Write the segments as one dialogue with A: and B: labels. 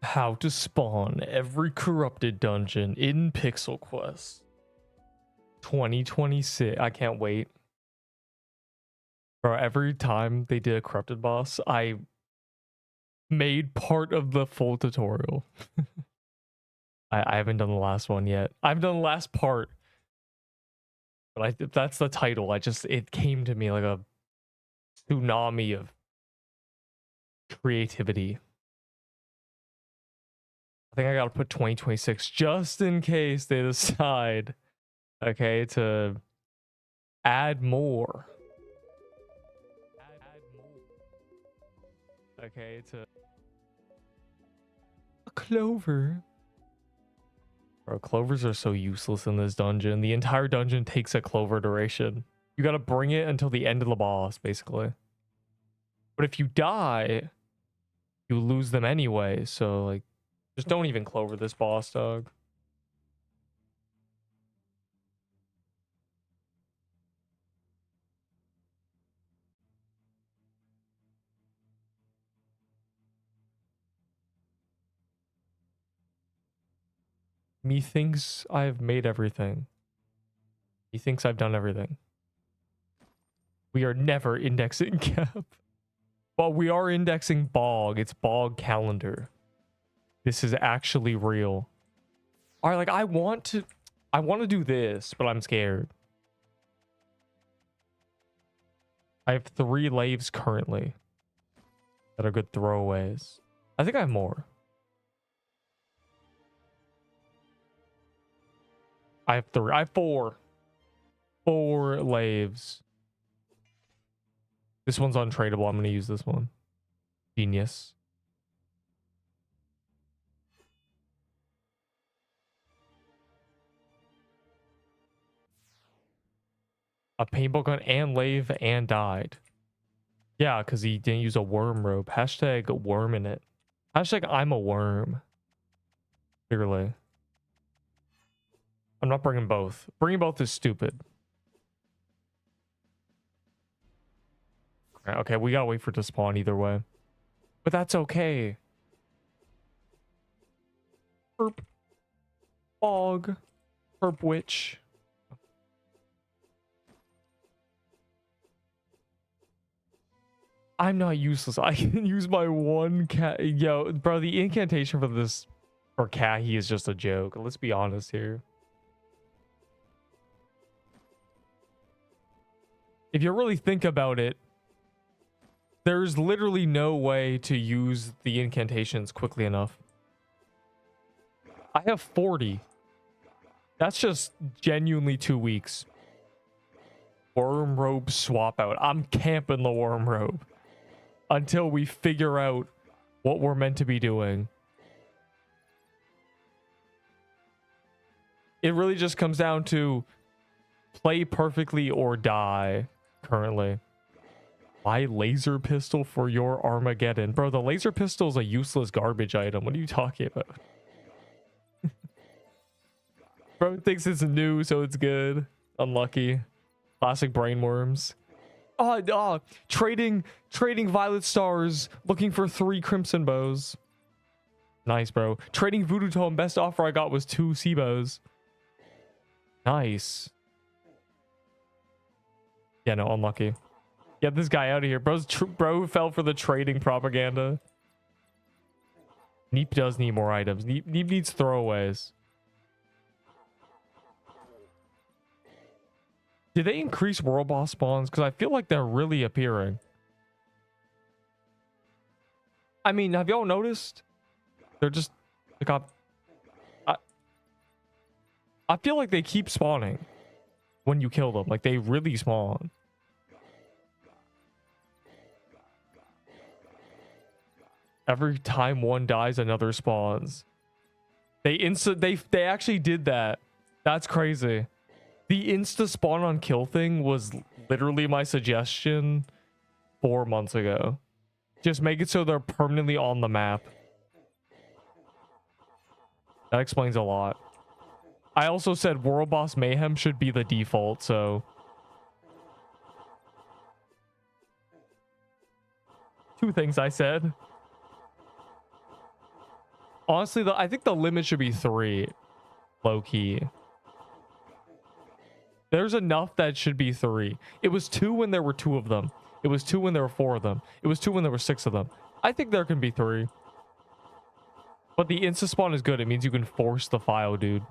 A: How to spawn every corrupted dungeon in Pixel Quest 2026. I can't wait. Bro, every time they did a corrupted boss, I made part of the full tutorial. I haven't done the last one yet. I've done the last part. But that's the title. It came to me like a tsunami of creativity. I think I gotta put 2026 just in case they decide, okay, to add more. Okay, to a clover. Bro, clovers are so useless in this dungeon. The entire dungeon takes a clover duration. You gotta bring it until the end of the boss, basically. But if you die, you lose them anyway. So, like, just don't even clover this boss, dog. Methinks I've made everything. He thinks I've done everything. We are never indexing cap. But we are indexing BOG. It's BOG calendar. This is actually real. Alright, like I want to do this, but I'm scared. I have 3 laves currently that are good throwaways. I think I have more. I have 3. I have 4. 4 laves. This one's untradeable. I'm going to use this one. Genius. A paintball gun and lave and died. Yeah, because he didn't use a worm rope. Hashtag worm in it. Hashtag I'm a worm. Clearly. I'm not bringing both. Bringing both is stupid. Okay, we gotta wait for it to spawn either way. But that's okay. Herp. Bog. Herp witch. I'm not useless. I can use my one cat. Yo, bro, the incantation for this for Kahi is just a joke. Let's be honest here. If you really think about it, there's literally no way to use the incantations quickly enough. I have 40. That's just genuinely 2 weeks. Worm robe swap out. I'm camping the worm robe until we figure out what we're meant to be doing. It really just comes down to play perfectly or die currently. Buy laser pistol for your Armageddon. Bro, the laser pistol is a useless garbage item. What are you talking about? Bro thinks it's new, so it's good. Unlucky. Classic brainworms. Trading violet stars, looking for 3 crimson bows. Nice, bro. Trading voodoo tome. Best offer I got was 2 CBOGs. Nice. Yeah, no, unlucky. Get this guy out of here. Bro fell for the trading propaganda. Neep does need more items. Neep needs throwaways. Did they increase world boss spawns? Because I feel like they're really appearing. I mean, have y'all noticed? They're just like I feel like they keep spawning when you kill them. Like they really spawn. Every time one dies, another spawns. They actually did that. That's crazy. The insta spawn on kill thing was literally my suggestion 4 months ago. Just make it so they're permanently on the map. That explains a lot. I also said World Boss Mayhem should be the default, so 2 things I said. Honestly, I think the limit should be 3. Low key. There's enough that should be 3. It was 2 when there were 2 of them. It was 2 when there were 4 of them. It was 2 when there were 6 of them. I think there can be 3. But the insta spawn is good. It means you can force the file, dude.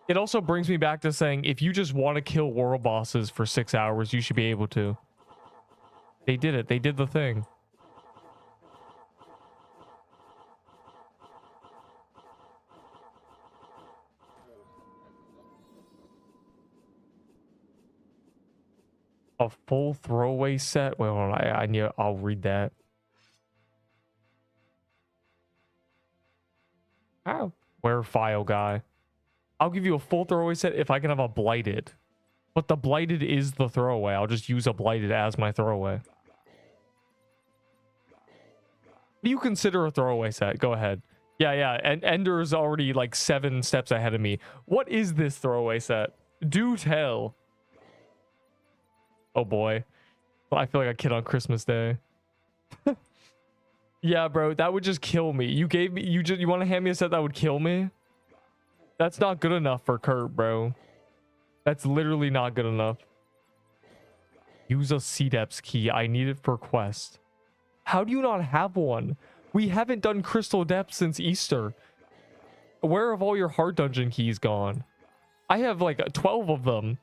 A: It also brings me back to saying, if you just want to kill world bosses for 6 hours, you should be able to. They did it. They did the thing. A full throwaway set? Wait, hold on. I'll read that. Oh, where file guy? I'll give you a full throwaway set if I can have a blighted. But the blighted is the throwaway. I'll just use a blighted as my throwaway. Do you consider a throwaway set? Go ahead. Yeah. And Ender's already like 7 steps ahead of me. What is this throwaway set? Do tell. Oh boy. I feel like a kid on Christmas Day. Yeah, bro, that would just kill me. You want to hand me a set that would kill me? That's not good enough for Kurt, bro. That's literally not good enough. Use a CDEPS key. I need it for quest. How do you not have one? We haven't done Crystal Depths since Easter. Where have all your hard dungeon keys gone? I have like 12 of them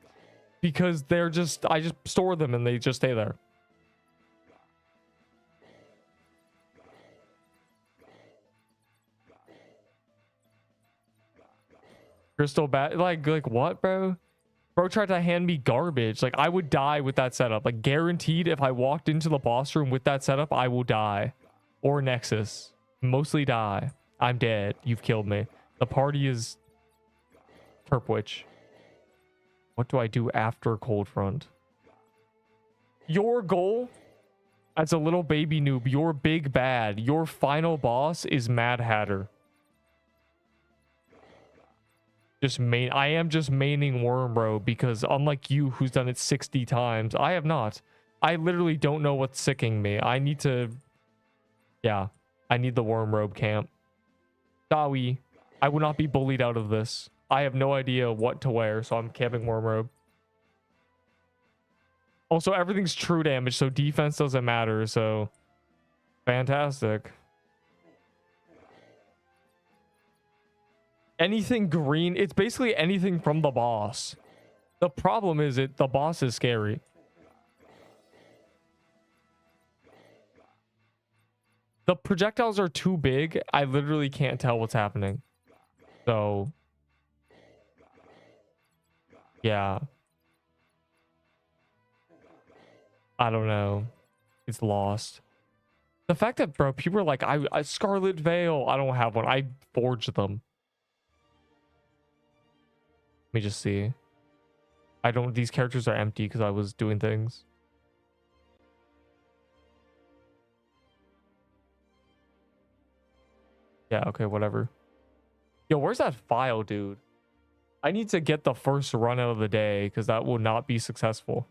A: because I just store them and they just stay there. Crystal bat, like what, bro? Bro tried to hand me garbage. Like, I would die with that setup. Like, guaranteed, if I walked into the boss room with that setup, I will die. Or Nexus. Mostly die. I'm dead. You've killed me. The party is Turpwitch. What do I do after Cold Front? Your goal as a little baby noob, your big bad, your final boss is Mad Hatter. I am just maining Wormro because unlike you who's done it 60 times, I have not. I literally don't know what's sicking me. I need to... Yeah. I need the Wormrobe camp. Dawi, I will not be bullied out of this. I have no idea what to wear, so I'm camping Wormrobe. Also, everything's true damage, so defense doesn't matter, so... Fantastic. Anything green, it's basically anything from the boss. The problem is the boss is scary. The projectiles are too big. I literally can't tell what's happening. So yeah. I don't know. It's lost. The fact that, bro, people are like, I Scarlet Veil. I don't have one. I forged them. Let me just see. These characters are empty because I was doing things. Yeah, okay, whatever. Yo, where's that file, dude? I need to get the first run out of the day because that will not be successful.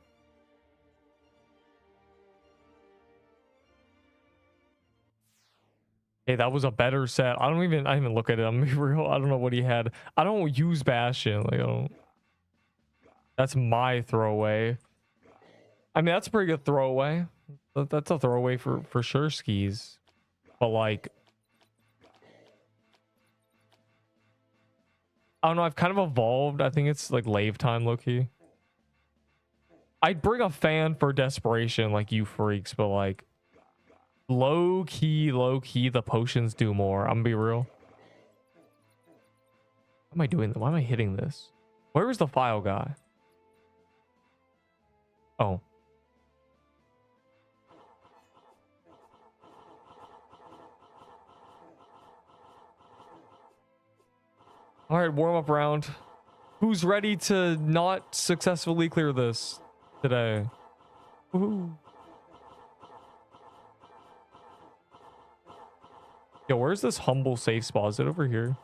A: Hey, that was a better set. I didn't even look at it. I'm gonna be real. I don't know what he had. I don't use Bastion. Like, I don't. That's my throwaway. I mean, that's a pretty good throwaway. That's a throwaway for sure, skis. But like, I don't know. I've kind of evolved. I think it's like lave time, low-key. I'd bring a fan for desperation, like you freaks, but like low key, the potions do more. I'm gonna be real. What am I doing? Why am I hitting this? Where is the file guy? Oh. All right, warm up round. Who's ready to not successfully clear this today? Woohoo. Yo, where's this humble safe spot? Is it over here?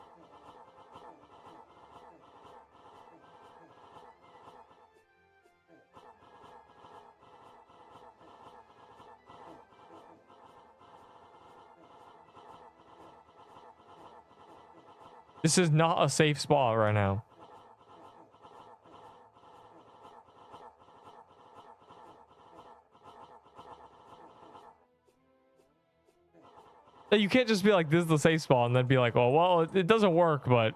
A: This is not a safe spot right now. You can't just be like, this is the safe spot, and then be like, oh, well, it doesn't work, but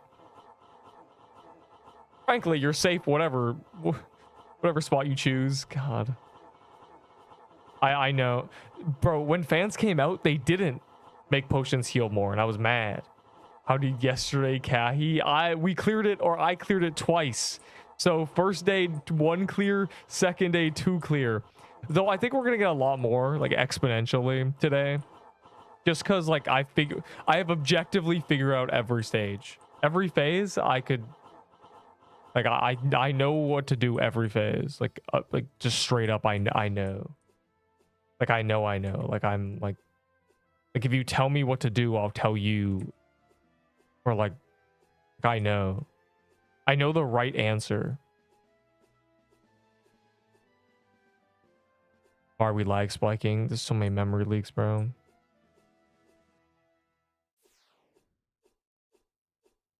A: frankly, you're safe whatever spot you choose. God. I know. Bro, when fans came out, they didn't make potions heal more, and I was mad. How did yesterday, Kahi? We cleared it, or I cleared it twice. So first day, 1 clear, second day, 2 clear. Though I think we're gonna get a lot more, like exponentially today. Just because, like, I have objectively figured out every stage. Every phase, I could... Like, I know what to do every phase. Like just straight up, I know. Like, I know. Like, I'm, like... Like, if you tell me what to do, I'll tell you. Or, like I know. I know the right answer. Are we lag spiking? There's so many memory leaks, bro.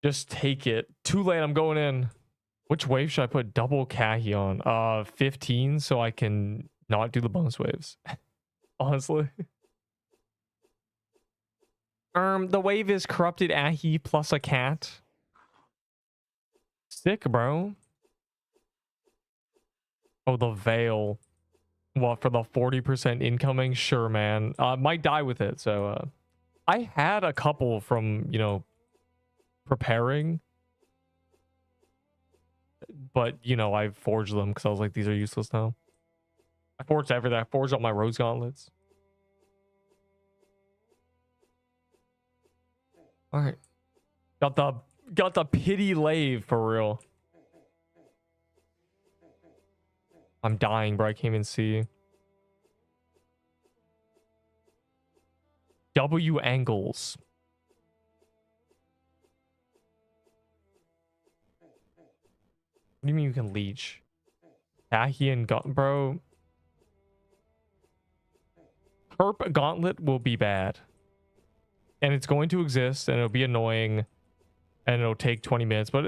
A: Just take it. Too late, I'm going in. Which wave should I put double Kahi on? 15, so I can not do the bonus waves. Honestly. The wave is corrupted Ahi plus a cat. Sick, bro. Oh, the veil. What, for the 40% incoming? Sure, man. Might die with it, so I had a couple from, you know, preparing, but you know, I forged them because I was like, these are useless now. I forged everything. I forged all my rose gauntlets. All right, got the pity lave for real. I'm dying, bro. I can't even see. W angles. What do you mean you can leech? Kahi and bro. Perp gauntlet will be bad. And it's going to exist, and it'll be annoying, and it'll take 20 minutes, but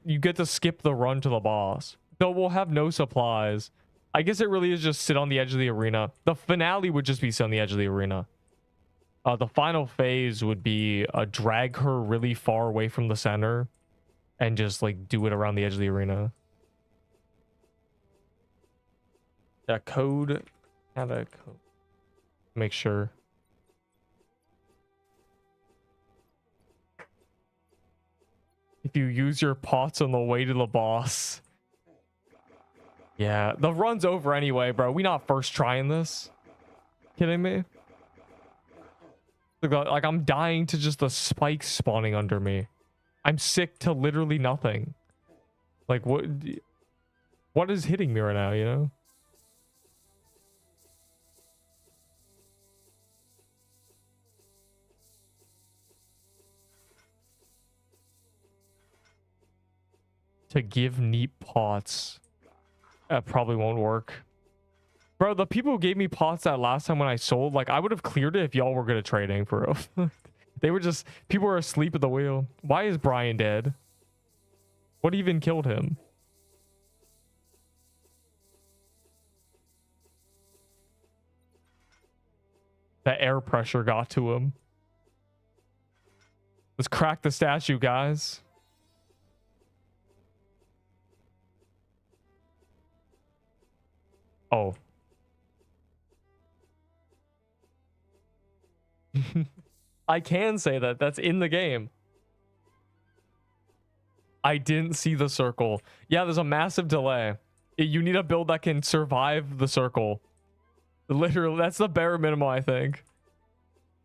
A: you get to skip the run to the boss. Though we'll have no supplies. I guess it really is just sit on the edge of the arena. The finale would just be sit on the edge of the arena. The final phase would be drag her really far away from the center and just like do it around the edge of the arena. That code, how to code. Make sure. If you use your pots on the way to the boss. Yeah, the run's over anyway, bro. We not first trying this. Kidding me? Like, I'm dying to just the spikes spawning under me. I'm sick to literally nothing. Like, what is hitting me right now, you know? To give neat pots. That probably won't work. Bro, the people who gave me pots that last time when I sold, like, I would have cleared it if y'all were good at trading, for real. They were just... People were asleep at the wheel. Why is Brian dead? What even killed him? That air pressure got to him. Let's crack the statue, guys. Oh. I can say that. That's in the game. I didn't see the circle. Yeah, there's a massive delay. You need a build that can survive the circle. Literally, that's the bare minimum, I think.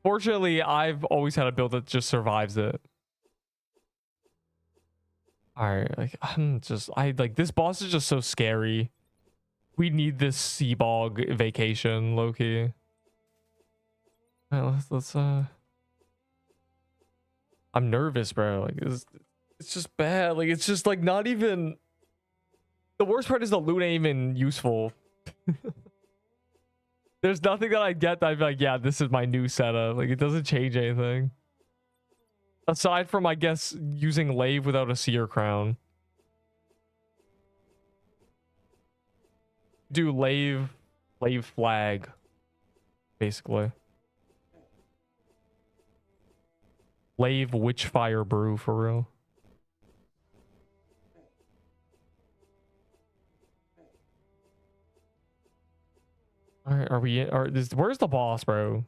A: Fortunately, I've always had a build that just survives it. Alright, like, this boss is just so scary. We need this CBOG vacation, low-key. Alright, let's I'm nervous, bro. Like, it's just bad. Like, it's just, like, not even... The worst part is the loot ain't even useful. There's nothing that I get that I'd be like, yeah, this is my new setup. Like, it doesn't change anything. Aside from, I guess, using lave without a seer crown. Do lave flag, basically. Lave witchfire brew for real. All right, are we? Where's the boss, bro?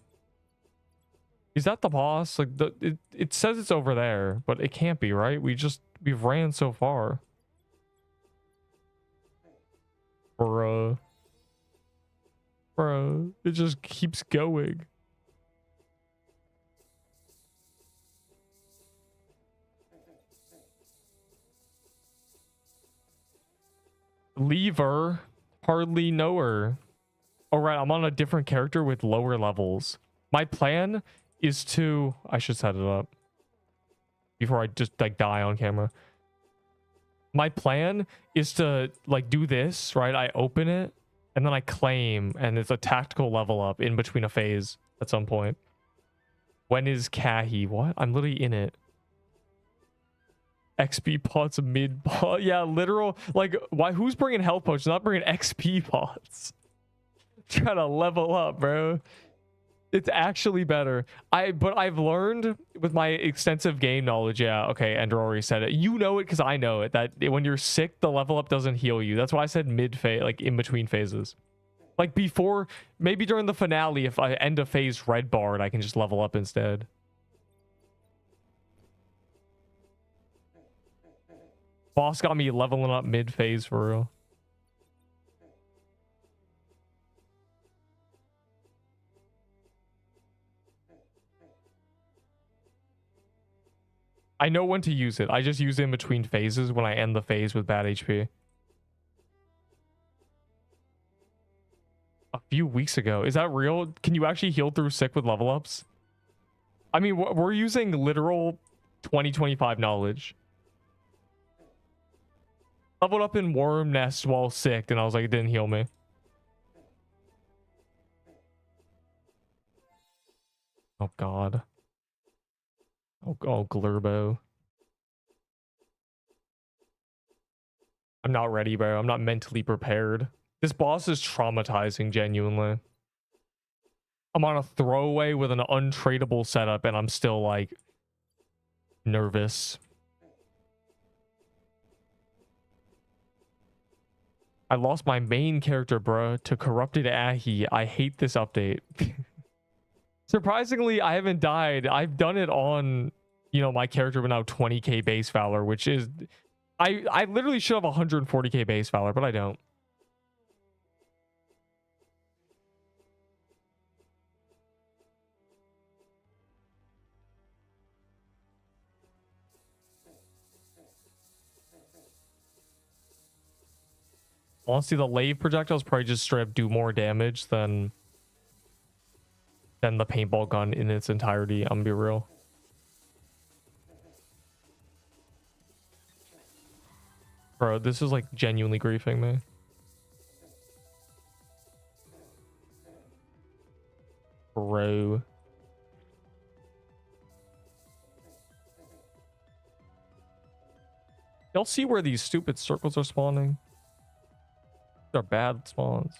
A: Is that the boss? Like it says it's over there, but it can't be, right? We've ran so far. Bruh, it just keeps going. Lever, hardly know her. All right, I'm on a different character with lower levels. My plan is to... I should set it up before I just like die on camera. My plan is to like do this, right? I open it and then I claim, and it's a tactical level up in between a phase at some point. When is Kahi? What? I'm literally in it. XP pots, mid pot. Yeah, literal. Like, why? Who's bringing health potions? Not bringing XP pots. Trying to level up, bro. It's actually better. But I've learned with my extensive game knowledge. Yeah, okay, Ender already said it. You know it because I know it. That when you're sick, the level up doesn't heal you. That's why I said mid phase, like in between phases. Like before, maybe during the finale, if I end a phase red barred, I can just level up instead. Boss got me leveling up mid phase for real. I know when to use it. I just use it in between phases when I end the phase with bad HP. A few weeks ago. Is that real? Can you actually heal through sick with level ups? I mean, we're using literal 2025 knowledge. Leveled up in Worm Nest while sick, and I was like, it didn't heal me. Oh, God. Oh, Glurbo. I'm not ready, bro. I'm not mentally prepared. This boss is traumatizing, genuinely. I'm on a throwaway with an untradeable setup, and I'm still, like, nervous. I lost my main character, bro, to Corrupted Ahi. I hate this update. Surprisingly, I haven't died. I've done it on, you know, my character with now 20k base valor, which is... I literally should have 140k base valor, but I don't. Honestly, the lave projectiles probably just straight up do more damage than the paintball gun in its entirety. I'm gonna be real. Bro, this is like genuinely griefing me. Bro. Y'all see where these stupid circles are spawning? They're bad spawns.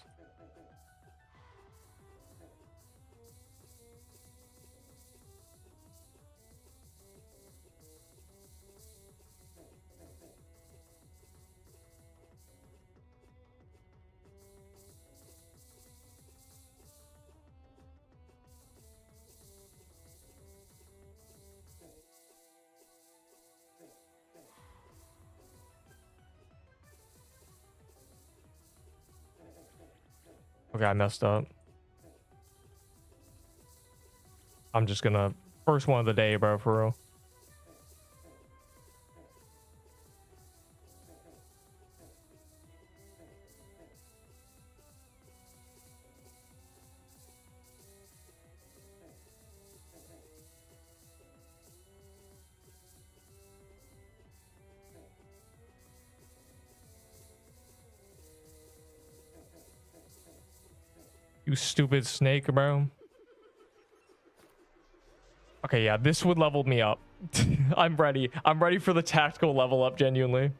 A: Okay, I messed up. I'm just gonna... First one of the day, bro, for real. You stupid snake, bro. Okay, yeah, this would level me up. I'm ready. I'm ready for the tactical level up, genuinely.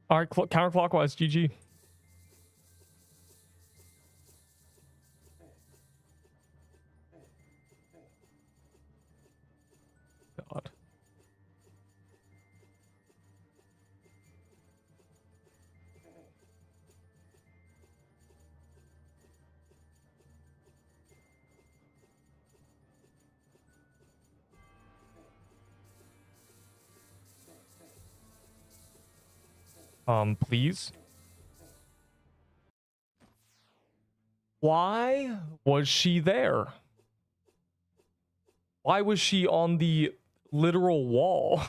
A: All right, counterclockwise, GG. God. Please. Why was she there? Why was she on the literal wall?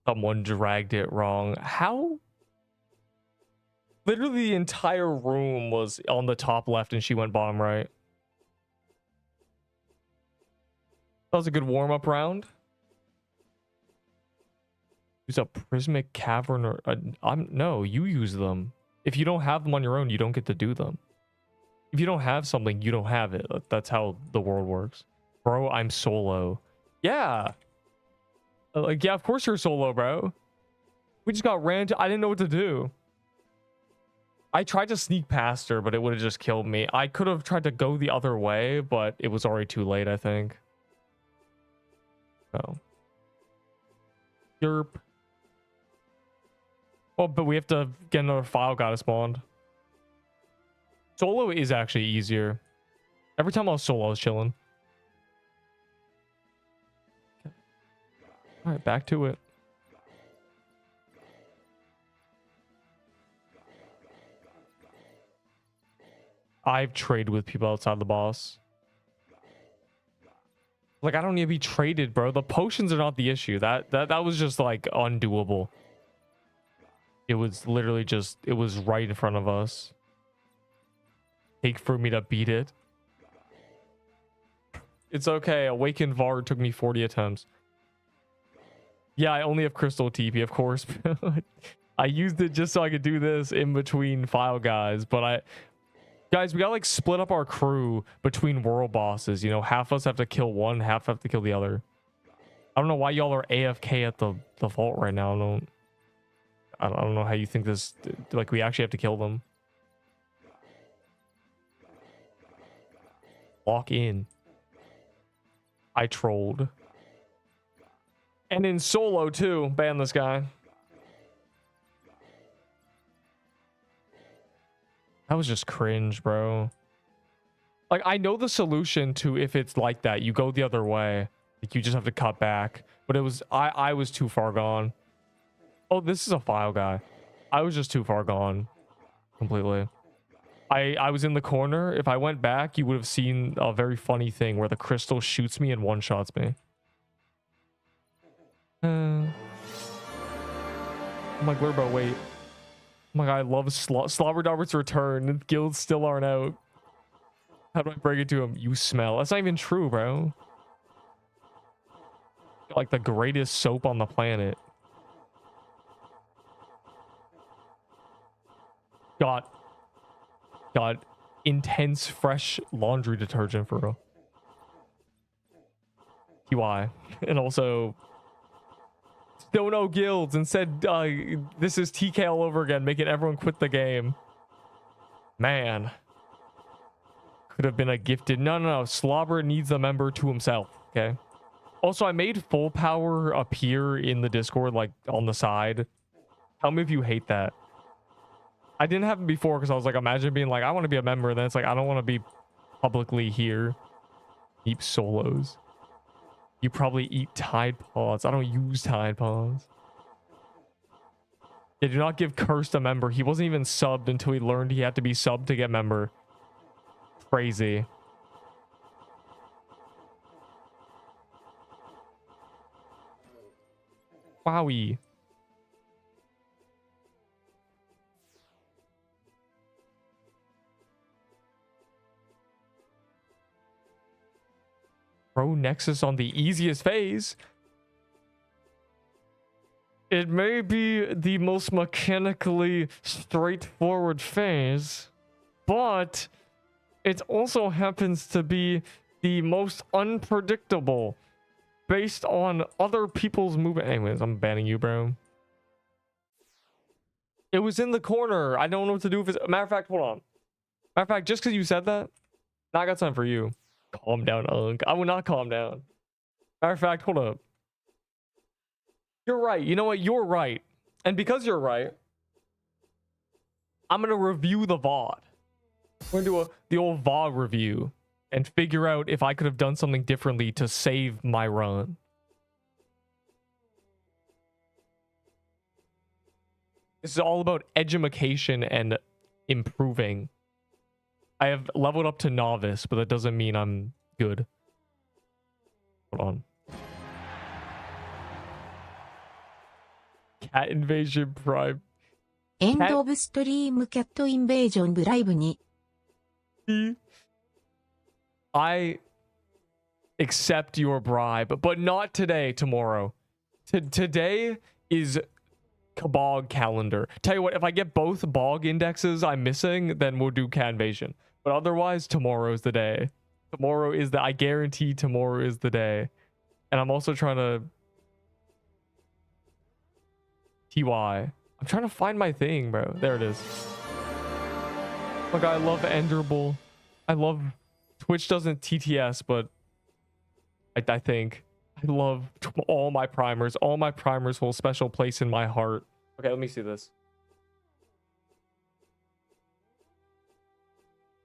A: Someone dragged it wrong. How? Literally the entire room was on the top left and she went bottom right. That was a good warm-up round. Use a prismic cavern or no, you use them. If you don't have them on your own, you don't get to do them. If you don't have something, you don't have it. That's how the world works. Bro, I'm solo. Yeah. Like, yeah, of course you're solo, bro. We just got ran to. I didn't know what to do. I tried to sneak past her, but it would have just killed me. I could have tried to go the other way, but it was already too late, I think. Oh. Derp. Oh, but we have to get another file guy to spawn. Solo is actually easier. Every time I was solo, I was chilling. Okay. All right, back to it. I've traded with people outside the boss. Like, I don't need to be traded, bro. The potions are not the issue. That was just like undoable. It was literally just, it was right in front of us. Take for me to beat it. It's okay. Awakened Vard took me 40 attempts. Yeah, I only have crystal TP, of course. I used it just so I could do this in between file guys, but guys, we gotta like split up our crew between world bosses. You know, half of us have to kill one, half have to kill the other. I don't know why y'all are AFK at the vault right now. I don't know how you think this, like, we actually have to kill them. Lock in. I trolled. And in solo too, ban this guy. That was just cringe, bro. Like, I know the solution to if it's like that, you go the other way. Like, you just have to cut back. But it was, I was too far gone. Oh, this is a file guy. I was just too far gone. Completely. I was in the corner. If I went back, you would have seen a very funny thing where the crystal shoots me and one-shots me. I'm like, Glurbo, wait. Oh my god, I love Slobberdobert's return. Guilds still aren't out. How do I break it to him? You smell. That's not even true, bro. Like the greatest soap on the planet. Got intense fresh laundry detergent for real. QI. And also don't know guilds and said this is TK all over again, making everyone quit the game. Man. Could have been a gifted. No. Slobber needs a member to himself, okay? Also, I made full power appear in the Discord, like on the side. Tell me if you hate that. I didn't have it before because I was like, imagine being like, I want to be a member. And then it's like, I don't want to be publicly here. Deep solos. You probably eat Tide Pods. I don't use Tide Pods. They do not give Cursed a member. He wasn't even subbed until he learned he had to be subbed to get member. Crazy. Wowie. Pro Nexus on the easiest phase. It may be the most mechanically straightforward phase, but it also happens to be the most unpredictable based on other people's movement. Anyways, I'm banning you, bro. It was in the corner. I don't know what to do with it. Matter of fact, hold on. Matter of fact, just because you said that, now I got something for you. Calm down, Unk. I will not calm down. Matter of fact, hold up. You're right. You know what? You're right. And because you're right, I'm going to review the VOD. We're going to do the old VOD review and figure out if I could have done something differently to save my run. This is all about edumacation and improving. I have leveled up to novice, but that doesn't mean I'm good. Hold on. Cat Invasion Prime.
B: End of stream Cat Invasion Bribeに.
A: I accept your bribe, but not today, tomorrow. Today is CBOG calendar. Tell you what, if I get both BOG indexes I'm missing, then we'll do Cat Invasion. But otherwise, tomorrow's the day. Tomorrow is the... I guarantee tomorrow is the day. And I'm also trying to... TY. I'm trying to find my thing, bro. There it is. Look, I love Enderable. I love... Twitch doesn't TTS, but... I think... I love all my primers. All my primers hold a special place in my heart. Okay, let me see this.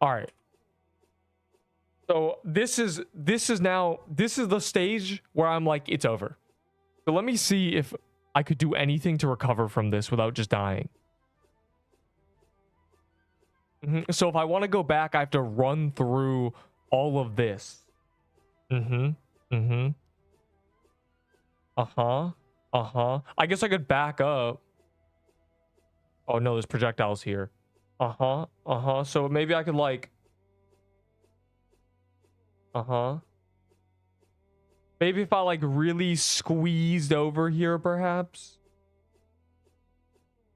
A: All right. So this is the stage where I'm like, it's over. So let me see if I could do anything to recover from this without just dying. So if I want to go back, I have to run through all of this. I guess I could back up. Oh no, there's projectiles here. So maybe I could like... Maybe if I like really squeezed over here, perhaps.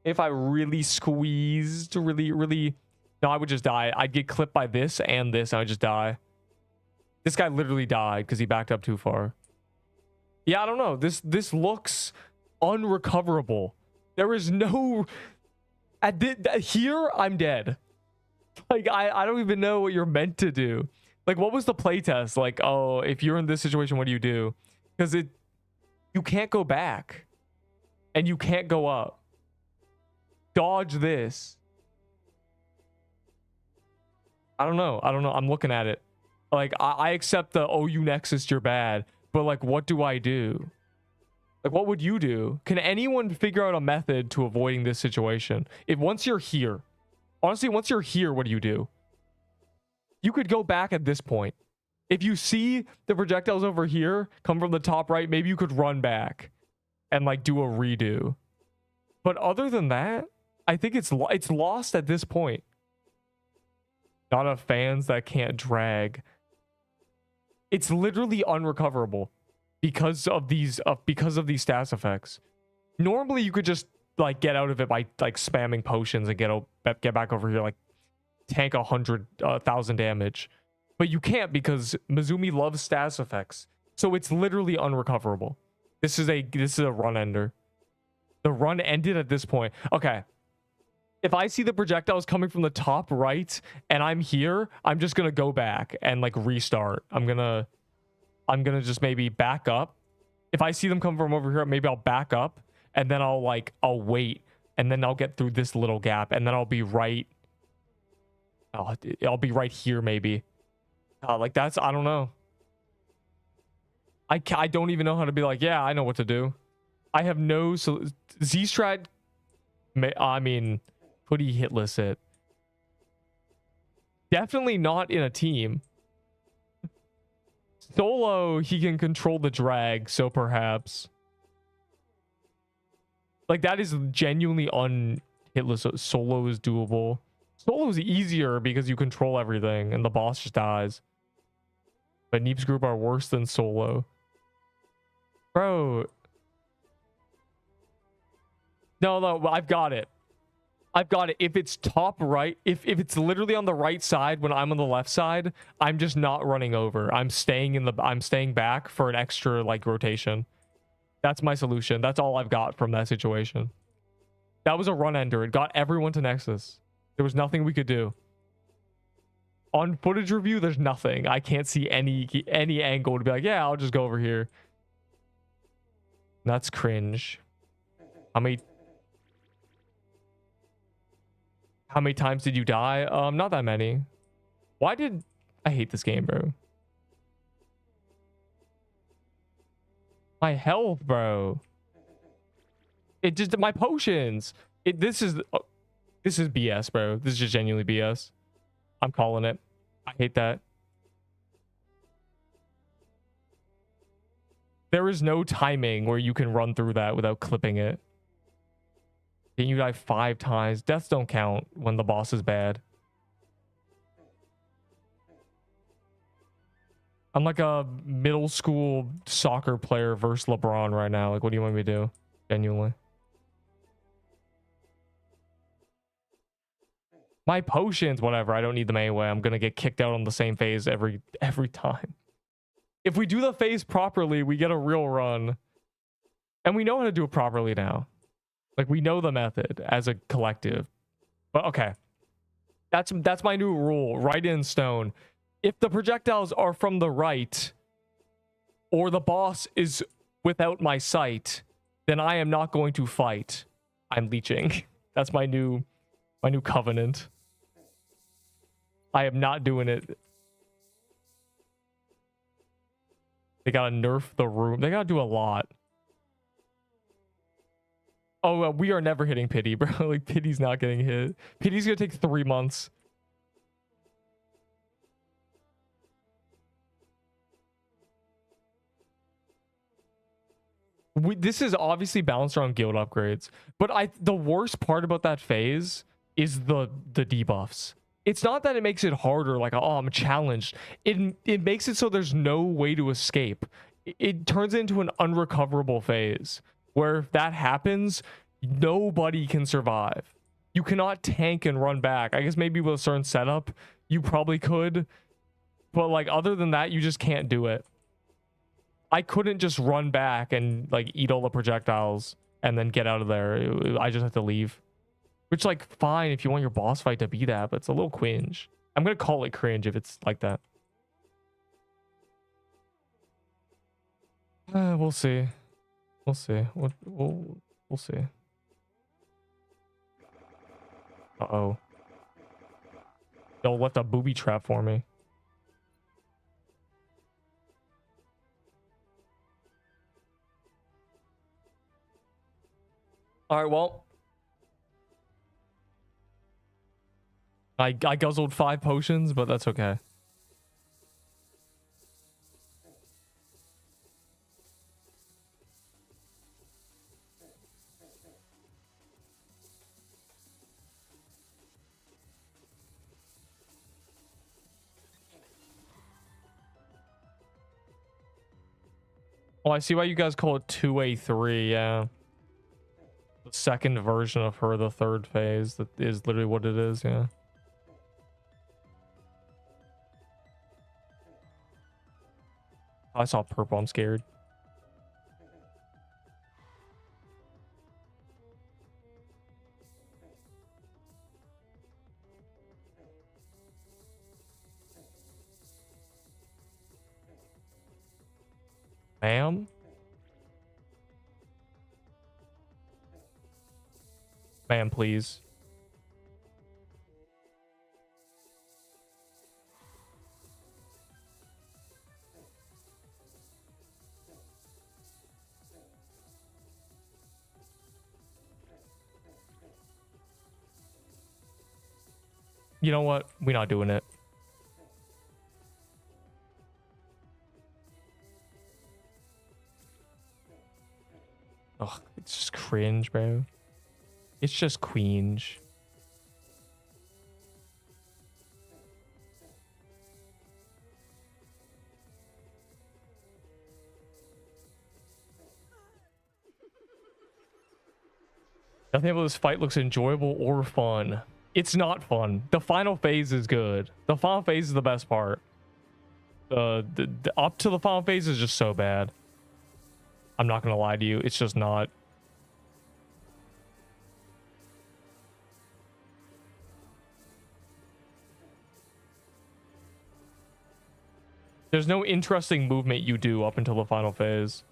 A: If I really squeezed, really... No, I would just die. I'd get clipped by this and this, and I'd just die. This guy literally died because he backed up too far. Yeah, I don't know. This looks unrecoverable. There is no... Here, I'm dead. Like, I don't even know what you're meant to do. Like, what was the playtest? Like, oh, if you're in this situation, what do you do? Because you can't go back. And you can't go up. Dodge this. I don't know. I'm looking at it. Like, I accept the, oh, you Nexus, you're bad. But, like, what do I do? Like, what would you do? Can anyone figure out a method to avoiding this situation? If once you're here, Honestly, once you're here, what do? You could go back at this point. If you see the projectiles over here come from the top right, maybe you could run back and like do a redo. But other than that, I think it's lost at this point. Not enough fans that can't drag. It's literally unrecoverable because of these stats effects. Normally, you could just like get out of it by like spamming potions and get back over here, like tank 100,000 damage. But you can't because Mizumi loves status effects. So it's literally unrecoverable. This is a run ender. The run ended at this point. Okay. If I see the projectiles coming from the top right and I'm here, I'm just gonna go back and like restart. I'm gonna just maybe back up. If I see them come from over here, maybe I'll back up and then I'll wait and then I'll get through this little gap and then I'll be right. I'll be right here maybe. Like that's, I don't know. I don't even know how to be like, yeah, I know what to do. I have no Z-Strat. I mean, could he hitless it? Definitely not in a team. Solo, he can control the drag, so perhaps. Like that is genuinely unhitless. Solo is doable. Solo is easier because you control everything and the boss just dies. But Neep's group are worse than Solo. Bro. No, I've got it. I've got it. If it's top right, if it's literally on the right side when I'm on the left side, I'm just not running over. I'm staying back for an extra like rotation. That's my solution. That's all I've got from that situation. That was a run ender. It got everyone to Nexus. There was nothing we could do. On footage review, there's nothing. I can't see any angle to be like, yeah, I'll just go over here. That's cringe. How many times did you die? Not that many. Why did I hate this game, bro? My health, bro. It just my potions. This is BS, bro. This is just genuinely BS. I'm calling it. I hate that. There is no timing where you can run through that without clipping it. Then you die 5 times. Deaths don't count when the boss is bad. I'm like a middle school soccer player versus LeBron right now. Like, what do you want me to do? Genuinely. My potions, whatever. I don't need them anyway. I'm gonna get kicked out on the same phase every time. If we do the phase properly, we get a real run. And we know how to do it properly now. Like, we know the method as a collective. But okay. That's my new rule. Write in stone. If the projectiles are from the right, or the boss is without my sight, then I am not going to fight. I'm leeching. That's my new covenant. I am not doing it. They gotta nerf the room. They gotta do a lot. Oh, we are never hitting pity, bro. Like, pity's not getting hit. Pity's gonna take 3 months. This is obviously balanced around guild upgrades, but the worst part about that phase is the debuffs. It's not that it makes it harder, like, oh, I'm challenged. It makes it so there's no way to escape. It turns into an unrecoverable phase where if that happens, nobody can survive. You cannot tank and run back. I guess maybe with a certain setup, you probably could, but like other than that, you just can't do it. I couldn't just run back and like eat all the projectiles and then get out of there. I just have to leave. Which, like, fine if you want your boss fight to be that, but it's a little cringe. I'm gonna call it cringe if it's like that. We'll see. We'll see. We'll see. Uh-oh. They'll left a booby trap for me. All right, well. I guzzled 5 potions, but that's okay. Oh, I see why you guys call it 2A3, yeah. The second version of her, the third phase, that is literally what it is, yeah. I saw purple, I'm scared. Ma'am? Ma'am, please. You know what? We're not doing it. Ugh, it's just cringe, bro. It's just cringe. Nothing about this fight looks enjoyable or fun. It's not fun. The final phase is good. The final phase is the best part. The up to the final phase is just so bad. I'm not gonna lie to you. It's just not. There's no interesting movement you do up until the final phase.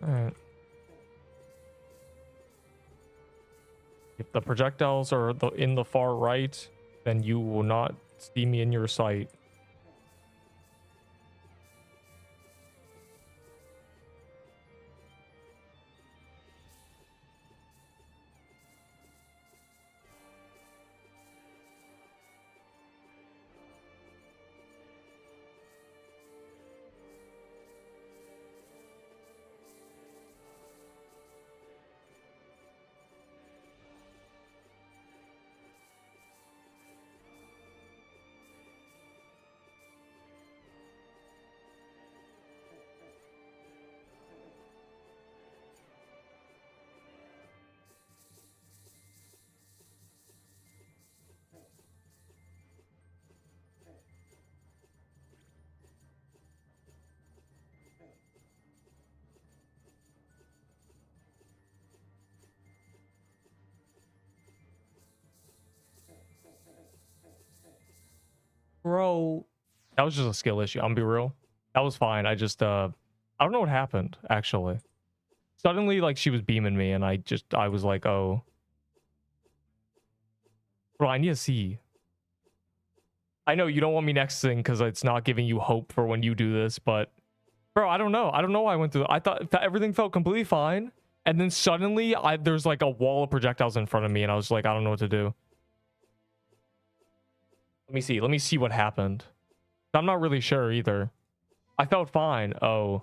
A: Alright. If the projectiles are in the far right, then you will not see me in your sight. Bro, that was just a skill issue. I'm gonna be real. That was fine. I just I don't know what happened actually. Suddenly, like, she was beaming me, and I was like, oh, bro, I need to see. I know you don't want me next thing because it's not giving you hope for when you do this, but bro, I don't know. I don't know why I went through. I thought everything felt completely fine, and then suddenly there's like a wall of projectiles in front of me, and I was like, I don't know what to do. Let me see. Let me see what happened. I'm not really sure either. I felt fine. Oh,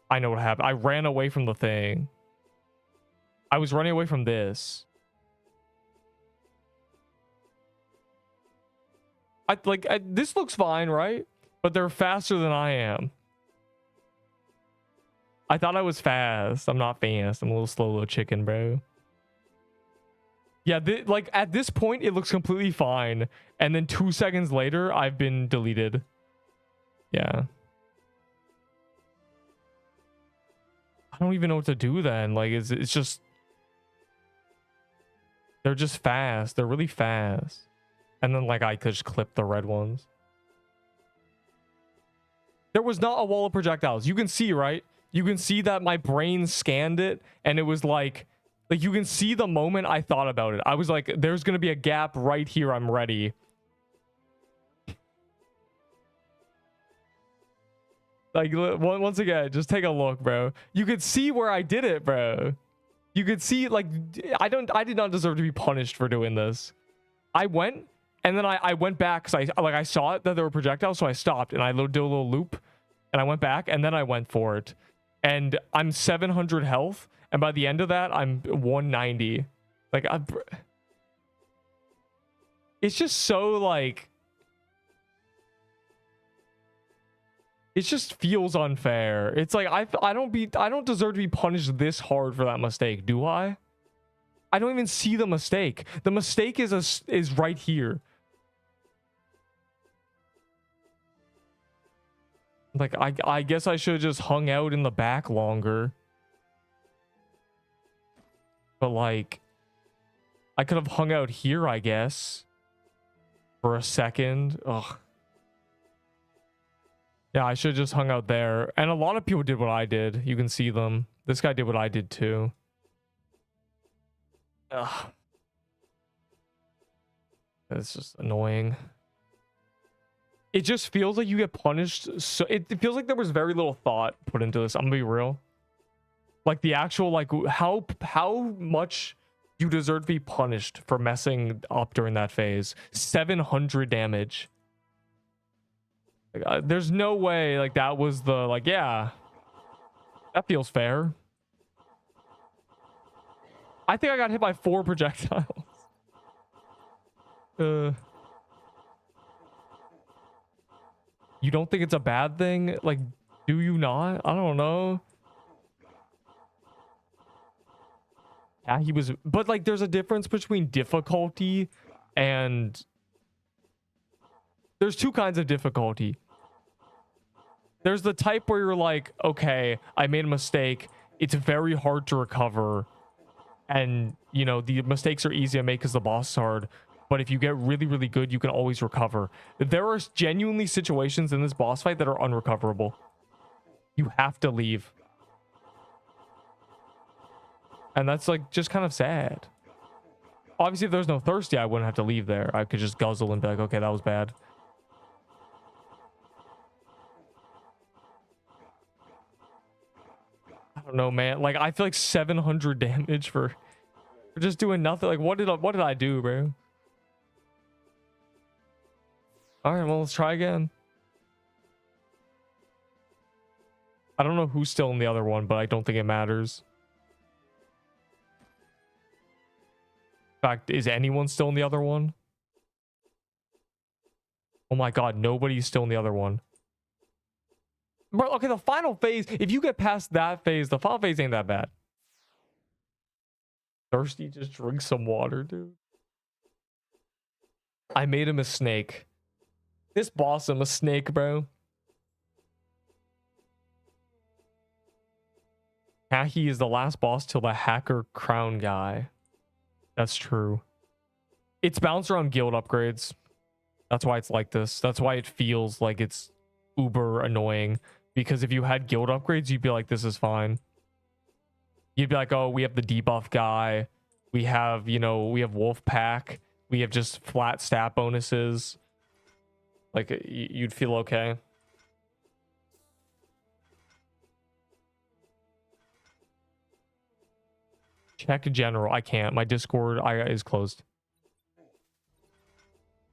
A: I know what happened. I ran away from the thing. I was running away from this. This looks fine, right? But they're faster than I am. I thought I was fast. I'm not fast. I'm a little slow little chicken, bro. Yeah, like at this point, it looks completely fine. And then 2 seconds later, I've been deleted. Yeah. I I don't even know what to do then. Like, it's just... They're just fast. They're really fast. And then, like, I could just clip the red ones. There was not a wall of projectiles. You can see, right? You can see that my brain scanned it, and it was like you can see the moment I thought about it. I was like, there's going to be a gap right here. I'm ready. Like, once again, just take a look, bro. You could see where I did it, bro. You could see, like, I did not deserve to be punished for doing this. I went, and then I went back because I saw it that there were projectiles, so I stopped and I did a little loop, and I went back, and then I went for it. And I'm 700 health, and by the end of that, I'm 190. Like, it's just so, like... It just feels unfair. It's like I don't deserve to be punished this hard for that mistake, do I? I don't even see the mistake. The mistake is right here. Like, I guess I should have just hung out in the back longer. But like, I could have hung out here, I guess, for a second. Ugh. Yeah, I should have just hung out there. And a lot of people did what I did. You can see them. This guy did what I did too. Ugh. It's just annoying. It just feels like you get punished. So it feels like there was very little thought put into this. I'm gonna be real. Like the actual, like how much you deserve to be punished for messing up during that phase. 700 damage. Like, there's no way like that was the, like, yeah, that feels fair. I think I got hit by 4 projectiles. You don't think it's a bad thing? Like, do you not? I don't know. Yeah, he was, but like there's a difference between difficulty and there's 2 kinds of difficulty. There's the type where you're like, okay, I made a mistake. It's very hard to recover. And, you know, the mistakes are easy to make because the boss is hard. But if you get really, really good, you can always recover. There are genuinely situations in this boss fight that are unrecoverable. You have to leave. And that's like just kind of sad. Obviously, if there's no thirsty, I wouldn't have to leave there. I could just guzzle and be like, okay, that was bad. I don't know, man. Like, I feel like 700 damage for just doing nothing. Like, what did I do, bro? All right, well, let's try again. I don't know who's still in the other one, but I don't think it matters. In fact, is anyone still in the other one? Oh my god, nobody's still in the other one. Bro, okay, the final phase, if you get past that phase, the final phase ain't that bad. Thirsty, just drink some water, dude. I made him a snake. This boss him a snake, bro. He is the last boss till the hacker crown guy. That's true. It's bounced around guild upgrades. That's why it's like this. That's why it feels like it's uber annoying. Because if you had guild upgrades, you'd be like, this is fine. You'd be like, oh, we have the debuff guy. We have, you know, we have wolf pack. We have just flat stat bonuses. Like, you'd feel okay. Check general. I can't. My Discord is closed.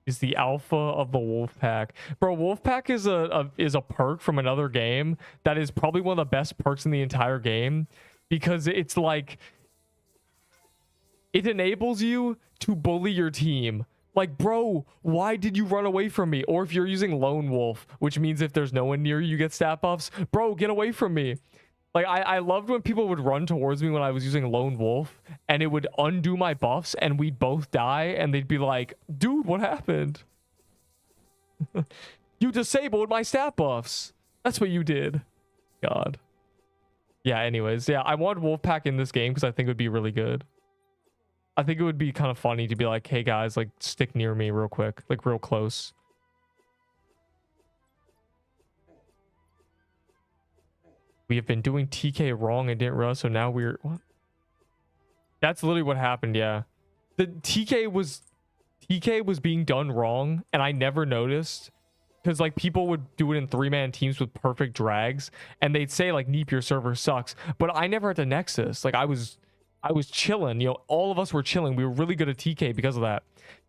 A: Is the alpha of the wolf pack, bro? Wolf pack is a perk from another game that is probably one of the best perks in the entire game, because it's like it enables you to bully your team. Like, bro, why did you run away from me? Or if you're using lone wolf, which means if there's no one near you, you get stat buffs. Bro, get away from me. Like, I loved when people would run towards me when I was using lone wolf, and it would undo my buffs, and we'd both die, and they'd be like, dude, what happened? You disabled my stat buffs. That's what you did. God. Yeah, anyways. Yeah, I want Wolfpack in this game because I think it would be really good. I think it would be kind of funny to be like, hey guys, like stick near me real quick, like real close. We have been doing TK wrong and didn't realize, so now we're... What? That's literally what happened, yeah. The TK was being done wrong, and I never noticed. Because, like, people would do it in 3-man teams with perfect drags, and they'd say, like, Neep, your server sucks. But I never had to Nexus. Like, I was chilling. You know, all of us were chilling. We were really good at TK because of that.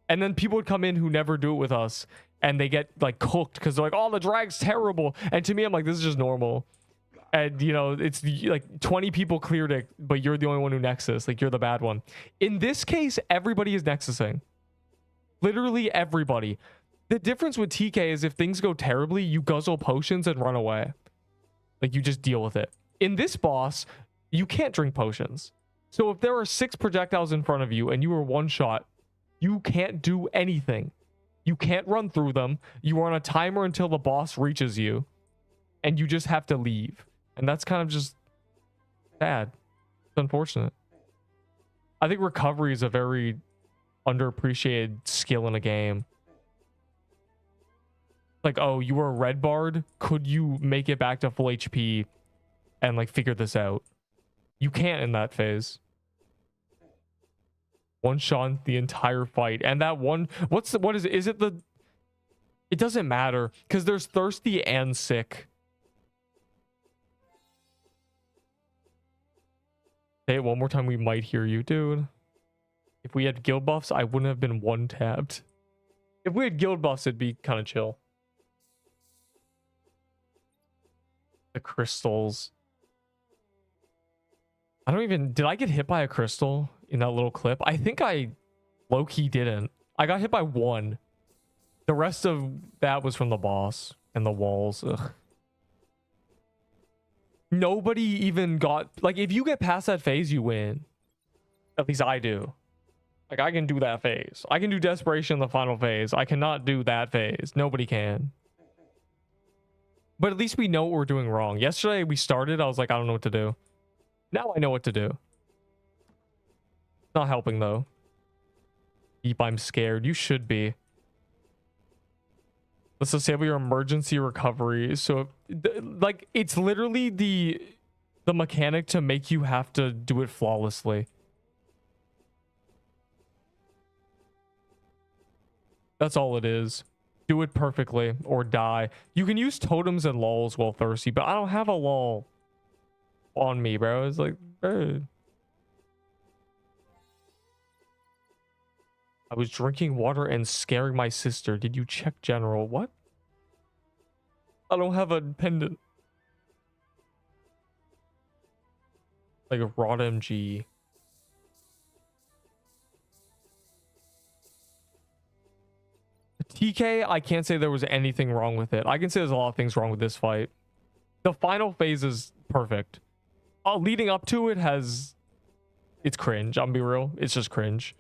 A: And then people would come in who never do it with us, and they get, like, cooked because they're like, oh, the drag's terrible. And to me, I'm like, this is just normal. And, you know, it's like 20 people cleared it, but you're the only one who Nexus. Like, you're the bad one. In this case, everybody is Nexusing. Literally everybody. The difference with TK is if things go terribly, you guzzle potions and run away. Like, you just deal with it. In this boss, you can't drink potions. So if there are 6 projectiles in front of you and you are one shot, you can't do anything. You can't run through them. You are on a timer until the boss reaches you. And you just have to leave. And that's kind of just sad. It's unfortunate. I think recovery is a very underappreciated skill in a game. Like, oh, you were a red bard? Could you make it back to full HP and, like, figure this out? You can't in that phase. One shot the entire fight. And that one... what is it? Is it the... It doesn't matter. Because there's thirsty and sick. Say it one more time, we might hear you, dude. If we had guild buffs, I wouldn't have been one-tapped. If we had guild buffs, it'd be kind of chill. The crystals. I don't even... Did I get hit by a crystal in that little clip? I think I low-key didn't. I got hit by one. The rest of that was from the boss and the walls. Ugh. Nobody even got... Like, if you get past that phase, you win. At least I do. Like, I can do that phase. I can do Desperation in the final phase. I cannot do that phase. Nobody can. But at least we know what we're doing wrong. Yesterday, we started. I was like, I don't know what to do. Now I know what to do. Not helping, though. Deep, I'm scared. You should be. Let's disable your emergency recovery. So, like, it's literally the mechanic to make you have to do it flawlessly. That's all it is. Do it perfectly or die. You can use totems and lulls while thirsty, but I don't have a lull on me, bro. It's like, bro. I was drinking water and scaring my sister. Did you check general? What? I don't have a pendant. Like a rod MG. TK, I can't say there was anything wrong with it. I can say there's a lot of things wrong with this fight. The final phase is perfect. Leading up to it has... It's cringe. I'm gonna be real. It's just cringe.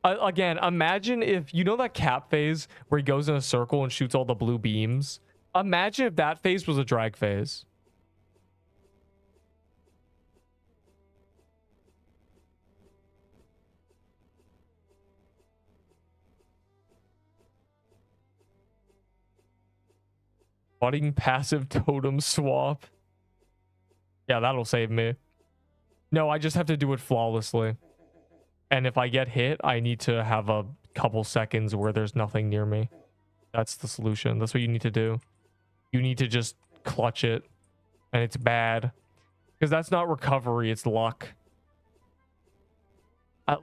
A: Again, imagine if... You know that cap phase where he goes in a circle and shoots all the blue beams? Imagine if that phase was a drag phase. Budding passive totem swap. Yeah, that'll save me. No, I just have to do it flawlessly. And if I get hit, I need to have a couple seconds where there's nothing near me. That's the solution. That's what you need to do. You need to just clutch it. And it's bad. Because that's not recovery, it's luck.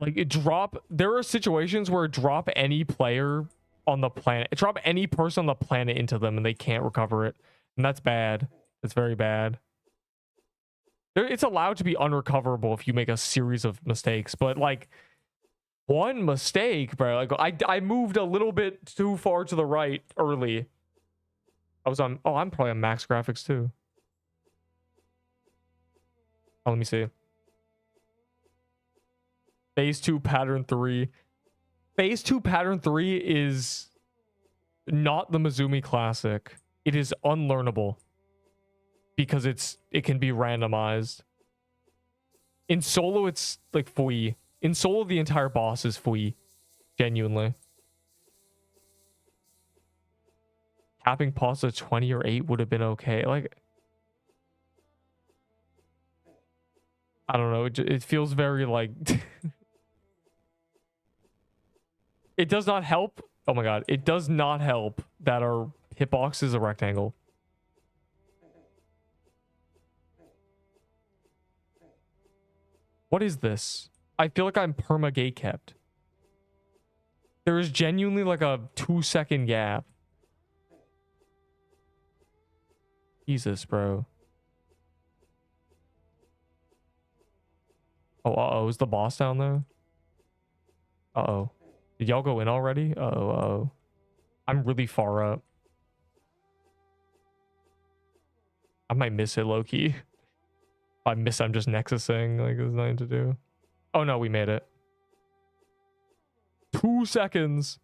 A: Like, it drop... There are situations where it drop any player on the planet. It drop any person on the planet into them and they can't recover it. And that's bad. It's very bad. It's allowed to be unrecoverable if you make a series of mistakes, but like one mistake, bro. Like I moved a little bit too far to the right early. I was on... Oh, I'm probably on max graphics too. Oh, let me see. Phase 2 pattern 3. Phase 2 pattern 3 is not the Mizumi classic. It is unlearnable. because it can be randomized. In solo, it's like fui. In solo, the entire boss is fui. Genuinely. Tapping pause at 20 or 8 would have been okay. Like, I don't know. It feels very like... It does not help. Oh my god. It does not help that our hitbox is a rectangle. What is this? I feel like I'm perma gate kept. There is genuinely like a 2-second gap. Jesus, bro. Oh, uh-oh. Is the boss down there? Uh-oh. Did y'all go in already? Uh-oh, uh-oh. I'm really far up. I might miss it low-key. If I miss, I'm just nexusing. Like, there's nothing to do. Oh, no, we made it. 2 seconds.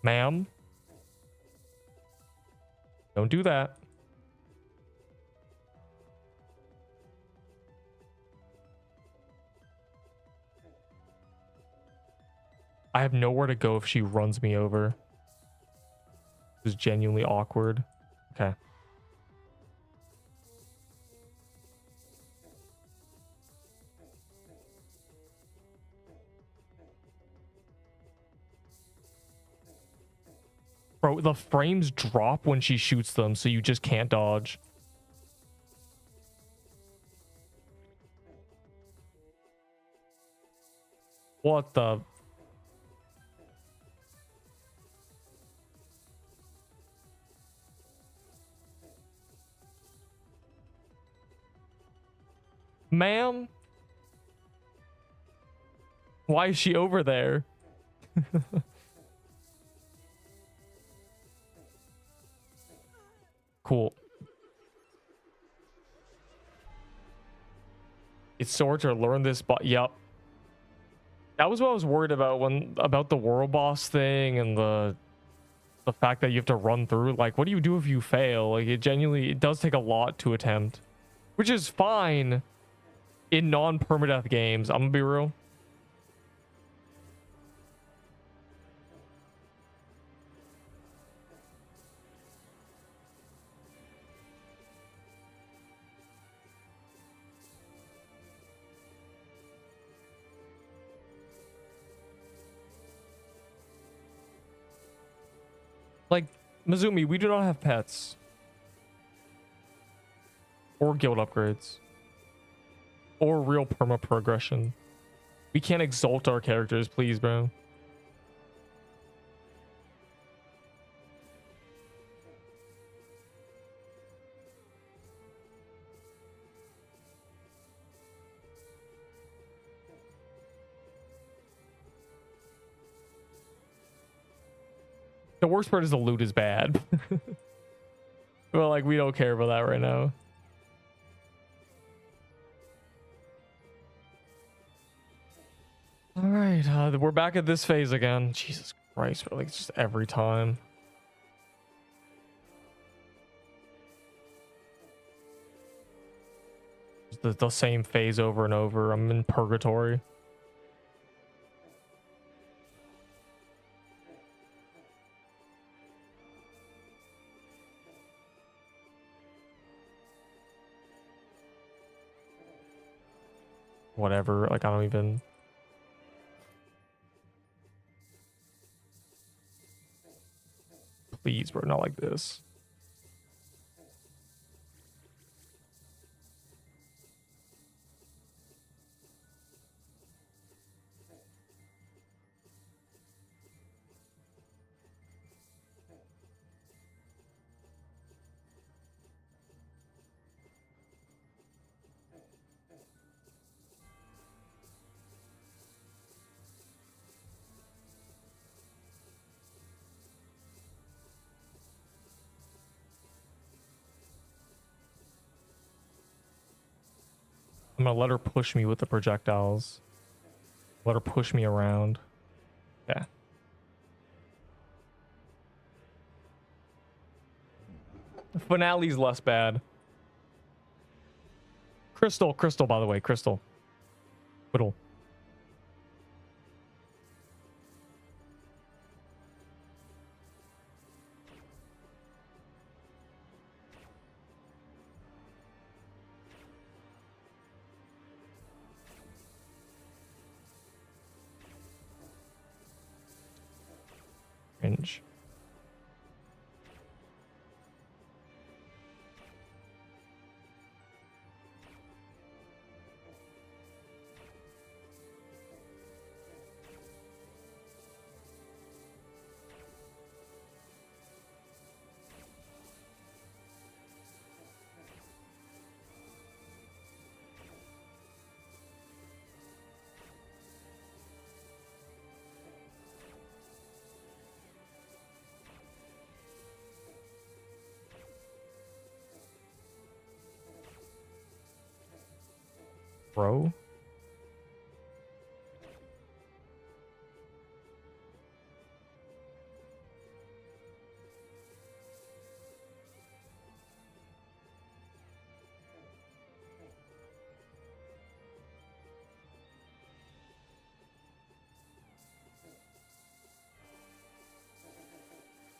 A: Ma'am? Don't do that. I have nowhere to go if she runs me over. This is genuinely awkward. Okay. Bro, the frames drop when she shoots them, so you just can't dodge. What the... Ma'am? Why is she over there? Cool. It's swords or learn this, but yep. That was what I was worried about about the world boss thing and the fact that you have to run through. Like, what do you do if you fail? Like, it does take a lot to attempt, which is fine in non-permadeath games. I'm gonna be real. Like, Mizumi, we do not have pets. Or guild upgrades. Or real perma progression. We can't exalt our characters, please, bro. The worst part is the loot is bad. Well, like, we don't care about that right now. All right, we're back at this phase again. Jesus Christ, but like, it's just every time. The same phase over and over. I'm in purgatory. Whatever, like, I don't even... Please, bro, not like this. I'm gonna let her push me with the projectiles. Let her push me around. Yeah. The finale's less bad. Crystal, by the way, Crystal. Whittle. Cringe. Bro.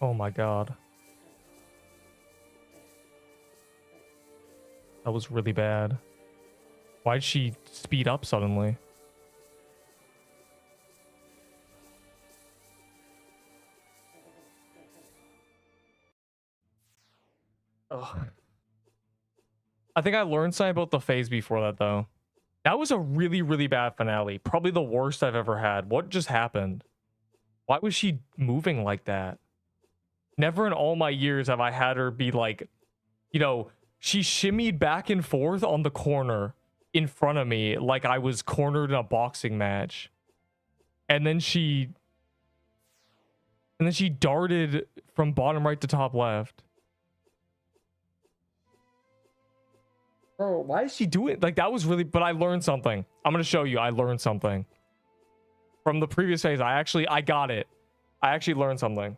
A: Oh my god. That was really bad. Why'd she speed up suddenly? Ugh. I think I learned something about the phase before that, though. That was a really, really bad finale. Probably the worst I've ever had. What just happened? Why was she moving like that? Never in all my years have I had her be like, you know, she shimmied back and forth on the corner in front of me like I was cornered in a boxing match. And then she darted from bottom right to top left. Bro, why is she doing like that? Was really, but I learned something. I'm gonna show you. I learned something from the previous phase. I got it. I actually learned something.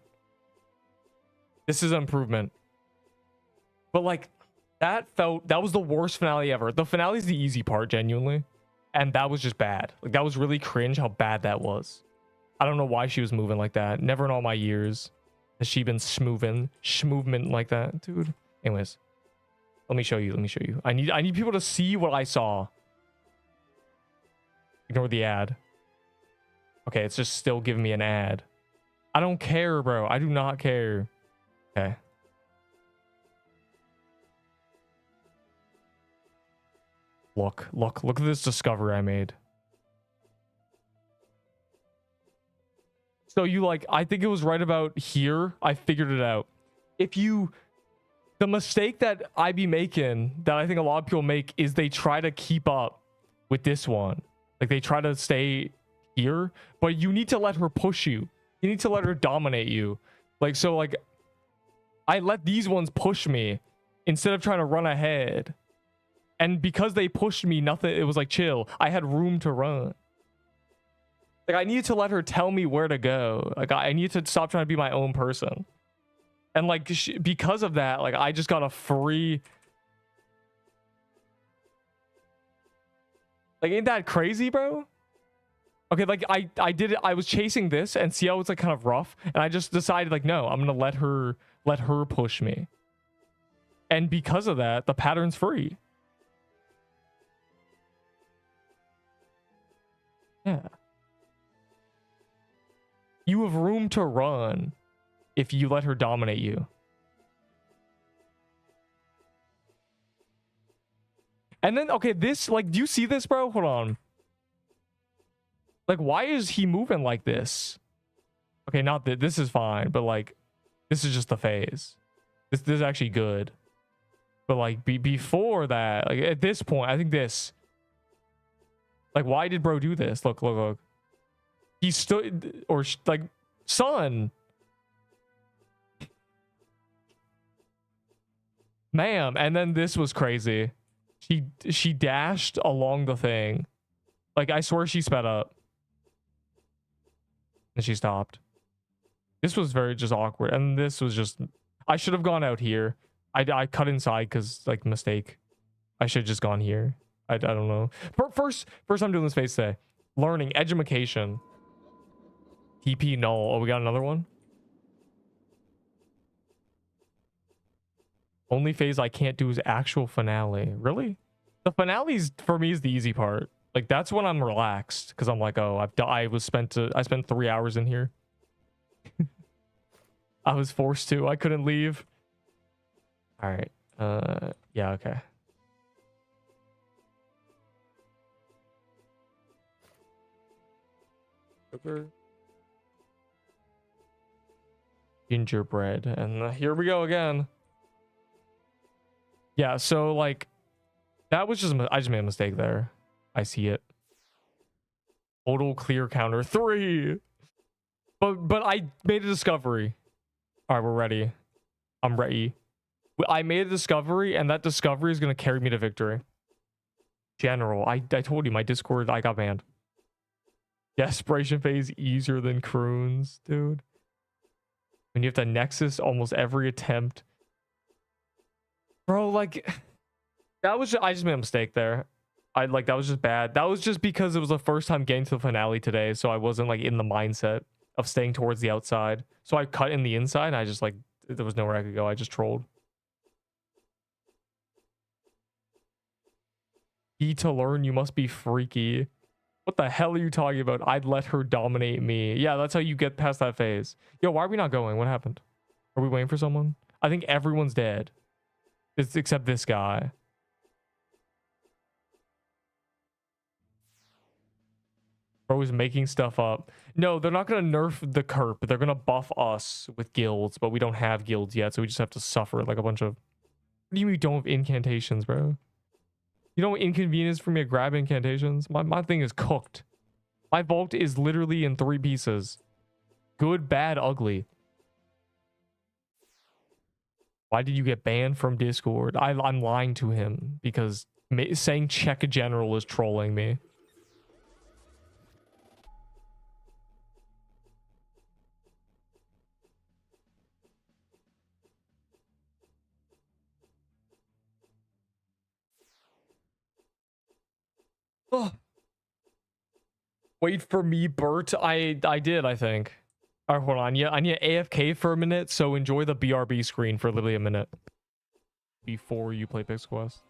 A: This is an improvement. But like that was the worst finale ever. The finale is the easy part, genuinely, and that was just bad. Like that was really cringe how bad that was. I don't know why she was moving like that. Never in all my years has she been schmovement like that, dude. Anyways. Let me show you. Let me show you. I need people to see what I saw. Ignore the ad. Okay, it's just still giving me an ad. I don't care, bro. I do not care. Okay. Look at this discovery I made. So you like, I think it was right about here. I figured it out. The mistake that I be making, that I think a lot of people make, is they try to keep up with this one. Like they try to stay here, but you need to let her push you. You need to let her dominate you. Like, so like, I let these ones push me instead of trying to run ahead. And because they pushed me, nothing, it was like chill. I had room to run. Like I needed to let her tell me where to go. Like I need to stop trying to be my own person. And like, because of that, like I just got a free. Like, ain't that crazy, bro? Okay, like I did it. I was chasing this and see how it's like kind of rough. And I just decided like, no, I'm going to let her push me. And because of that, the pattern's free. Yeah. You have room to run if you let her dominate you. And then, okay, this, like, do you see this, bro? Hold on. Like, why is he moving like this? Okay, not that this is fine, but like, this is just the phase. This is actually good. But like, before that, like at this point, I think this. Like, why did bro do this? Look. He stood, or like, son. Ma'am, and then this was crazy. She dashed along the thing. Like, I swear she sped up. And she stopped. This was very just awkward. And this was just... I should have gone out here. I cut inside because, like, mistake. I should have just gone here. I don't know. First I'm doing this phase today. Learning. Edumacation. TP null. Oh, we got another one? Only phase I can't do is actual finale. Really? The finales for me is the easy part. Like, that's when I'm relaxed because I'm like, oh, I spent 3 hours in here. I was forced to. I couldn't leave. All right. Yeah, okay. Sugar. Gingerbread. And here we go again. Yeah, so like that was just I just made a mistake there. I see it. Total clear counter 3. But I made a discovery. All right, we're ready. I'm ready. I made a discovery, and that discovery is gonna carry me to victory. General, I told you my Discord, I got banned. Desperation phase easier than croons, dude. When you have to nexus almost every attempt. Bro, like that was I just made a mistake there. That was just bad. That was just because it was the first time getting to the finale today, so I wasn't like in the mindset of staying towards the outside. So I cut in the inside and I just like there was nowhere I could go. I just trolled. Key to learn, you must be freaky. What the hell are you talking about? I'd let her dominate me. Yeah, that's how you get past that phase. Yo, why are we not going? What happened? Are we waiting for someone? I think everyone's dead. It's except this guy. Bro is making stuff up. No, they're not going to nerf the Kerp. They're going to buff us with guilds, but we don't have guilds yet, so we just have to suffer like a bunch of... What do you mean you don't have incantations, bro? You know what inconvenience for me to grab incantations? My thing is cooked. My vault is literally in 3 pieces. Good, bad, ugly. Why did you get banned from Discord? I'm lying to him because saying check a general is trolling me. Oh. Wait for me, Bert. I did, I think. All right, hold on. Yeah, I need AFK for a minute, so enjoy the BRB screen for literally a minute before you play Pix Quest.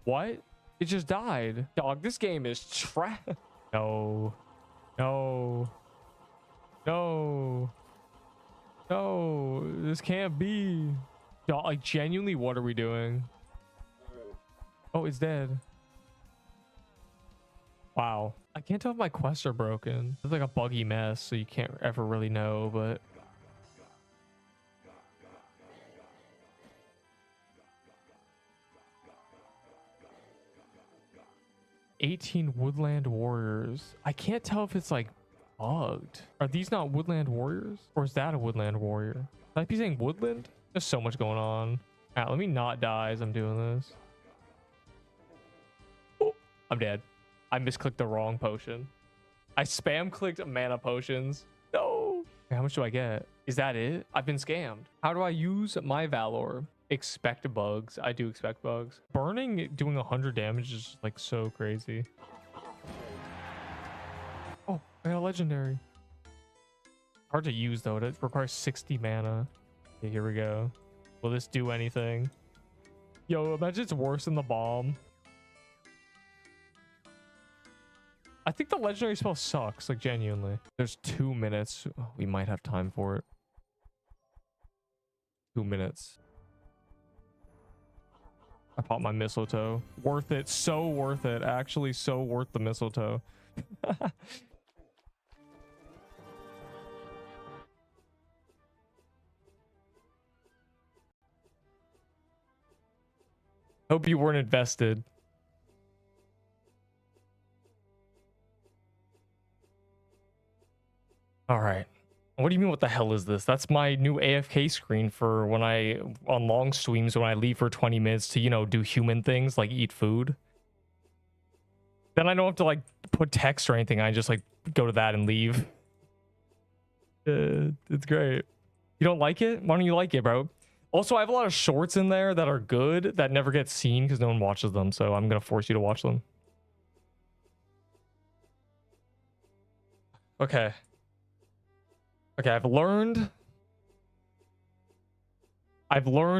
A: What? It just died. Dog, this game is trash. No. No. No. No. This can't be. Dog, like, genuinely, what are we doing? Oh, it's dead. Wow. I can't tell if my quests are broken. It's like a buggy mess, so you can't ever really know, but... "18 woodland warriors." I can't tell if it's like bugged. Are these not woodland warriors? Or is that a woodland warrior? Should I be saying woodland? There's so much going on. Alright, let me not die as I'm doing this. Oh, I'm dead. I misclicked the wrong potion. I spam clicked mana potions. No. How much do I get? Is that it? I've been scammed. How do I use my Valor? Expect bugs. I do expect bugs. Burning doing 100 damage is just like so crazy. Oh, I got a legendary. Hard to use though. It requires 60 mana. Okay, here we go. Will this do anything? Yo, imagine it's worse than the bomb. I think the legendary spell sucks, like genuinely. There's 2 minutes. Oh, we might have time for it. 2 minutes. I popped my mistletoe. Worth it. So worth it. Actually, so worth the mistletoe. Hope you weren't invested. All right. What do you mean, what the hell is this? That's my new AFK screen for when on long streams, when I leave for 20 minutes to, you know, do human things like eat food. Then I don't have to like put text or anything. I just like go to that and leave. It's great. You don't like it? Why don't you like it, bro? Also, I have a lot of shorts in there that are good that never get seen because no one watches them. So I'm going to force you to watch them. Okay. Okay, I've learned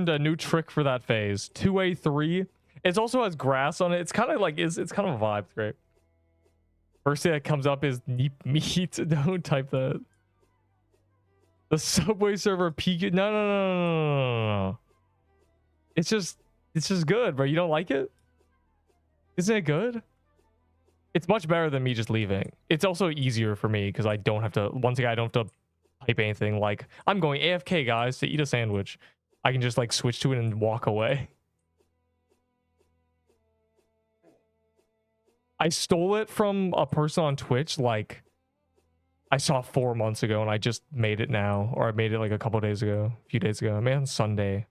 A: a new trick for that phase. 2A3. It also has grass on it. It's kind of like it's kind of a vibe. It's great. First thing that comes up is neep meat. Don't type that. The Subway server peak. No. It's just good, bro. You don't like it? Isn't it good? It's much better than me just leaving. It's also easier for me because I don't have to. Once again, I don't have to type anything like I'm going AFK, guys, to eat a sandwich. I can just like switch to it and walk away. I stole it from a person on Twitch like I saw 4 months ago and I just made it now, or I made it like a couple days ago, a few days ago. I made it on Sunday.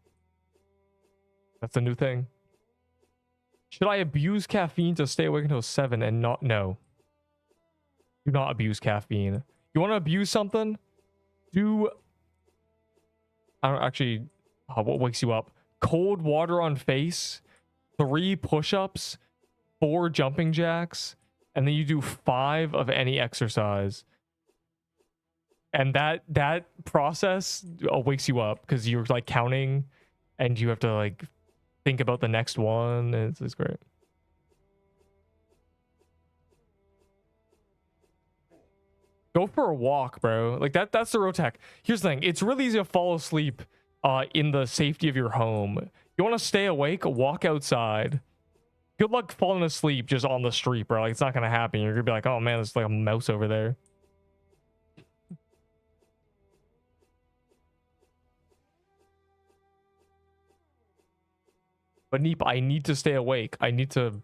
A: That's the new thing. Should I abuse caffeine to stay awake until 7 and not? No. Do not abuse caffeine. You want to abuse something? Do I don't actually what wakes you up? Cold water on face, 3 push-ups, 4 jumping jacks, and then you do 5 of any exercise. And that process wakes you up because you're like counting and you have to like think about the next one. It's great. Go for a walk, bro. Like that's the real tech. Here's the thing. It's really easy to fall asleep in the safety of your home. You want to stay awake, walk outside. Good luck falling asleep just on the street, bro. Like it's not gonna happen. You're gonna be like, oh man, there's like a mouse over there. But Neep, I need to stay awake. I need to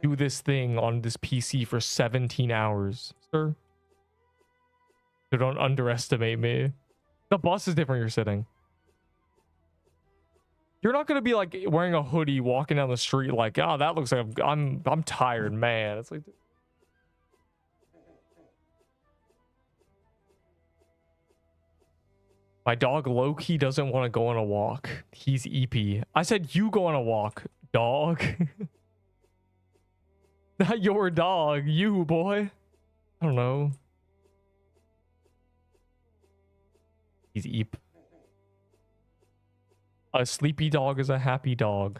A: do this thing on this PC for 17 hours, sir. So don't underestimate me. The bus is different. You're sitting. You're not gonna be like wearing a hoodie walking down the street like, oh, that looks like I'm tired, man. It's like. My dog low-key doesn't want to go on a walk. He's EP. I said you go on a walk, dog. Not your dog, you, boy. I don't know. He's EP. A sleepy dog is a happy dog.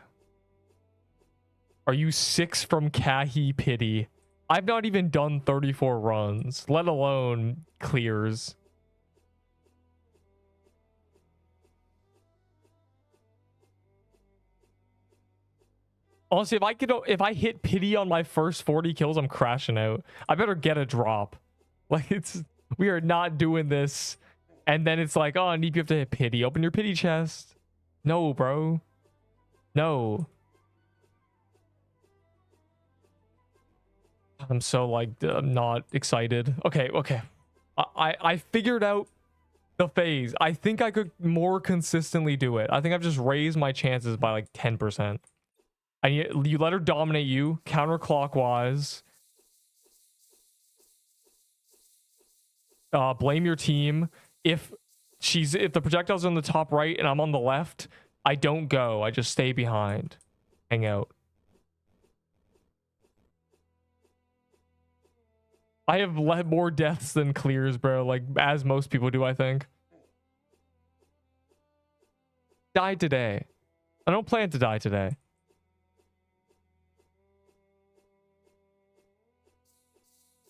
A: Are you 6 from Kahi Pity? I've not even done 34 runs, let alone clears. Honestly, if I hit pity on my first 40 kills, I'm crashing out. I better get a drop. Like we are not doing this. And then it's like, oh, Neep, you have to hit pity. Open your pity chest. No, bro. No. I'm so like not excited. Okay. I figured out the phase. I think I could more consistently do it. I think I've just raised my chances by like 10%. And you let her dominate you counterclockwise. Blame your team. If the projectile's on the top right and I'm on the left, I don't go. I just stay behind. Hang out. I have led more deaths than clears, bro. Like, as most people do, I think. Die today. I don't plan to die today.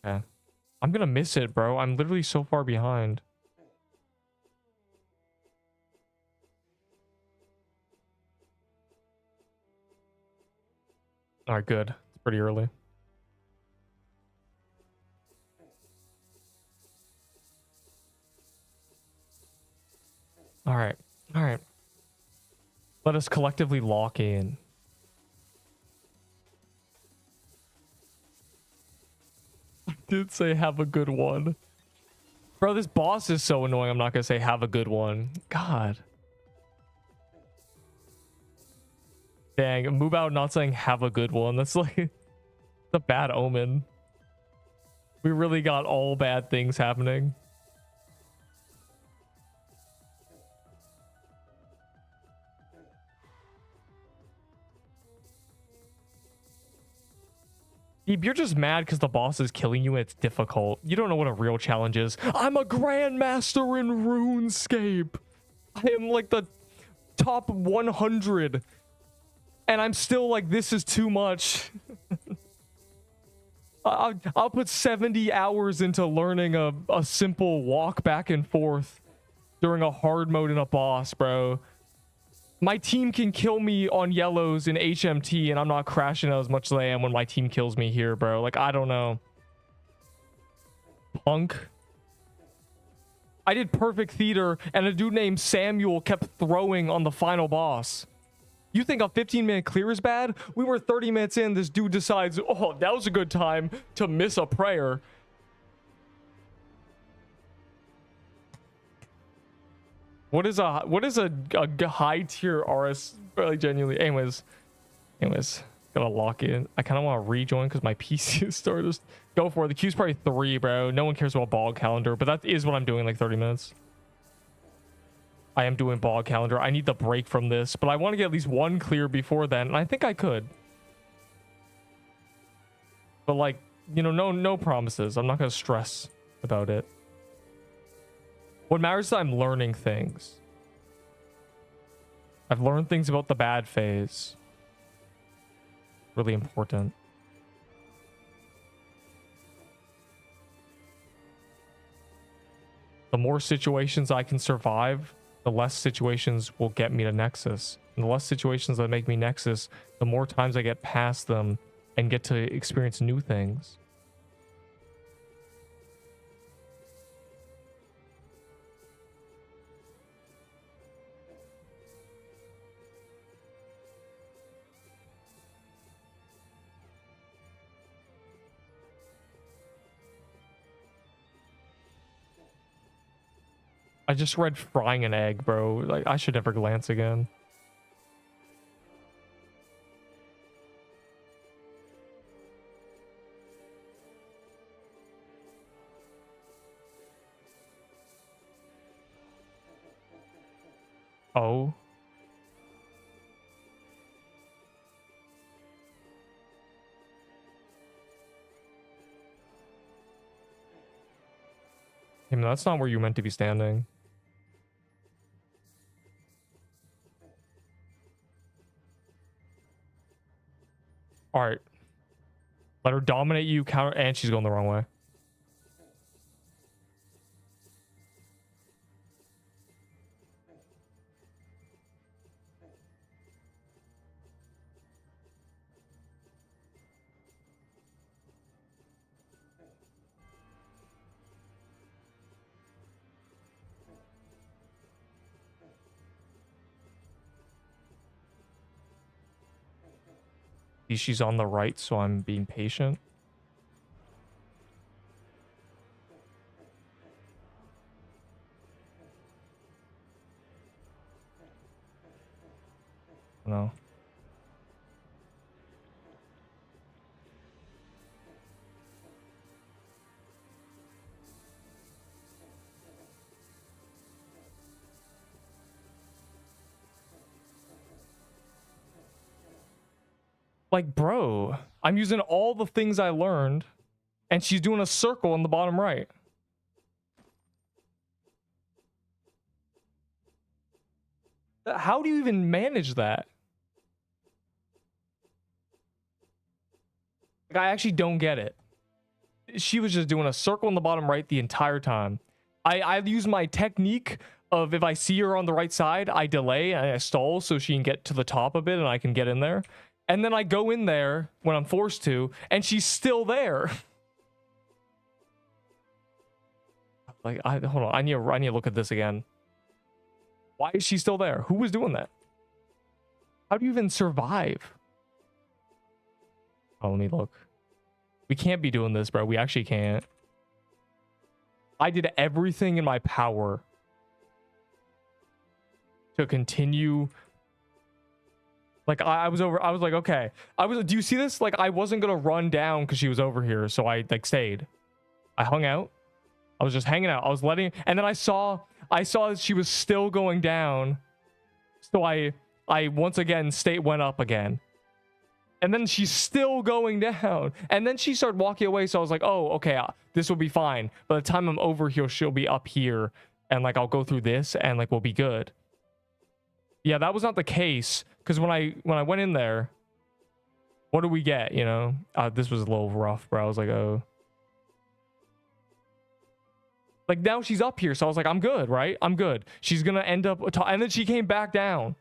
A: Yeah. I'm gonna miss it, bro. I'm literally so far behind. All right, good. It's pretty early. All right. All right. Let us collectively lock in. did say have a good one. Bro, this boss is so annoying. I'm not gonna say have a good one. God. Dang, move out not saying have a good one. That's like a bad omen. We really got all bad things happening. You're just mad because the boss is killing you and it's difficult. You don't know what a real challenge is. I'm a grandmaster in RuneScape. I am like the top 100. And I'm still like, this is too much. I'll put 70 hours into learning a simple walk back and forth during a hard mode in a boss, bro. My team can kill me on yellows in HMT and I'm not crashing out as much as I am when my team kills me here, bro. Like, I don't know. Punk. I did perfect theater and a dude named Samuel kept throwing on the final boss. You think a 15-minute clear is bad? We were 30 minutes in. This dude decides, oh, that was a good time to miss a prayer. What is a high tier RS? Like, genuinely. Anyways, gotta lock in. I kind of want to rejoin because my PC is started. Just go for it. The queue's probably 3, bro. No one cares about ball calendar, but that is what I'm doing. Like 30 minutes. I am doing ball calendar. I need the break from this, but I want to get at least 1 clear before then, and I think I could. But like, you know, no promises. I'm not gonna stress about it. What matters is I'm learning things. I've learned things about the bad phase. Really important. The more situations I can survive, the less situations will get me to Nexus. And the less situations that make me Nexus, the more times I get past them and get to experience new things. I just read frying an egg, bro. Like, I should never glance again. Oh. I mean, that's not where you're meant to be standing. All right. Let her dominate you, counter, and she's going the wrong way. She's on the right, so I'm being patient. No. Like, bro, I'm using all the things I learned, and she's doing a circle in the bottom right. How do you even manage that? Like, I actually don't get it. She was just doing a circle in the bottom right the entire time. I use my technique of, if I see her on the right side, I delay and I stall so she can get to the top a bit and I can get in there. And then I go in there when I'm forced to, and she's still there. Like, hold on. I need to look at this again. Why is she still there? Who was doing that? How do you even survive? Oh, let me look. We can't be doing this, bro. We actually can't. I did everything in my power to continue. Like I was like, okay. Do you see this? Like I wasn't gonna run down because she was over here, so I like stayed. I hung out. I was just hanging out. I was letting, and then I saw that she was still going down. So I once again went up again. And then she's still going down. And then she started walking away. So I was like, oh, okay, this will be fine. By the time I'm over here, she'll be up here. And like, I'll go through this and like, we'll be good. Yeah, that was not the case. Because when I went in there, what do we get? You know, this was a little rough, bro. I was like, oh. Like now she's up here. So I was like, I'm good, right? I'm good. She's going to end up. And then she came back down.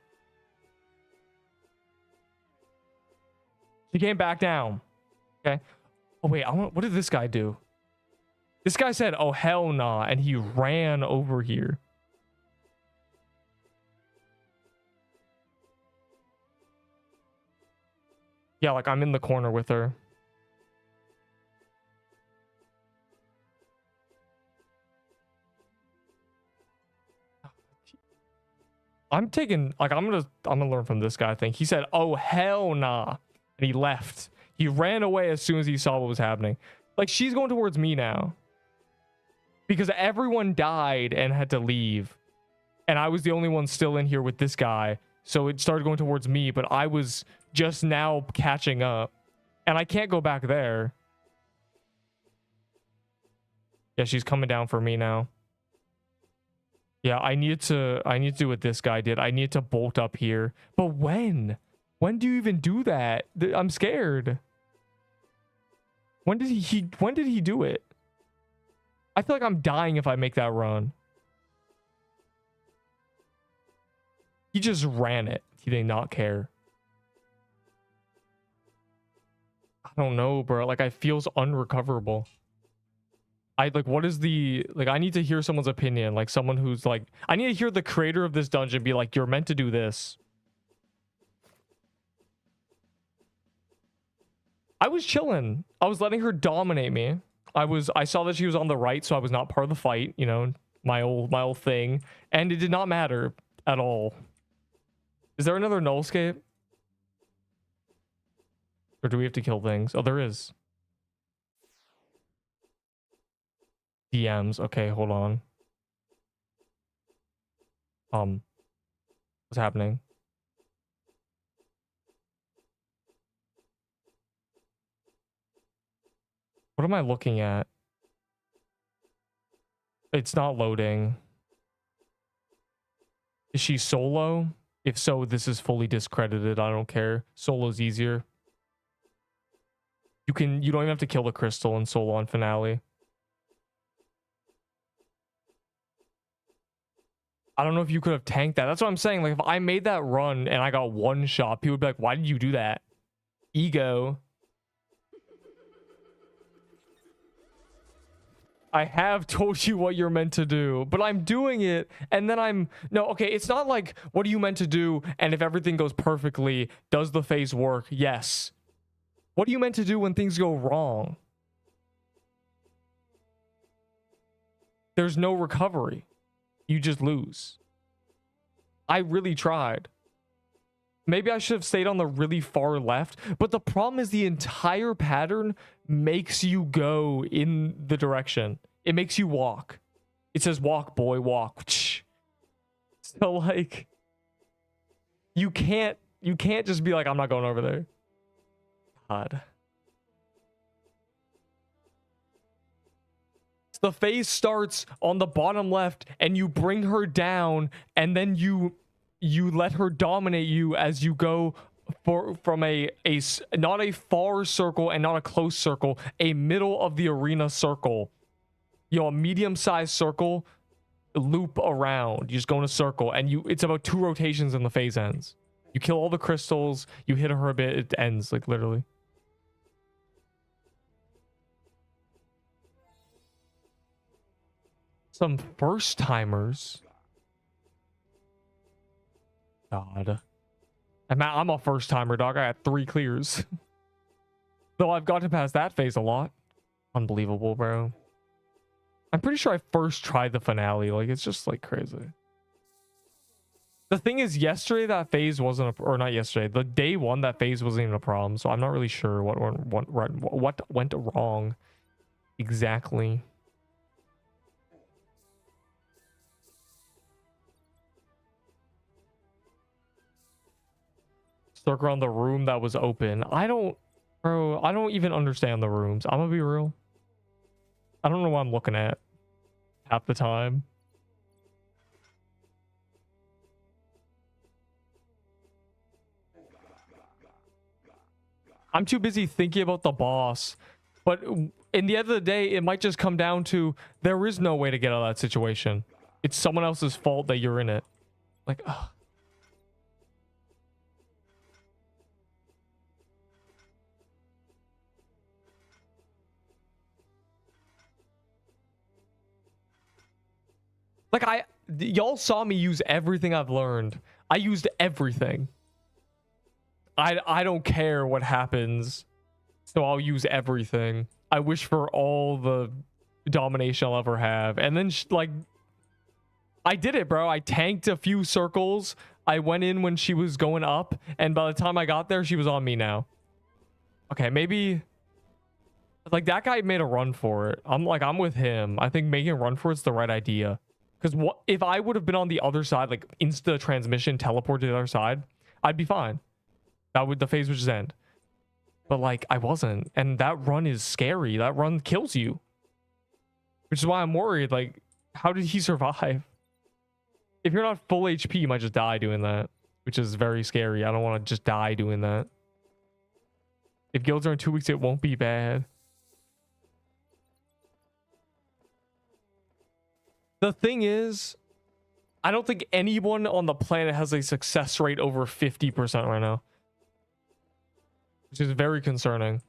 A: She came back down. Okay. Oh, wait. What did this guy do? This guy said, oh, hell nah. And he ran over here. Yeah, like I'm in the corner with her. I'm gonna learn from this guy, I think. He said, oh, hell nah. And he left. He ran away as soon as he saw what was happening. Like, she's going towards me now. Because everyone died and had to leave. And I was the only one still in here with this guy. So it started going towards me, but I was just now catching up. And I can't go back there. Yeah, she's coming down for me now. Yeah, I need to do what this guy did. I need to bolt up here. But when? When do you even do that? I'm scared. When did he do it? I feel like I'm dying if I make that run. He just ran it. He did not care. I don't know, bro. Like, it feels unrecoverable. What is the, like, I need to hear someone's opinion. Like, someone who's like, I need to hear the creator of this dungeon be like, you're meant to do this. I was chilling. I was letting her dominate me. I saw that she was on the right, so I was not part of the fight, you know, my old thing. And it did not matter at all. Is there another nullscape? Or do we have to kill things? Oh, there is. DMs. Okay, hold on. What's happening? What am I looking at? It's not loading. Is she solo? If so, this is fully discredited. I don't care. Solo's easier. You don't even have to kill the crystal in solo on finale. I don't know if you could have tanked that. That's what I'm saying. Like, if I made that run and I got one shot, people would be like, why did you do that? Ego. I have told you what you're meant to do, but I'm doing it, and then no, okay, it's not like, what are you meant to do, and if everything goes perfectly, does the phase work? Yes. What are you meant to do when things go wrong? There's no recovery. You just lose. I really tried. Maybe I should have stayed on the really far left, but the problem is the entire pattern makes you go in the direction. It makes you walk. It says, walk, boy, walk. So, like, you can't just be like, I'm not going over there. God. The phase starts on the bottom left, and you bring her down, and then you let her dominate you as you go from a not a far circle and not a close circle, a middle of the arena circle. You know, a medium-sized circle, loop around. You just go in a circle, and it's about 2 rotations and the phase ends. You kill all the crystals, you hit her a bit, it ends, like, literally. Some first timers. God. I'm a first timer, dog. I got 3 clears. Though I've gotten past that phase a lot. Unbelievable, bro. I'm pretty sure I first tried the finale. Like, it's just like crazy. The thing is, yesterday that phase wasn't or not yesterday. The day one that phase wasn't even a problem. So I'm not really sure what went wrong exactly. Circle around the room that was open. I don't even understand the rooms. I'm gonna be real. I don't know what I'm looking at half the time. I'm too busy thinking about the boss. But in the end of the day, it might just come down to there is no way to get out of that situation. It's someone else's fault that you're in it. Like, ugh. Like, y'all saw me use everything I've learned. I used everything. I don't care what happens, so I'll use everything. I wish for all the domination I'll ever have. And then, like, I did it, bro. I tanked a few circles. I went in when she was going up, and by the time I got there, she was on me now. Okay, maybe... Like, that guy made a run for it. I'm with him. I think making a run for it's the right idea. Because what if I would have been on the other side, like, insta transmission, teleport to the other side, I'd be fine. The phase would just end. But, like, I wasn't. And that run is scary. That run kills you. Which is why I'm worried. Like, how did he survive? If you're not full HP, you might just die doing that. Which is very scary. I don't want to just die doing that. If guilds are in 2 weeks, it won't be bad. The thing is, I don't think anyone on the planet has a success rate over 50% right now. Which is very concerning.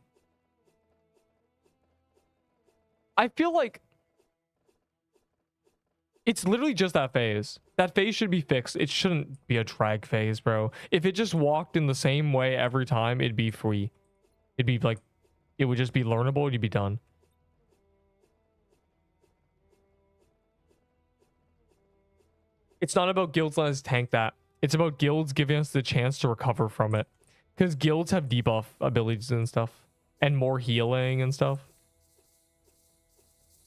A: I feel like it's literally just that phase. That phase should be fixed. It shouldn't be a drag phase, bro. If it just walked in the same way every time, it'd be free. It'd be like, it would just be learnable and you'd be done. It's not about guilds letting us tank that. It's about guilds giving us the chance to recover from it. Because guilds have debuff abilities and stuff. And more healing and stuff.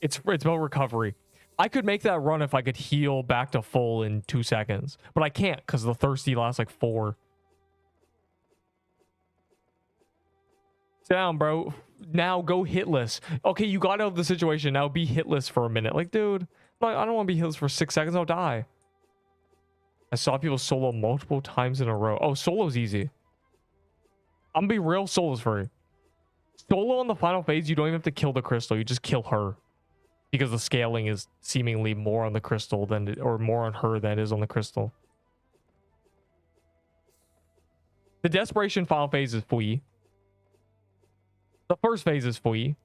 A: It's about recovery. I could make that run if I could heal back to full in 2 seconds. But I can't because the thirsty lasts like 4. Sit down, bro. Now go hitless. Okay, you got out of the situation. Now be hitless for a minute. Like, dude, I don't want to be hitless for 6 seconds. I'll die. I saw people solo multiple times in a row. Oh, solo's easy. I'm gonna be real, solo's free. Solo on the final phase, you don't even have to kill the crystal. You just kill her. Because the scaling is seemingly more on the crystal than, or more on her than it is on the crystal. The desperation final phase is free. The first phase is free.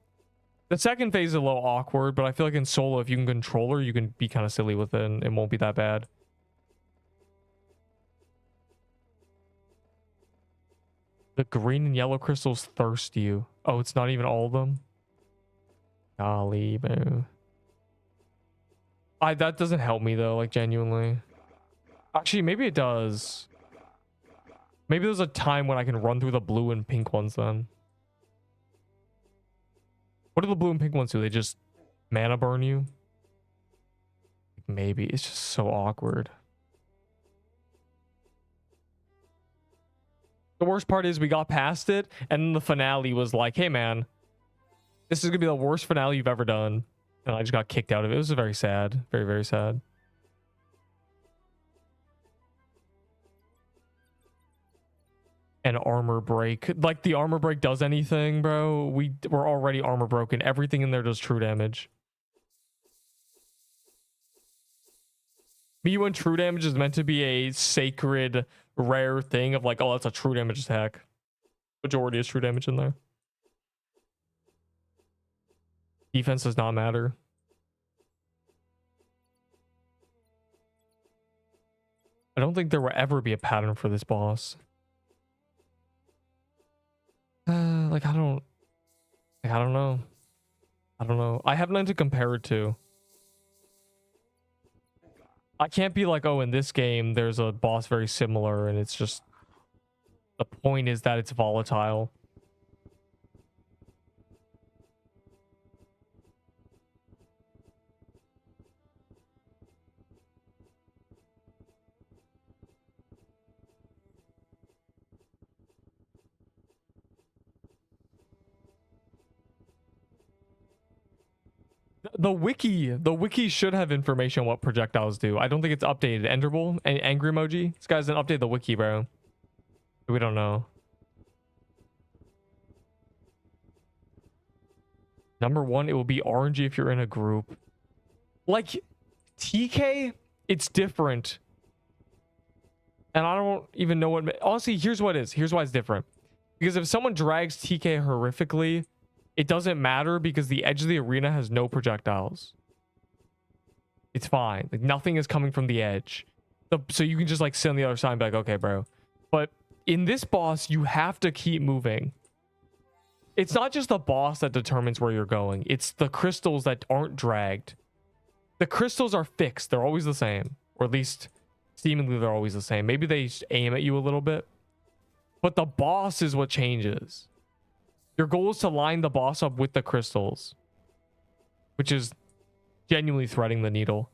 A: The second phase is a little awkward, but I feel like in solo, if you can control her, you can be kind of silly with it and it won't be that bad. The green and yellow crystals thirst you. Oh, it's not even all of them? Golly, bro. That doesn't help me though, like genuinely. Actually, maybe it does. Maybe there's a time when I can run through the blue and pink ones then. What do the blue and pink ones do? They just mana burn you? Maybe. It's just so awkward. The worst part is we got past it, and then the finale was like, hey man, this is gonna be the worst finale you've ever done. And I just got kicked out of it. It was very sad. Very, very sad. And armor break. Like, the armor break does anything, bro. We're already armor broken. Everything in there does true damage. Me when true damage is meant to be a sacred, rare thing of like, oh, that's a true damage attack. Majority is true damage in there. Defense does not matter. I don't think there will ever be a pattern for this boss. Like, I don't... Like, I don't know. I don't know. I have nothing to compare it to. I can't be like, oh, in this game, there's a boss very similar, and it's just... The point is that it's volatile. The wiki should have information on what projectiles do. I don't think it's updated. Enderbull and angry emoji. This guy's didn't update the wiki, bro. We don't know. Number one, it will be RNG if you're in a group. Like TK, it's different. And I don't even know what... Honestly, here's what it is. Here's why it's different. Because if someone drags TK horrifically, it doesn't matter because the edge of the arena has no projectiles. It's fine. Like, nothing is coming from the edge. So you can just like sit on the other side and be like, okay, bro. But in this boss, you have to keep moving. It's not just the boss that determines where you're going. It's the crystals that aren't dragged. The crystals are fixed. They're always the same. Or at least seemingly they're always the same. Maybe they aim at you a little bit. But the boss is what changes. Your goal is to line the boss up with the crystals. Which is genuinely threading the needle.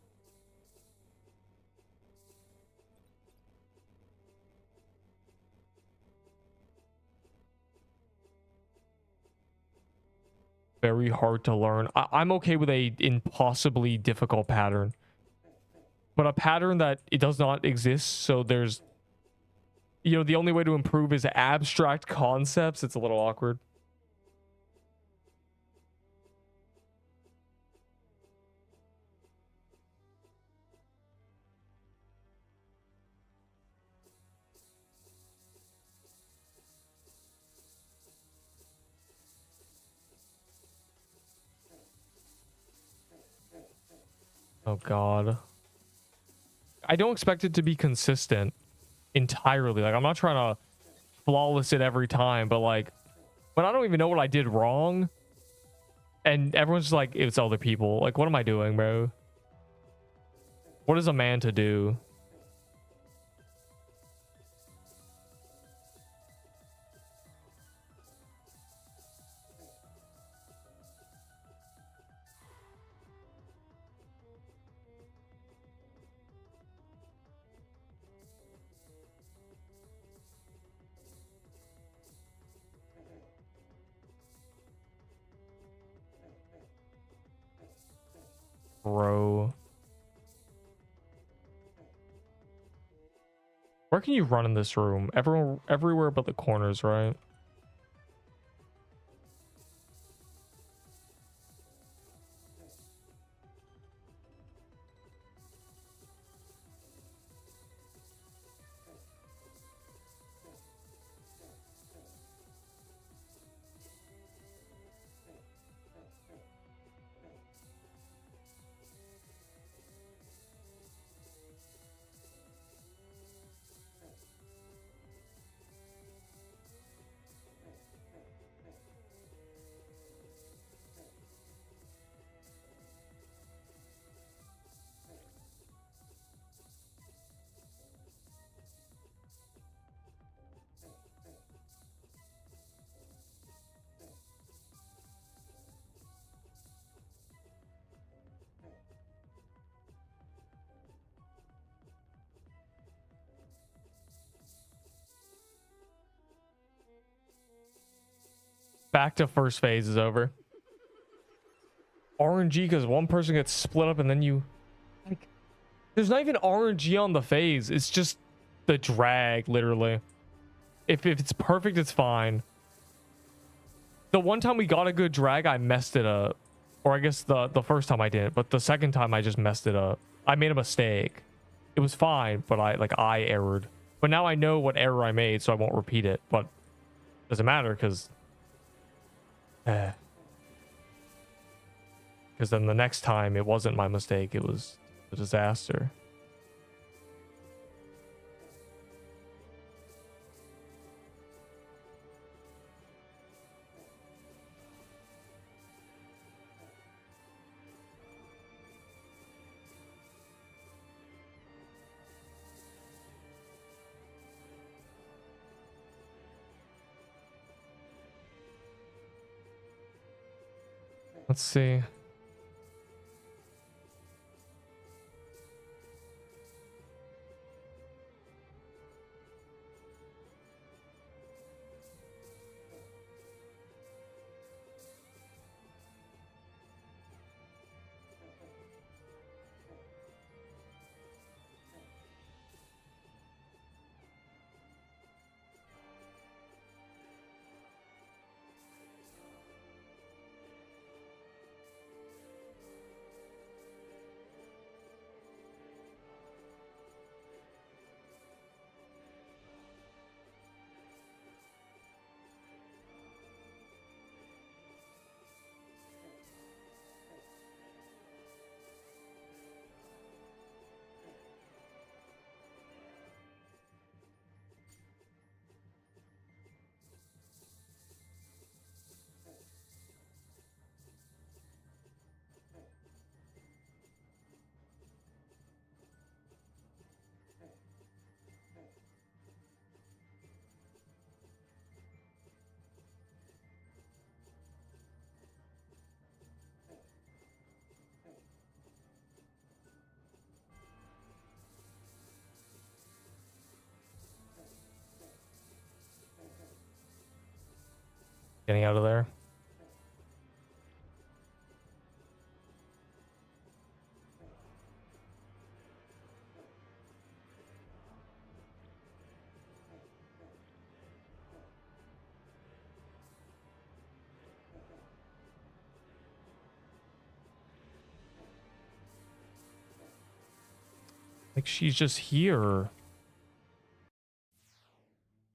A: Very hard to learn. I'm okay with a impossibly difficult pattern. But a pattern that it does not exist, so there's... You know, the only way to improve is abstract concepts. It's a little awkward. Oh, God. I don't expect it to be consistent entirely. Like, I'm not trying to flawless it every time, but like, when I don't even know what I did wrong, and everyone's just like, it's other people. Like, what am I doing, bro? What is a man to do? Bro. Where can you run in this room? Everywhere but the corners, right? Back to first phase is over. RNG because one person gets split up and then you... Like, there's not even RNG on the phase. It's just the drag, literally. If it's perfect, it's fine. The one time we got a good drag, I messed it up. Or I guess the first time I didn't, but the second time I just messed it up. I made a mistake. It was fine, but I errored. But now I know what error I made, so I won't repeat it. But it doesn't matter, because... Because then the next time, it wasn't my mistake. It was a disaster. Let's see. Getting out of there. Like she's just here.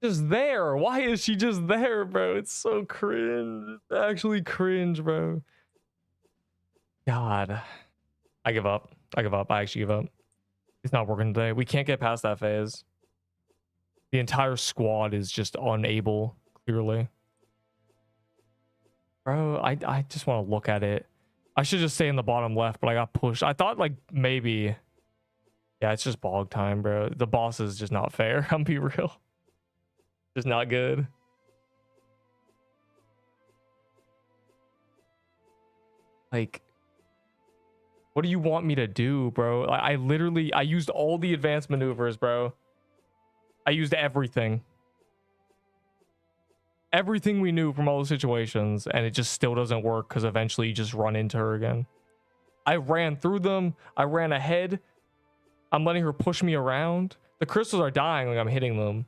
A: Just there. Why is she just there, bro? It's so cringe. It's actually cringe, bro. God. I give up. I give up. I actually give up. It's not working today. We can't get past that phase. The entire squad is just unable, clearly. Bro, I just want to look at it. I should just stay in the bottom left, but I got pushed. I thought, like, maybe... Yeah, it's just bog time, bro. The boss is just not fair. I'm be real. Just not good. Like, what do you want me to do, bro? I literally, I used all the advanced maneuvers, bro. I used everything. Everything we knew from all the situations, and it just still doesn't work because eventually you just run into her again. I ran through them. I ran ahead. I'm letting her push me around. The crystals are dying like I'm hitting them.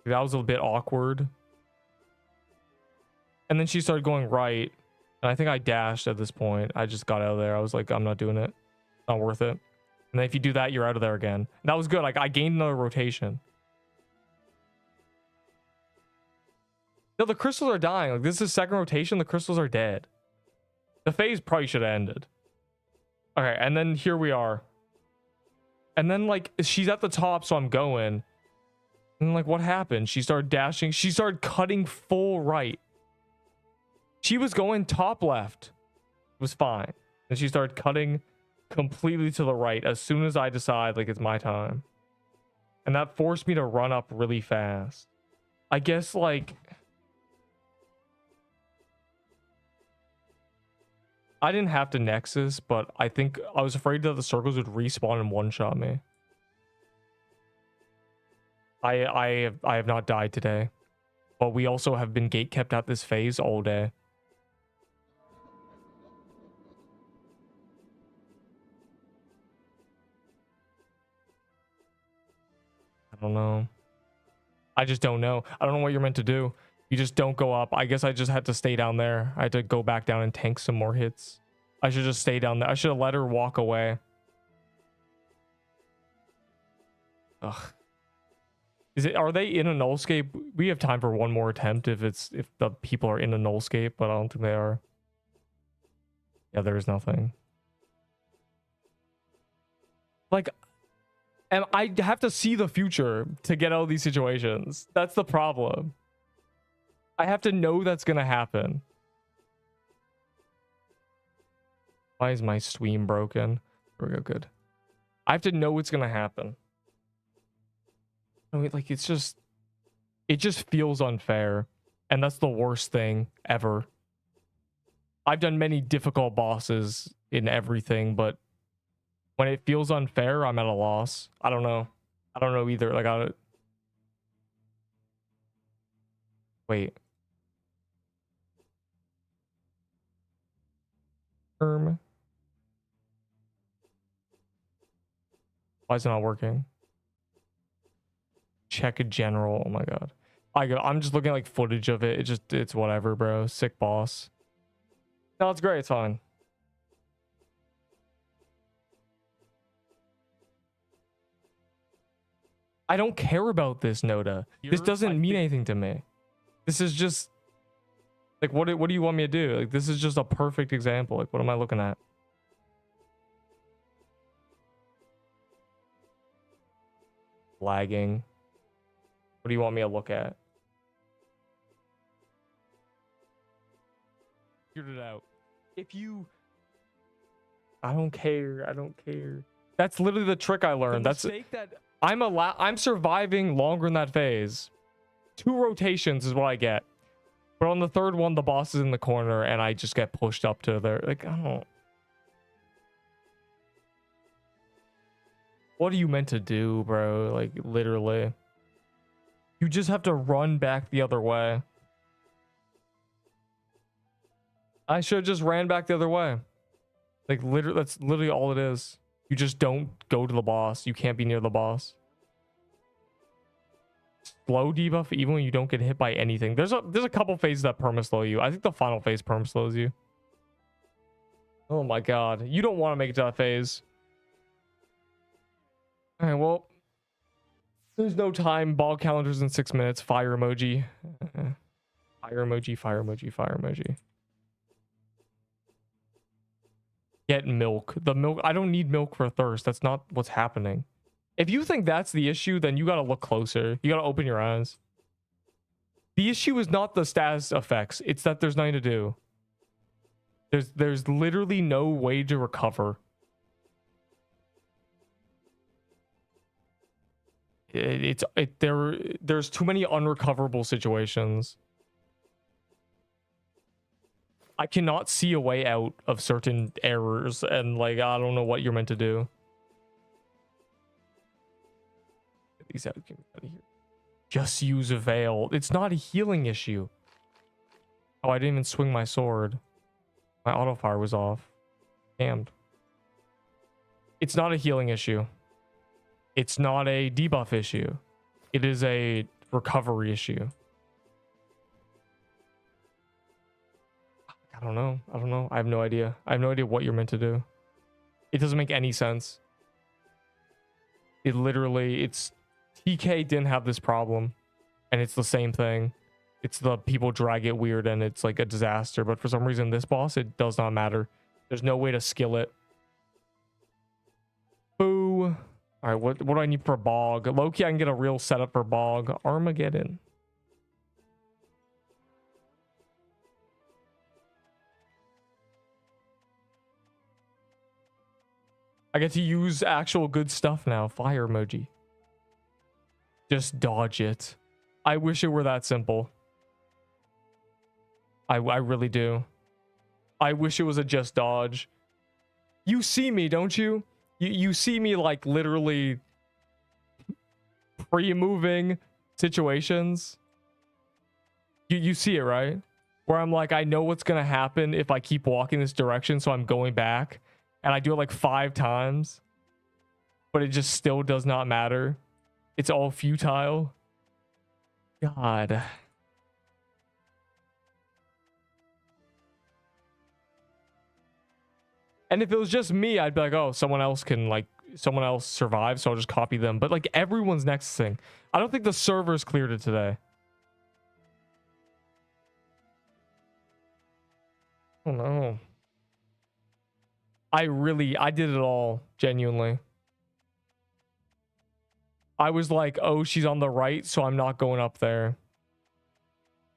A: That was a bit awkward. And then she started going right. And I think I dashed at this point. I just got out of there. I was like, I'm not doing it. Not worth it. And then if you do that, you're out of there again. And that was good. Like, I gained another rotation. No, the crystals are dying. Like, this is second rotation. The crystals are dead. The phase probably should have ended. Okay, and then here we are. And then, like, she's at the top, so I'm going. And, like, what happened? She started dashing. She started cutting full right. She was going top left. It was fine. And she started cutting completely to the right as soon as I decide, like, it's my time. And that forced me to run up really fast. I guess, like... I didn't have to Nexus, but I think I was afraid that the circles would respawn and one-shot me. I have not died today. But we also have been gate-kept at this phase all day. I don't know. I just don't know. I don't know what you're meant to do. You just don't go up. I guess I just had to stay down there. I had to go back down and tank some more hits. I should just stay down there. I should have let her walk away. Ugh. Are they in a nullscape? We have time for one more attempt if the people are in a nullscape, but I don't think they are. Yeah, there's nothing. Like, and I have to see the future to get out of these situations. That's the problem. I have to know that's gonna happen. Why is my stream broken? There we go, good. I have to know it's gonna happen. I mean, like, it just feels unfair. And that's the worst thing ever. I've done many difficult bosses in everything, but when it feels unfair, I'm at a loss. I don't know. I don't know either. Like, wait. Why is it not working? Check a general. Oh my god. I'm just looking at like footage of it. It's whatever, bro. Sick boss. No, it's great. It's fine. I don't care about this, Noda. This doesn't mean anything to me. This is just like, what do you want me to do? Like, this is just a perfect example. Like, what am I looking at? Lagging. What do you want me to look at? Figured it out. If you... I don't care. I don't care. That's literally the trick I learned. That's that I'm surviving longer in that phase. 2 rotations is what I get. But on the 3rd one, the boss is in the corner and I just get pushed up to there. Like, I don't... What are you meant to do, bro? Like, literally. You just have to run back the other way. I should have just ran back the other way. Like, literally, that's literally all it is. You just don't go to the boss. You can't be near the boss. Slow debuff even when you don't get hit by anything. There's a couple phases that perma slow you. I think the final phase perma slows you. Oh my god. You don't want to make it to that phase. Alright, well. There's no time. Ball calendars in 6 minutes. Fire emoji. Fire emoji, fire emoji, fire emoji. Get milk. The milk. I don't need milk for thirst. That's not what's happening. If you think that's the issue, then you gotta look closer. You gotta open your eyes. The issue is not the status effects. It's that there's nothing to do. There's literally no way to recover. There's too many unrecoverable situations. I cannot see a way out of certain errors, and like, I don't know what you're meant to do. Get these out of here. Just use a veil. It's not a healing issue. Oh, I didn't even swing my sword. My auto fire was off. Damned. It's not a healing issue. It's not a debuff issue. It is a recovery issue. I don't know. I don't know. I have no idea. I have no idea what you're meant to do. It doesn't make any sense. It literally, it's... TK didn't have this problem. And it's the same thing. It's the people drag it weird and it's like a disaster. But for some reason, this boss, it does not matter. There's no way to skill it. Boo. Alright, what do I need for Bog? Loki, I can get a real setup for Bog. Armageddon. I get to use actual good stuff now. Fire emoji. Just dodge it. I wish it were that simple. I really do. I wish it was a just dodge. You see me, don't you? You see me like literally pre-moving situations. You see it, right? Where I'm like, I know what's gonna happen if I keep walking this direction, so I'm going back. And I do it like 5 times. But it just still does not matter. It's all futile. God. And if it was just me, I'd be like, oh, someone else survive, so I'll just copy them. But like everyone's next thing. I don't think the servers cleared it today. Oh no. I did it all, genuinely. I was like, oh, she's on the right, so I'm not going up there.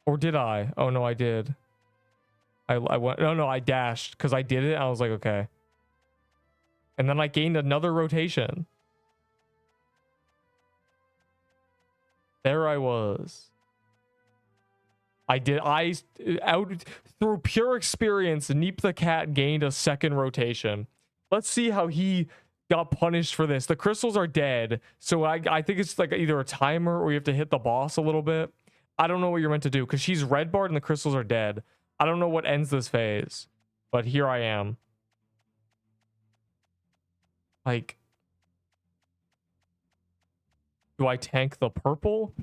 A: Or did I? Oh, no, I did. I went, no, I dashed because I did it. I was like, okay. And then I gained another rotation. There I was. Out through pure experience, Neep the cat gained a second rotation. Let's see how he got punished for this. The crystals are dead, so I think it's like either a timer or you have to hit the boss a little bit. I don't know what you're meant to do because she's red barred and the crystals are dead. I don't know what ends this phase, but here I am. Like, do I tank the purple?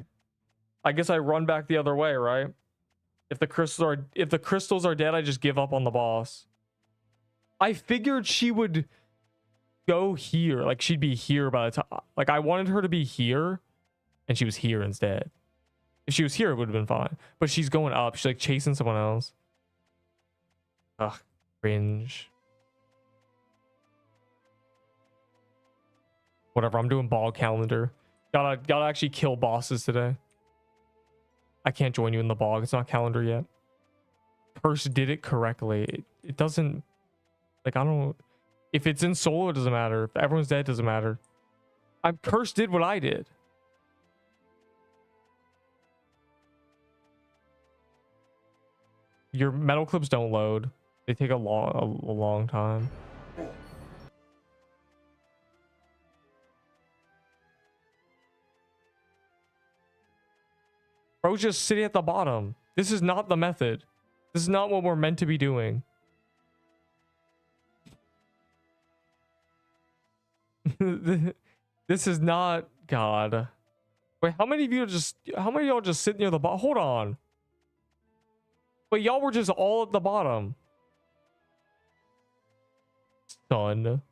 A: I guess I run back the other way, right? If the crystals are dead, I just give up on the boss. I figured she would go here, like she'd be here by the time. Like I wanted her to be here, and she was here instead. If she was here, it would have been fine. But she's going up. She's like chasing someone else. Ugh, cringe. Whatever. I'm doing ball calendar. Gotta actually kill bosses today. I can't join you in the bog. It's not calendar yet. Curse did it correctly. It doesn't... Like, I don't... If it's in solo, it doesn't matter. If everyone's dead, it doesn't matter. Curse did what I did. Your metal clips don't load. They take a long time. Bro's just sitting at the bottom. This is not the method. This is not what we're meant to be doing. This is not God. Wait, how many of y'all just sit near the bottom? Hold on. Wait, y'all were just all at the bottom. Son.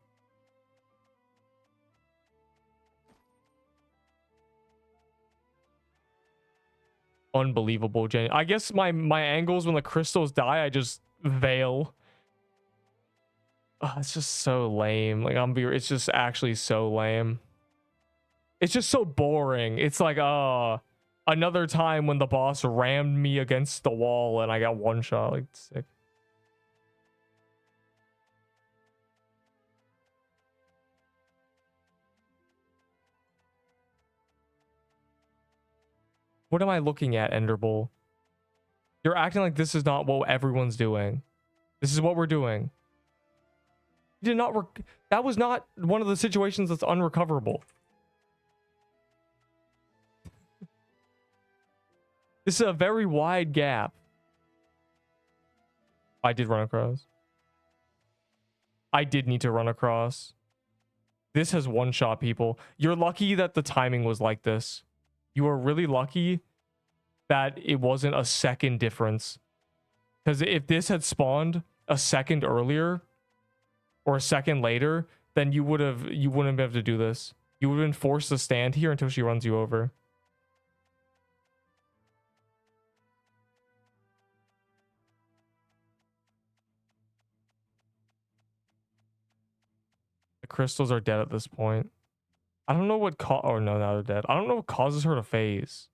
A: Unbelievable, Jenny. I guess my angles when the crystals die, I just veil. It's just so lame. Like it's just actually so lame. It's just so boring. It's like another time when the boss rammed me against the wall and I got one shot. Like sick. What am I looking at, Enderbull? You're acting like this is not what everyone's doing. This is what we're doing. You did not that was not one of the situations that's unrecoverable. This is a very wide gap. I did run across. I did need to run across. This has one-shot people. You're lucky that the timing was like this. You are really lucky that it wasn't a second difference. Because if this had spawned a second earlier or a second later, then you wouldn't be able to do this. You would have been forced to stand here until she runs you over. The crystals are dead at this point. I don't know what oh no, now they're dead. I don't know what causes her to phase.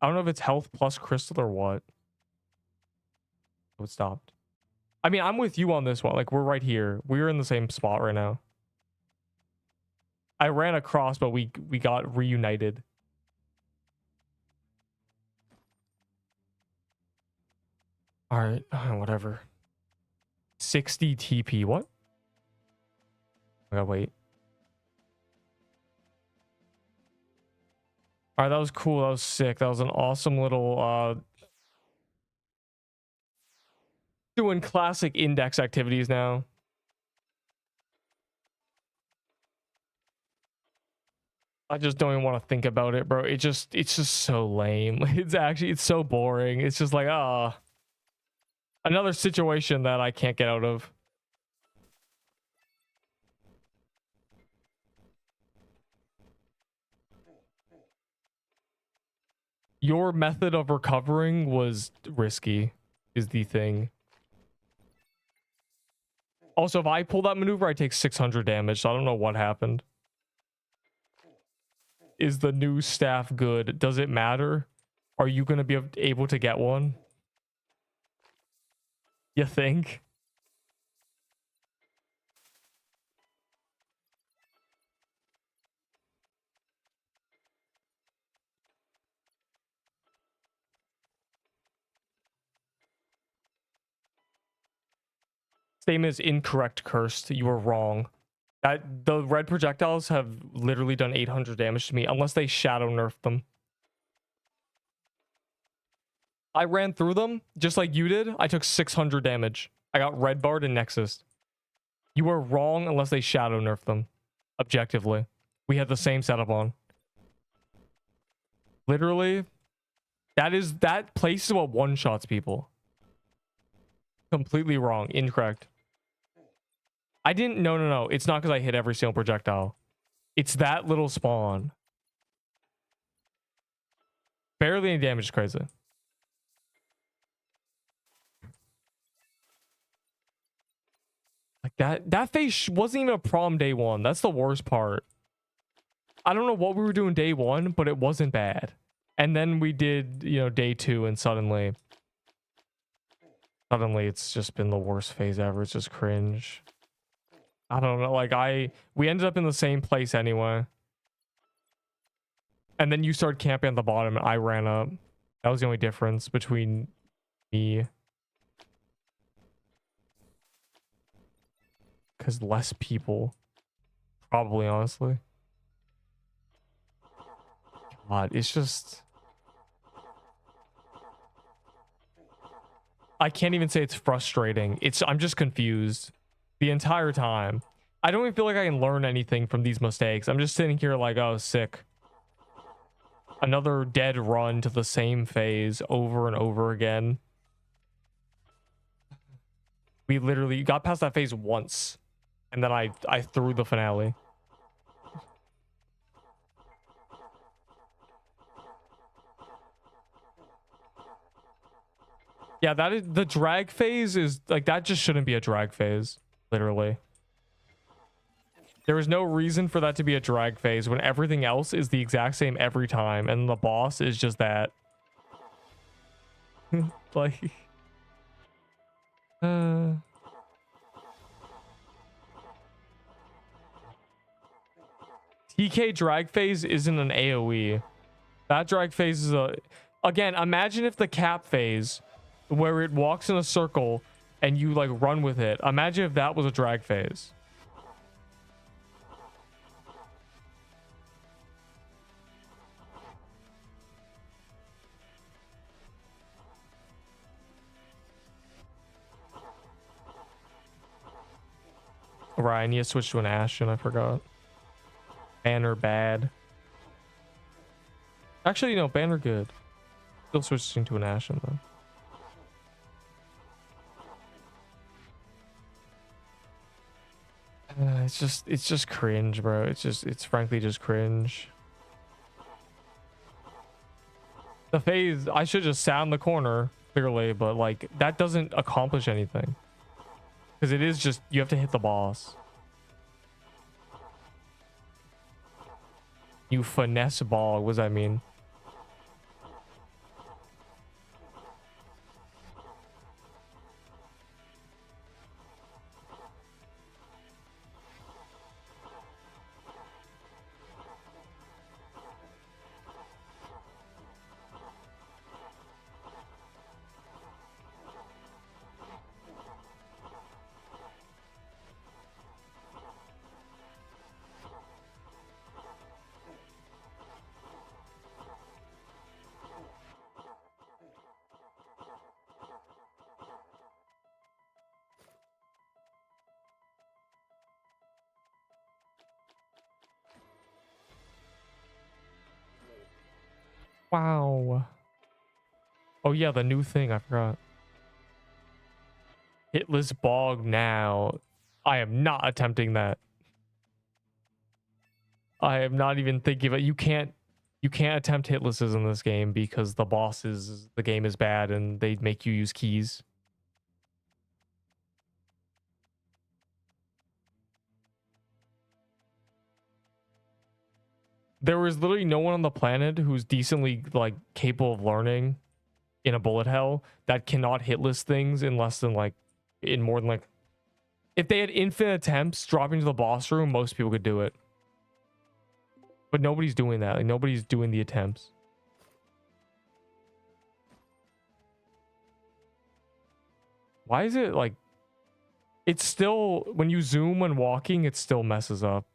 A: I don't know if it's health plus crystal or what. Oh, it stopped. I mean, I'm with you on this one. Like, we're right here. We're in the same spot right now. I ran across, but we got reunited. All right, whatever. 60 TP. What? I gotta wait. All right, that was cool. That was sick. That was an awesome little doing classic index activities now. I just don't even want to think about it, bro. It's just so lame. It's so boring. It's just like, another situation that I can't get out of. Your method of recovering was risky, is the thing. Also, if I pull that maneuver, I take 600 damage, so I don't know what happened. Is the new staff good? Does it matter? Are you going to be able to get one? You think? Statement is incorrect, Cursed. You were wrong. That the red projectiles have literally done 800 damage to me unless they shadow nerfed them. I ran through them just like you did. I took 600 damage. I got red barred and Nexus. You were wrong unless they shadow nerfed them. Objectively. We had the same setup on. Literally. That place is what one-shots people. Completely wrong. Incorrect. I didn't... No. It's not because I hit every single projectile. It's that little spawn. Barely any damage is crazy. Like that phase wasn't even a problem day one. That's the worst part. I don't know what we were doing day one, but it wasn't bad. And then we did, you know, day two, and suddenly it's just been the worst phase ever. It's just cringe. I don't know. Like we ended up in the same place anyway. And then you started camping at the bottom and I ran up. That was the only difference between me. Because less people. Probably, honestly. God, it's just... I can't even say it's frustrating. I'm just confused the entire time. I don't even feel like I can learn anything from these mistakes. I'm just sitting here like, oh, sick. Another dead run to the same phase over and over again. We literally got past that phase once. And then I threw the finale. Yeah, that is the drag phase is like that just shouldn't be a drag phase, literally. There is no reason for that to be a drag phase when everything else is the exact same every time and the boss is just that. Like TK drag phase isn't an AoE. That drag phase is a... Again, imagine if the cap phase, where it walks in a circle and you like run with it. Imagine if that was a drag phase. Right, I need to switch to an Ashen. I forgot. Banner bad. Actually, no, Banner good. Still switching to an Ashen though. It's just cringe, bro. It's frankly just cringe. The phase, I should just sound the corner clearly, but like that doesn't accomplish anything. Because it is just, you have to hit the boss. You finesse ball, what does that mean? Wow. Oh yeah, the new thing, I forgot. Hitless bog now. I am not attempting that. I am not even thinking about it. You can't attempt hitlesses in this game because the game is bad and they make you use keys. There was literally no one on the planet who's decently like capable of learning in a bullet hell that cannot hitless things in less than like in more than like if they had infinite attempts dropping to the boss room, most people could do it. But nobody's doing that. Like nobody's doing the attempts. Why is it like It's still, when you zoom when walking, it still messes up.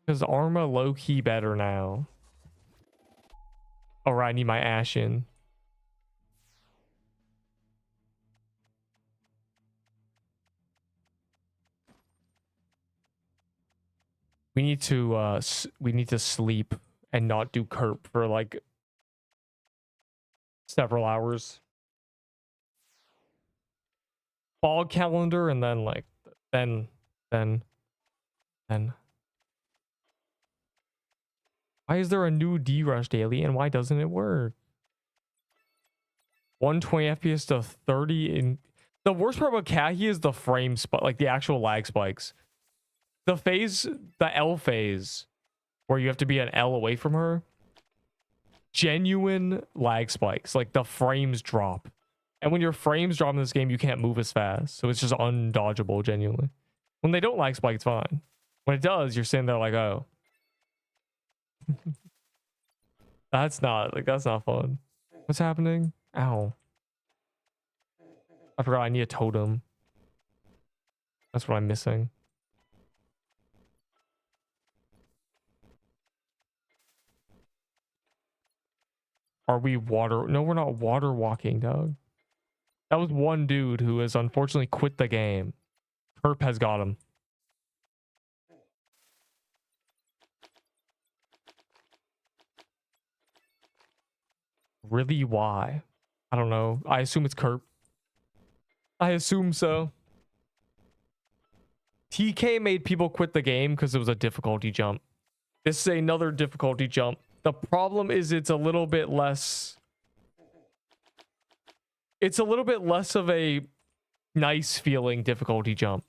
A: Because Arma low-key better now. Alright, I need my Ashen. We need to sleep and not do Kerp for like several hours. Bog calendar and then like then. Why is there a new D-Rush daily and why doesn't it work? 120 FPS to 30 in... The worst part about Kahi is the frame spike, like the actual lag spikes. The phase, the L phase, where you have to be an L away from her, genuine lag spikes. Like the frames drop. And when your frames drop in this game, you can't move as fast. So it's just undodgeable, genuinely. When they don't lag spike, it's fine. When it does, you're sitting there like, oh. That's not fun. What's happening? Ow. I forgot I need a totem. That's what I'm missing. Are we water? No, we're not water walking, Doug. That was one dude who has unfortunately quit the game. Herp has got him. Really? Why? I don't know. I assume it's Kerp. I assume so. TK made people quit the game because it was a difficulty jump. This is another difficulty jump. The problem is it's a little bit less... It's a little bit less of a nice feeling difficulty jump.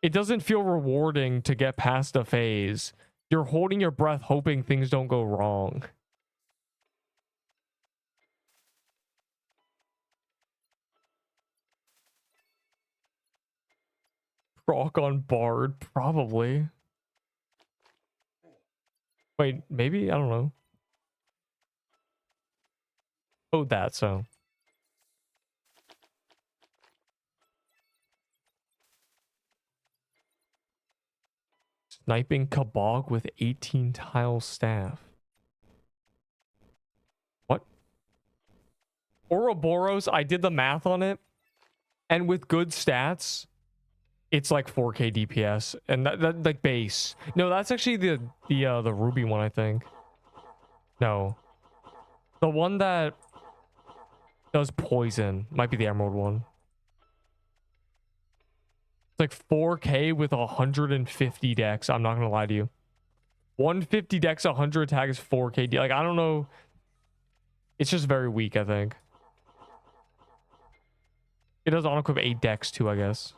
A: It doesn't feel rewarding to get past a phase. You're holding your breath hoping things don't go wrong. Proc on Bard, probably. Wait, maybe? I don't know. Oh, that, so. Sniping Kabog with 18 tile staff. What? Ouroboros, I did the math on it. And with good stats, it's like 4K DPS. And that like base. No, that's actually the Ruby one, I think. No. The one that does poison might be the Emerald one. It's like 4K with 150 dex. I'm not gonna lie to you. 150 dex, 100 attack is 4K. Like, I don't know. It's just very weak, I think. It does on-equip 8 dex too, I guess.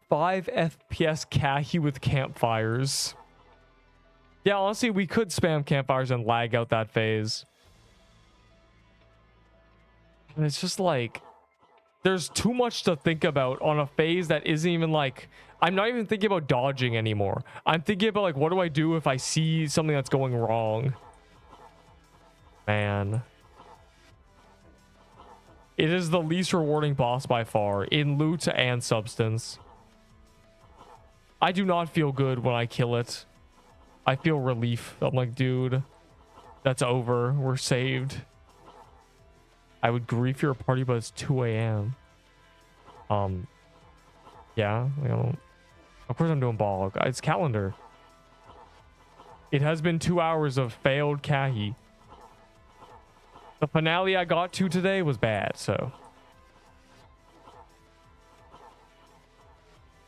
A: Five FPS Kahi with campfires. Yeah, honestly, we could spam campfires and lag out that phase. And it's just like, there's too much to think about on a phase that isn't even like, I'm not even thinking about dodging anymore. I'm thinking about like, what do I do if I see something that's going wrong? Man. It is the least rewarding boss by far in loot and substance. I do not feel good when I kill it. I feel relief. I'm like, dude, that's over. We're saved. I would grief your party, but it's 2 a.m. Yeah, I don't... Of course I'm doing Bog. It's calendar. It has been 2 hours of failed Kahi. The finale I got to today was bad, so...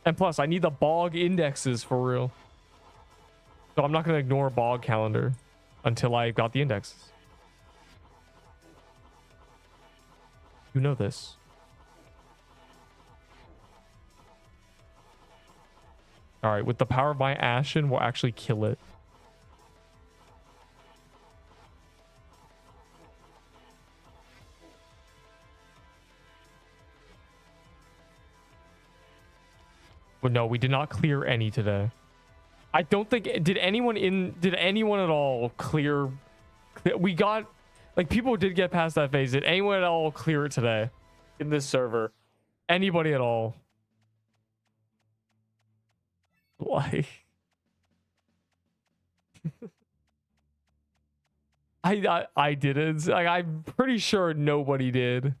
A: And plus, I need the Bog indexes for real. So I'm not going to ignore Bog calendar until I got the indexes. You know this. Alright, with the power of my Ashen, we'll actually kill it. But no, we did not clear any today. I don't think did anyone at all clear we got like people did get past that phase. Did anyone at all clear it today in this server? Anybody at all? Like I didn't. Like I'm pretty sure nobody did.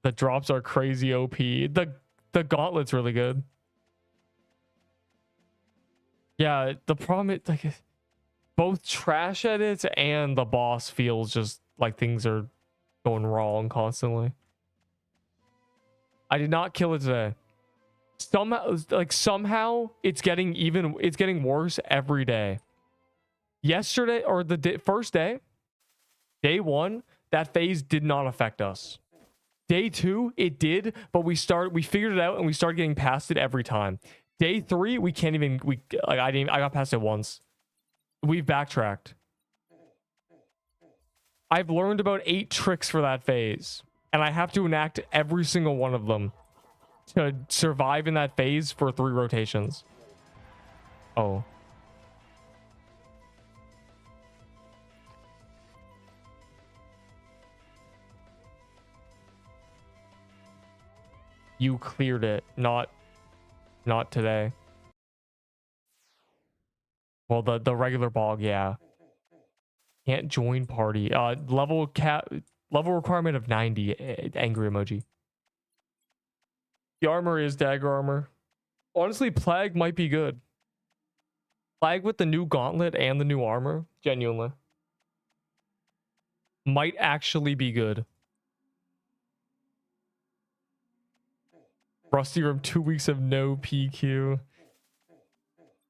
A: The drops are crazy OP. The gauntlet's really good. Yeah, the problem is like both trash edits and the boss feels just like things are going wrong constantly. I did not kill it today. Somehow it's getting worse every day. Yesterday or the first day, day 1, that phase did not affect us. Day 2, it did, but we figured it out and we started getting past it every time. Day 3, we can't even I got past it once. We've backtracked. I've learned about 8 tricks for that phase, and I have to enact every single one of them to survive in that phase for 3 rotations. Oh. You cleared it, not today. Well, the regular bog, yeah. Can't join party. Level requirement of 90. Angry emoji. The armor is dagger armor. Honestly, Plague might be good. Plague with the new gauntlet and the new armor, genuinely, might actually be good. Rusty Room 2 weeks of no PQ.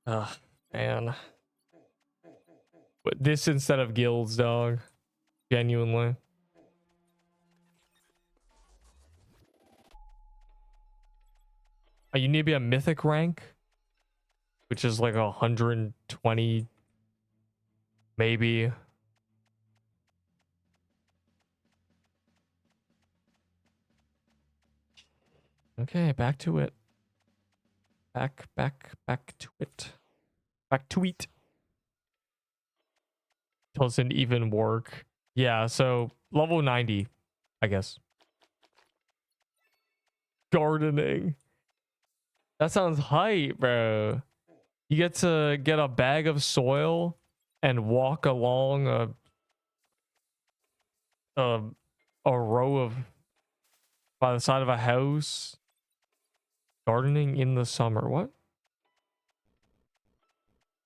A: Ugh, man. But this instead of guilds, dog. Genuinely. You need to be a mythic rank, which is like 120, maybe. Okay, back to it. Back to it. Back to it. Doesn't even work. Yeah, so level 90, I guess. Gardening. That sounds hype, bro. You get to get a bag of soil and walk along a row of by the side of a house. Gardening in the summer. What?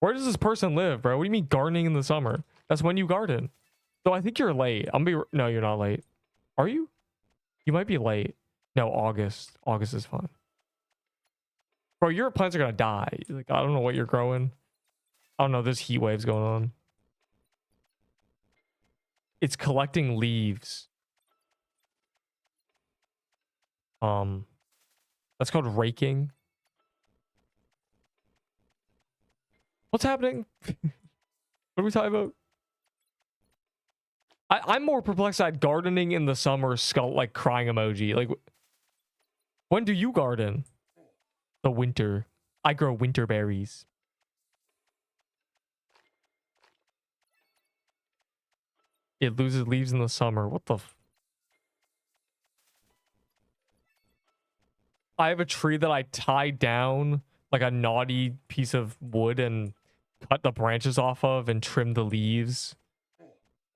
A: Where does this person live, bro? What do you mean gardening in the summer? That's when you garden. So I think you're late. No, you're not late. Are you? You might be late. No, August. August is fine. Bro, your plants are gonna die. Like, I don't know what you're growing. I don't know. There's heat waves going on. It's collecting leaves. That's called raking. What's happening? What are we talking about? I'm more perplexed at gardening in the summer, skull like crying emoji. Like, when do you garden? The winter. I grow winter berries. It loses leaves in the summer. What the I have a tree that I tied down like a knotty piece of wood and cut the branches off of and trimmed the leaves.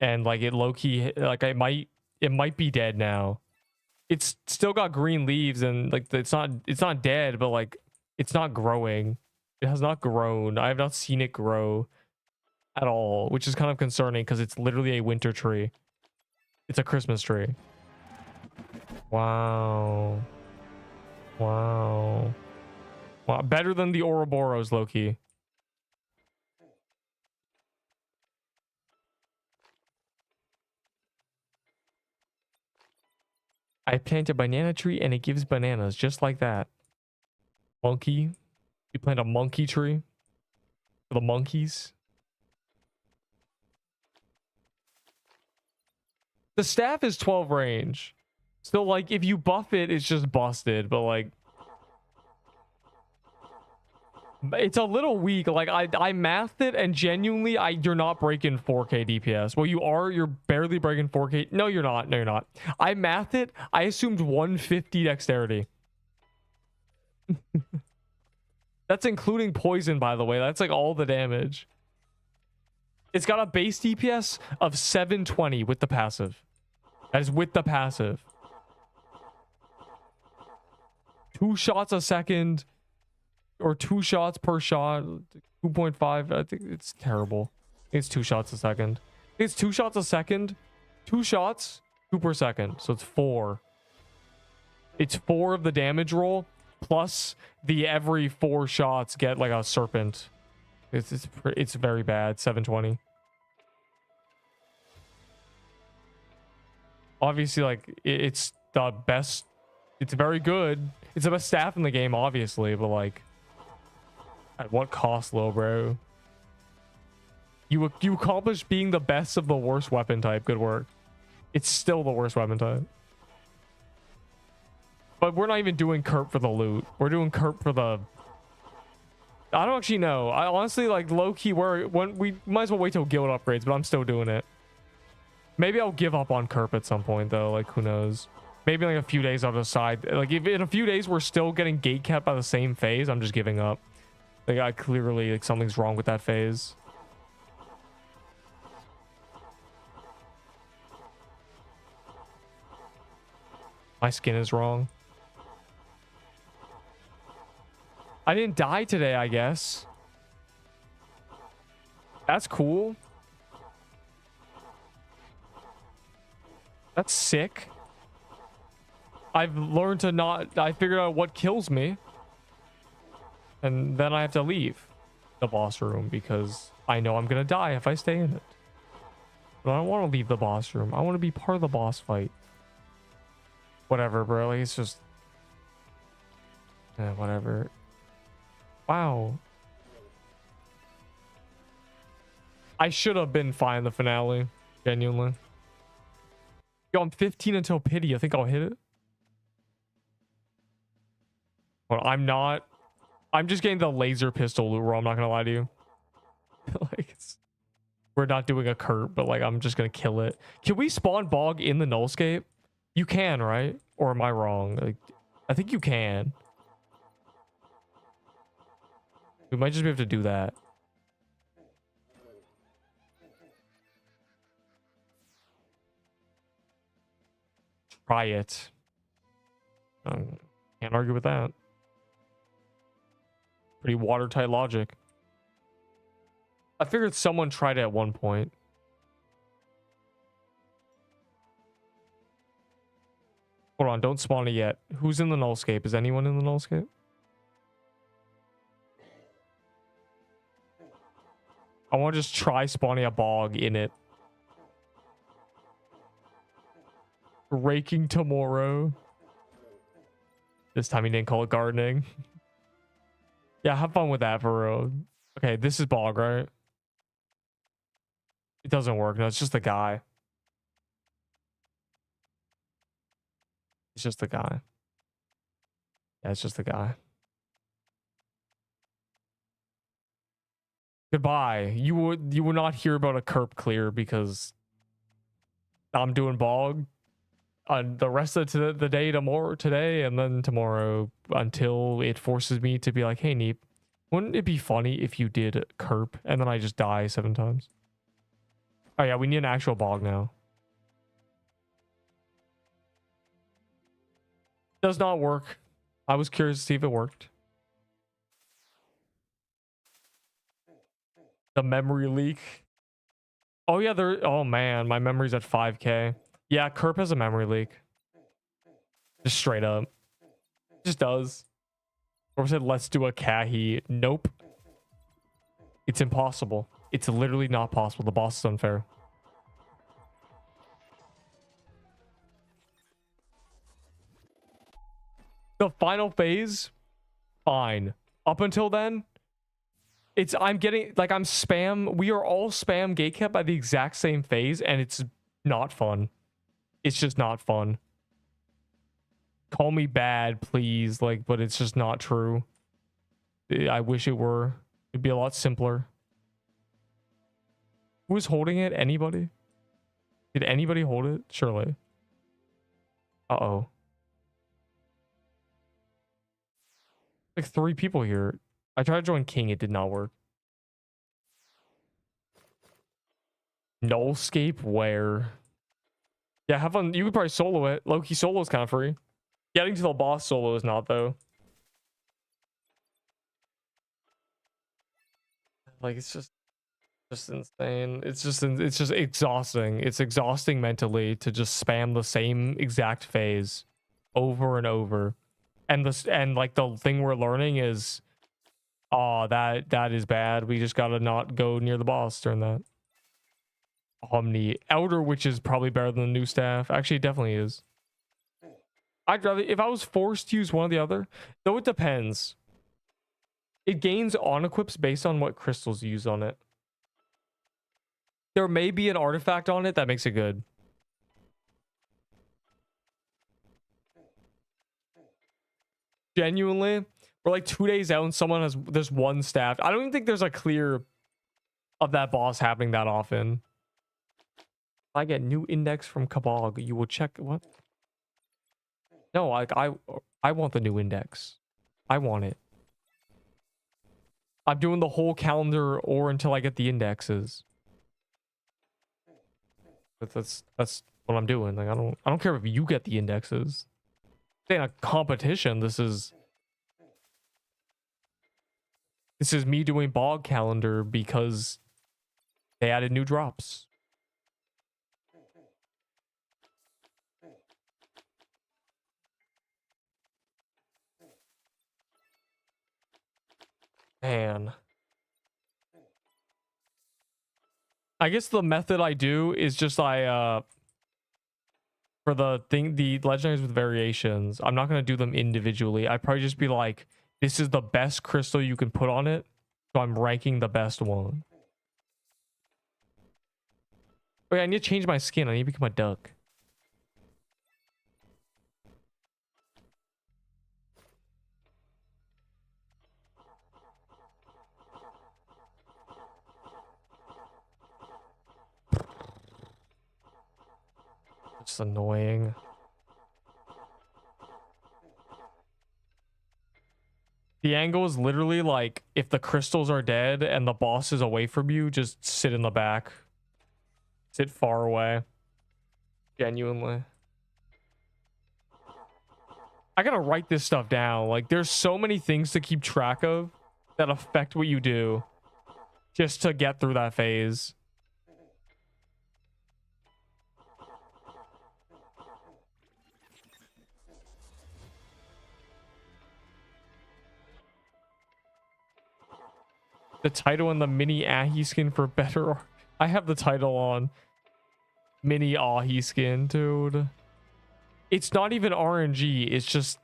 A: And like it low-key, like it might be dead now. It's still got green leaves and like it's not dead, but like it's not growing. It has not grown. I have not seen it grow at all, which is kind of concerning because it's literally a winter tree. It's a Christmas tree. Wow. Wow. Wow. Better than the Ouroboros, low-key. I plant a banana tree and it gives bananas just like that. Monkey. You plant a monkey tree for the monkeys. The staff is 12 range. So like if you buff it, it's just busted, but like it's a little weak. Like I mathed it and genuinely you're not breaking 4K DPS. Well, you are, you're barely breaking 4K. No, you're not. No, you're not. I mathed it. I assumed 150 dexterity. That's including poison, by the way. That's like all the damage. It's got a base DPS of 720 with the passive. That is with the passive. 2 shots a second. Or 2 shots per shot. 2.5. I think it's terrible. I think it's 2 shots a second. I think it's 2 shots a second. 2 shots, 2 per second. So it's 4. It's 4 of the damage roll. Plus the every 4 shots get like a serpent. It's very bad. 720. Obviously, like it's the best. It's very good. It's the best staff in the game, obviously, but like at what cost, low bro? You accomplished being the best of the worst weapon type. Good work. It's still the worst weapon type. But we're not even doing Kerp for the loot. We're doing Kerp for the... I don't actually know. I honestly, like, low-key, we might as well wait till guild upgrades, but I'm still doing it. Maybe I'll give up on Kerp at some point, though. Like, who knows? Maybe in like a few days I'll decide. Like, if in a few days we're still getting gate kept by the same phase, I'm just giving up. Like, I clearly, like, something's wrong with that phase. My skin is wrong. I didn't die today, I guess. That's cool. That's sick. I've learned to not... I figured out what kills me. And then I have to leave the boss room because I know I'm going to die if I stay in it. But I don't want to leave the boss room. I want to be part of the boss fight. Whatever, bro. Like, it's just... whatever. Wow. I should have been fine in the finale. Genuinely. Yo, I'm 15 until pity. I think I'll hit it. Well, I'm not. I'm just getting the laser pistol loot, I'm not gonna lie to you. Like, we're not doing a Kurt, but like I'm just gonna kill it. Can we spawn Bog in the nullscape? You can, right? Or am I wrong? Like, I think you can. We might just be able to do that. Try it. Can't argue with that. Pretty watertight logic. I figured someone tried it at one point. Hold on, don't spawn it yet. Who's in the nullscape? Is anyone in the nullscape? I want to just try spawning a bog in it. Raking tomorrow. This time he didn't call it gardening. Yeah, have fun with that for real. Okay, this is bog, right? It doesn't work. No, it's just the guy. It's just the guy. Yeah, it's just the guy. Goodbye. You would not hear about a Kerp clear because I'm doing bog on the rest of the day today and then tomorrow until it forces me to be like, hey Neep, wouldn't it be funny if you did Kerp and then I just die 7 times? Oh yeah, we need an actual bog now. Does not work. I was curious to see if it worked. The memory leak. Oh yeah, oh man, my memory's at 5K. Yeah, Kerp has a memory leak. Just straight up. Just does. Or said, let's do a Kahi. Nope. It's impossible. It's literally not possible. The boss is unfair. The final phase, fine. Up until then, I'm getting, like, I'm spam. We are all spam gatekept by the exact same phase, and it's not fun. It's just not fun. call me bad, please. Like, but it's just not true. I wish it were. It'd be a lot simpler. Who's holding it? Anybody? Did anybody hold it? Surely. Uh-oh. Like 3 people here. I tried to join King. It did not work. Nullscape where? Yeah, have fun. You could probably solo it. Low-key solo is kind of free. Getting to the boss solo is not, though. Like, it's just insane. It's just exhausting. It's exhausting mentally to just spam the same exact phase over and over. And like the thing we're learning is, oh, that is bad. We just gotta not go near the boss during that. Omni Elder Witch is probably better than the new staff. Actually, it definitely is. I'd rather, if I was forced to use one or the other, though it depends. It gains on equips based on what crystals you use on it. There may be an artifact on it that makes it good. Genuinely, we're like 2 days out and someone has this one staff. I don't even think there's a clear of that boss happening that often. If I get new index from CBOG, you will check what? No, like I want the new index. I want it. I'm doing the whole calendar or until I get the indexes. But that's what I'm doing. Like I don't care if you get the indexes. This ain't a competition. This is me doing bog calendar because they added new drops. Man. I guess the method I do is just for the legendaries with variations, I'm not going to do them individually. I'd probably just be like, this is the best crystal you can put on it, so I'm ranking the best one. Wait, I need to change my skin. I need to become a duck. It's annoying. The angle is literally like if the crystals are dead and the boss is away from you, just sit in the back. Sit far away. Genuinely. I gotta write this stuff down. Like there's so many things to keep track of that affect what you do just to get through that phase. The title and the mini Ahi skin for better. I have the title on mini Ahi skin, dude. It's not even RNG. It's just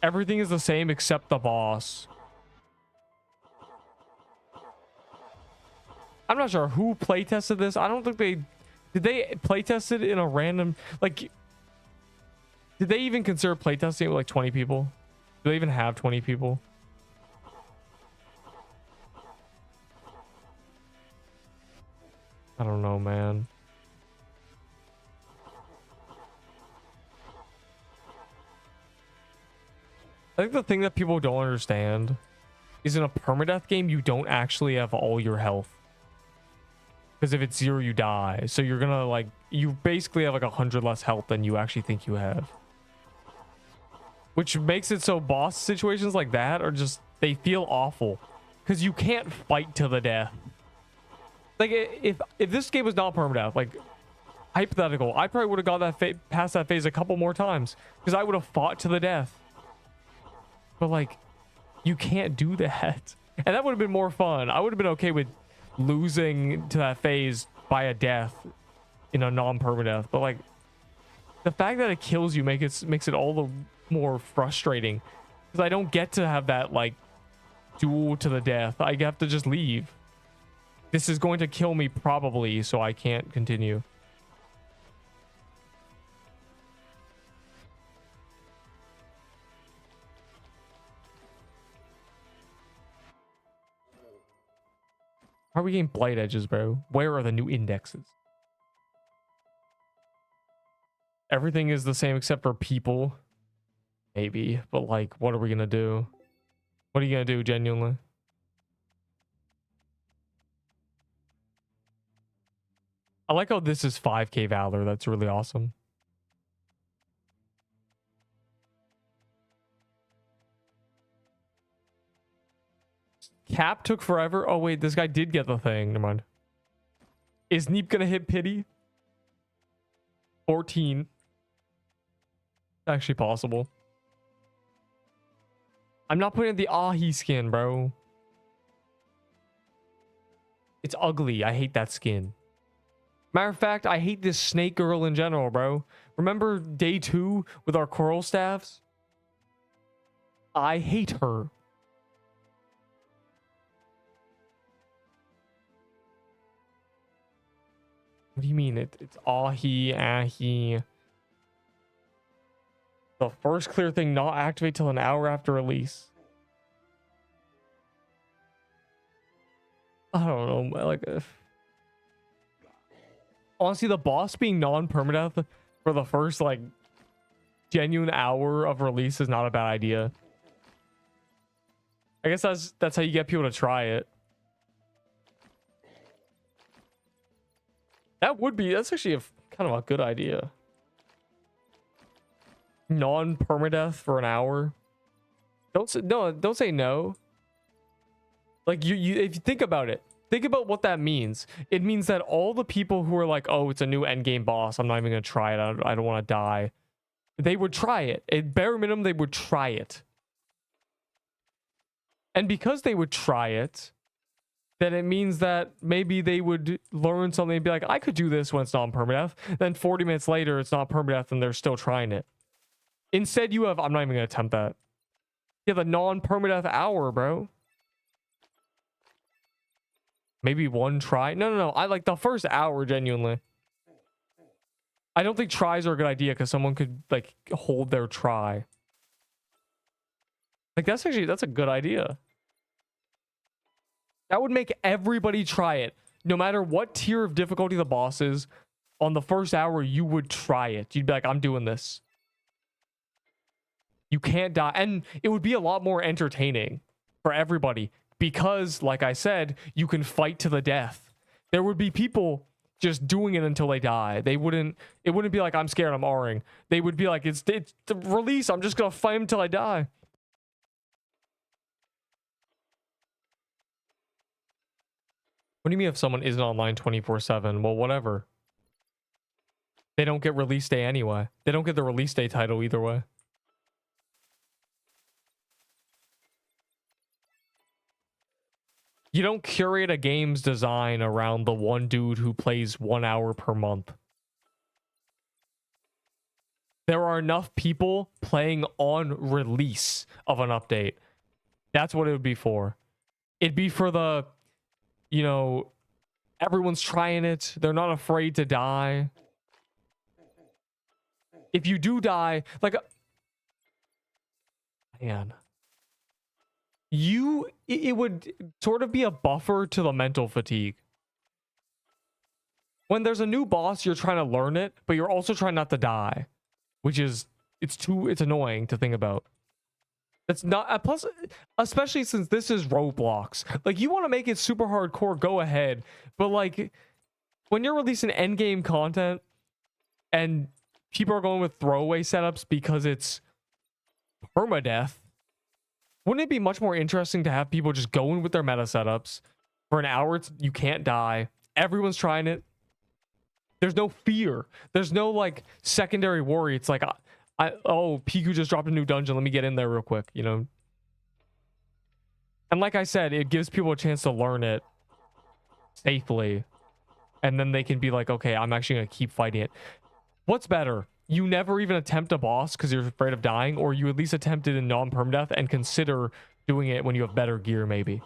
A: everything is the same except the boss. I'm not sure who playtested this. I don't think did they playtest it in a random, like, did they even consider playtesting it with like 20 people? Do they even have 20 people? I don't know, man. I think the thing that people don't understand is in a permadeath game, you don't actually have all your health. Because if it's 0, you die. So you're gonna like, you basically have like 100 less health than you actually think you have. Which makes it so boss situations like that are just, they feel awful. Because you can't fight to the death. Like if this game was not permadeath, like hypothetical, I probably would have got that past that phase a couple more times because I would have fought to the death. But like, you can't do that, and that would have been more fun. I would have been okay with losing to that phase by a death in a non-permadeath, but like the fact that it kills you makes it all the more frustrating because I don't get to have that like duel to the death. I have to just leave. This is going to kill me probably, so I can't continue. How are we getting blight edges, bro? Where are the new indexes? Everything is the same except for people. Maybe, but like, what are we gonna do? What are you gonna do, genuinely? I like how this is 5k Valor. That's really awesome. Cap took forever. Oh, wait, this guy did get the thing. Never mind. Is Neep gonna hit pity? 14. Actually possible. I'm not putting in the Ahi skin, bro. It's ugly. I hate that skin. Matter of fact, I hate this snake girl in general, bro. Remember day 2 with our coral staffs? I hate her. What do you mean? It's Ahi, Ahi. The first clear thing not activate till an hour after release. I don't know. Like, honestly, the boss being non-permadeath for the first like genuine hour of release is not a bad idea. I guess that's how you get people to try it. That's actually kind of a good idea. Non-permadeath for an hour. Don't say no. Like you if you think about it, think about what that means. It means that all the people who are like, oh, it's a new endgame boss, I'm not even gonna try it, I don't want to die, they would try it. At bare minimum, they would try it. And because they would try it, then it means that maybe they would learn something and be like, I could do this when it's non-permadeath. Then 40 minutes later, it's not permadeath and they're still trying it. Instead, you have, I'm not even going to attempt that. You have a non-permadeath hour, bro. Maybe one try. No. I like the first hour, genuinely. I don't think tries are a good idea because someone could like hold their try. Like that's a good idea. That would make everybody try it. No matter what tier of difficulty the boss is, on the first hour, you would try it. You'd be like, I'm doing this. You can't die. And it would be a lot more entertaining for everybody. Because, like I said, you can fight to the death. There would be people just doing it until they die. It wouldn't be like, I'm scared, I'm R-ing. They would be like, it's the release, I'm just gonna fight him till I die. What do you mean if someone isn't online 24/7? Well, whatever. They don't get release day anyway. They don't get the release day title either way. You don't curate a game's design around the one dude who plays 1 hour per month. There are enough people playing on release of an update. That's what it would be for. It'd be for the, you know, everyone's trying it. They're not afraid to die. If you do die, like, man, it would sort of be a buffer to the mental fatigue. When there's a new boss, you're trying to learn it, but you're also trying not to die, which is, it's annoying to think about. It's not, plus, especially since this is Roblox. Like, you want to make it super hardcore, go ahead. But, like, when you're releasing endgame content and people are going with throwaway setups because it's permadeath, wouldn't it be much more interesting to have people just go in with their meta setups for an hour? You can't die. Everyone's trying it. There's no fear. There's no, like, secondary worry. It's like, oh, Piku just dropped a new dungeon. Let me get in there real quick, you know? And like I said, it gives people a chance to learn it safely. And then they can be like, okay, I'm actually going to keep fighting it. What's better? You never even attempt a boss because you're afraid of dying, or you at least attempt it in non-permadeath and consider doing it when you have better gear, maybe.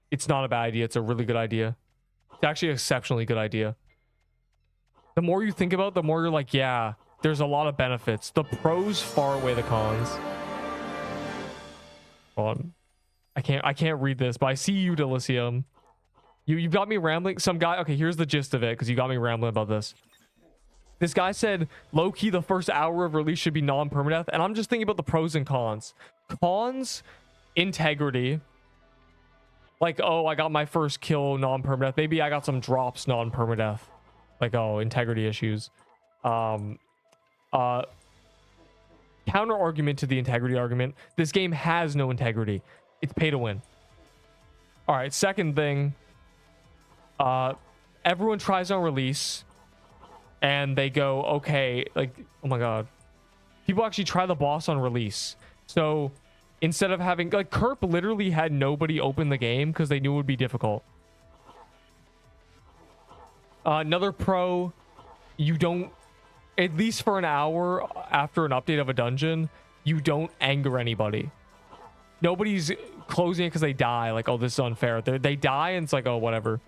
A: It's not a bad idea. It's a really good idea. It's actually an exceptionally good idea. The more you think about it, the more you're like, yeah, there's a lot of benefits. The pros far outweigh the cons. Hold on. I can't read this, but I see you, Delicium. You got me rambling. Some guy. Okay, here's the gist of it, because you got me rambling about this. This guy said, low-key, the first hour of release should be non-permadeath. And I'm just thinking about the pros and cons. Cons, integrity. Like, oh, I got my first kill non-permadeath. Maybe I got some drops non-permadeath. Like, oh, integrity issues. Counter argument to the integrity argument. This game has no integrity. It's pay to win. All right, second thing. Everyone tries on release. And they go, okay, like, oh my god. People actually try the boss on release. So instead of having, like, Kerp literally had nobody open the game because they knew it would be difficult. Another pro, you don't, at least for an hour after an update of a dungeon, you don't anger anybody. Nobody's closing it because they die. Like, oh, this is unfair. They die and it's like, oh, whatever.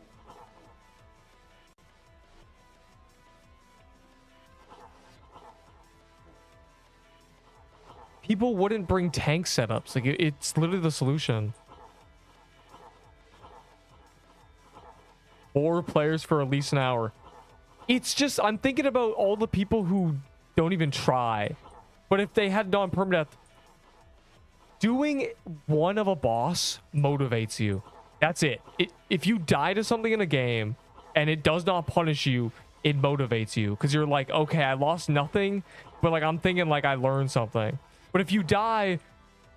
A: People wouldn't bring tank setups. Like, it's literally the solution. 4 players for at least an hour. It's just, I'm thinking about all the people who don't even try. But if they had non-permadeath, doing one of a boss motivates you. That's it. If you die to something in a game and it does not punish you, it motivates you. Because you're like, okay, I lost nothing, but like I'm thinking like I learned something. But if you die,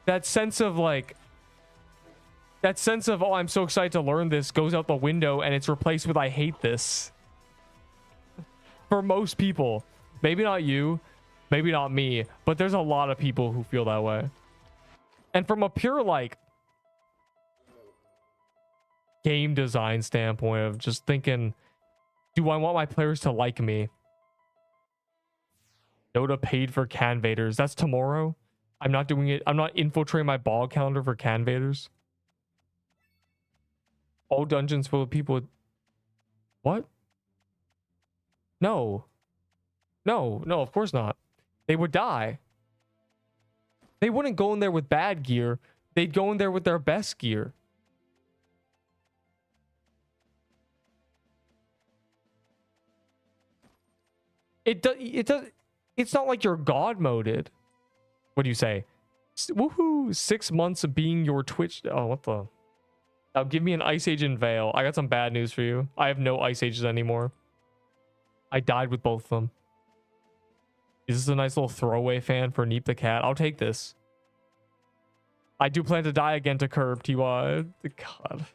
A: that sense of like, oh, I'm so excited to learn this goes out the window and it's replaced with I hate this. For most people. Maybe not you, maybe not me, but there's a lot of people who feel that way. And from a pure like game design standpoint of just thinking, do I want my players to like me? Dota paid for canvaders. That's tomorrow. I'm not doing it. I'm not infiltrating my ball calendar for canvaders. All dungeons full of people with... What? No. No, of course not. They would die. They wouldn't go in there with bad gear. They'd go in there with their best gear. It's not like you're god moded. What do you say? Woohoo! 6 months of being your Twitch. Oh, what the? Now give me an Ice Age and Veil. I got some bad news for you. I have no Ice Ages anymore. I died with both of them. Is this a nice little throwaway fan for Neep the Cat? I'll take this. I do plan to die again to Curb, TY. God.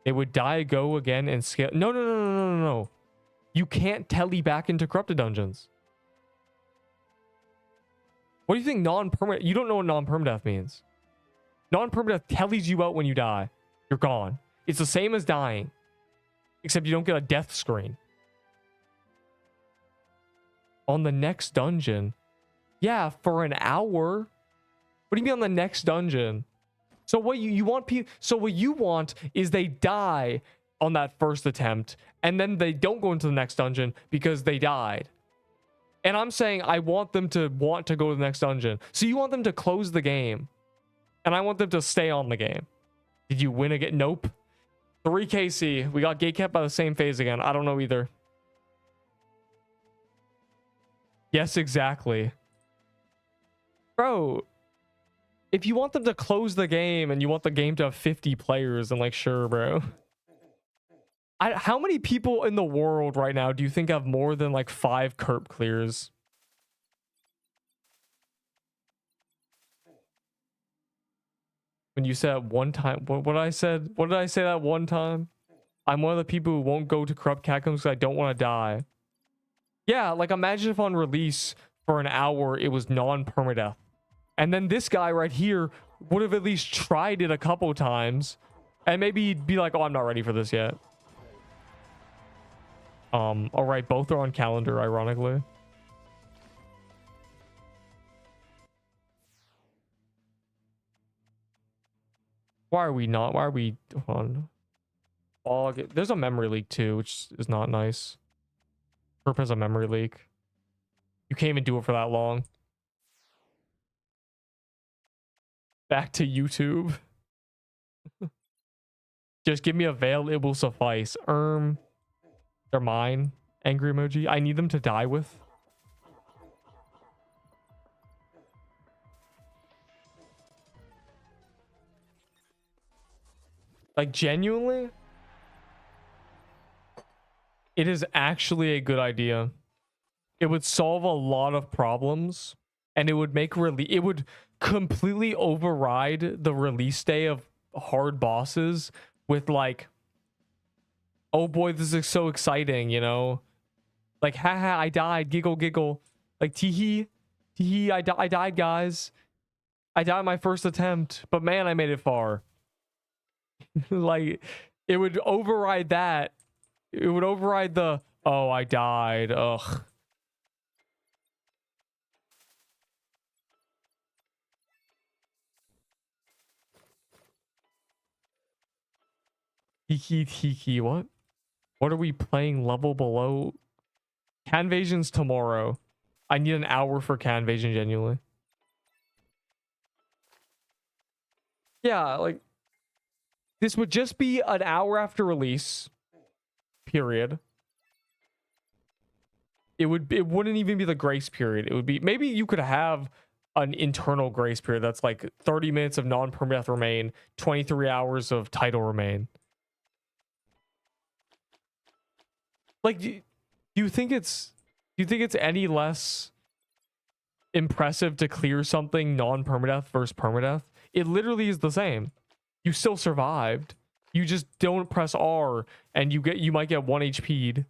A: They would die, go again, and scale. No. You can't tele back into corrupted dungeons. What do you think non-permanent? You don't know what non-permadeath means. Non-permadeath tellies you out when you die. You're gone. It's the same as dying. Except you don't get a death screen. On the next dungeon. Yeah, for an hour. What do you mean on the next dungeon? So what you want people? So what you want is they die on that first attempt, and then they don't go into the next dungeon because they died. And I'm saying I want them to want to go to the next dungeon. So you want them to close the game, and I want them to stay on the game. Did you win again? Nope. 3KC. We got gatekept by the same phase again. I don't know either. Yes, exactly. Bro, if you want them to close the game and you want the game to have 50 players, then like, sure, bro. How many people in the world right now do you think have more than like 5 Kerp clears? When you said one time, what did I said? What did I say that one time? I'm one of the people who won't go to corrupt catacombs because I don't want to die. Yeah, like imagine if on release for an hour it was non-permadeath. And then this guy right here would have at least tried it a couple times. And maybe he'd be like, oh, I'm not ready for this yet. All right, both are on calendar, ironically. Why are we not? Why are we on? Oh, there's a memory leak too, which is not nice. Perp has a memory leak. You can't even do it for that long. Back to YouTube. Just give me a veil, it will suffice. They're mine. Angry emoji. I need them to die with. Like, genuinely, it is actually a good idea. It would solve a lot of problems, and it would make it would completely override the release day of hard bosses with like, oh boy, this is so exciting, you know? Like, haha, I died, giggle, giggle. Like, teehee, teehee, I died, guys. I died my first attempt, but man, I made it far. Like, it would override that. It would override the, oh, I died, ugh. Tiki, what? What are we playing level below? Canvasion's tomorrow. I need an hour for Canvasion, genuinely. Yeah, like, this would just be an hour after release. Period. It wouldn't even be the grace period. It would be, maybe you could have an internal grace period that's like 30 minutes of non-permadeath remain, 23 hours of title remain. Like, do you think it's any less impressive to clear something non-permadeath versus permadeath? It literally is the same. You still survived. You just don't press R and you might get 1 HP'd.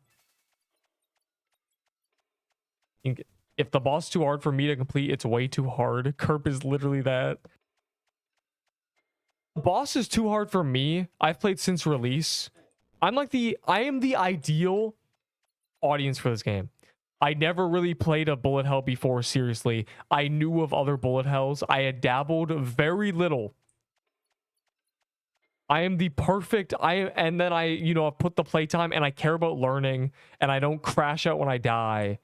A: If the boss is too hard for me to complete, it's way too hard. Kerp is literally that. The boss is too hard for me. I've played since release. I am the ideal audience for this game. I never really played a bullet hell before, seriously. I knew of other bullet hells. I had dabbled very little. I am the perfect, and then I, you know, I've put the playtime and I care about learning and I don't crash out when I die.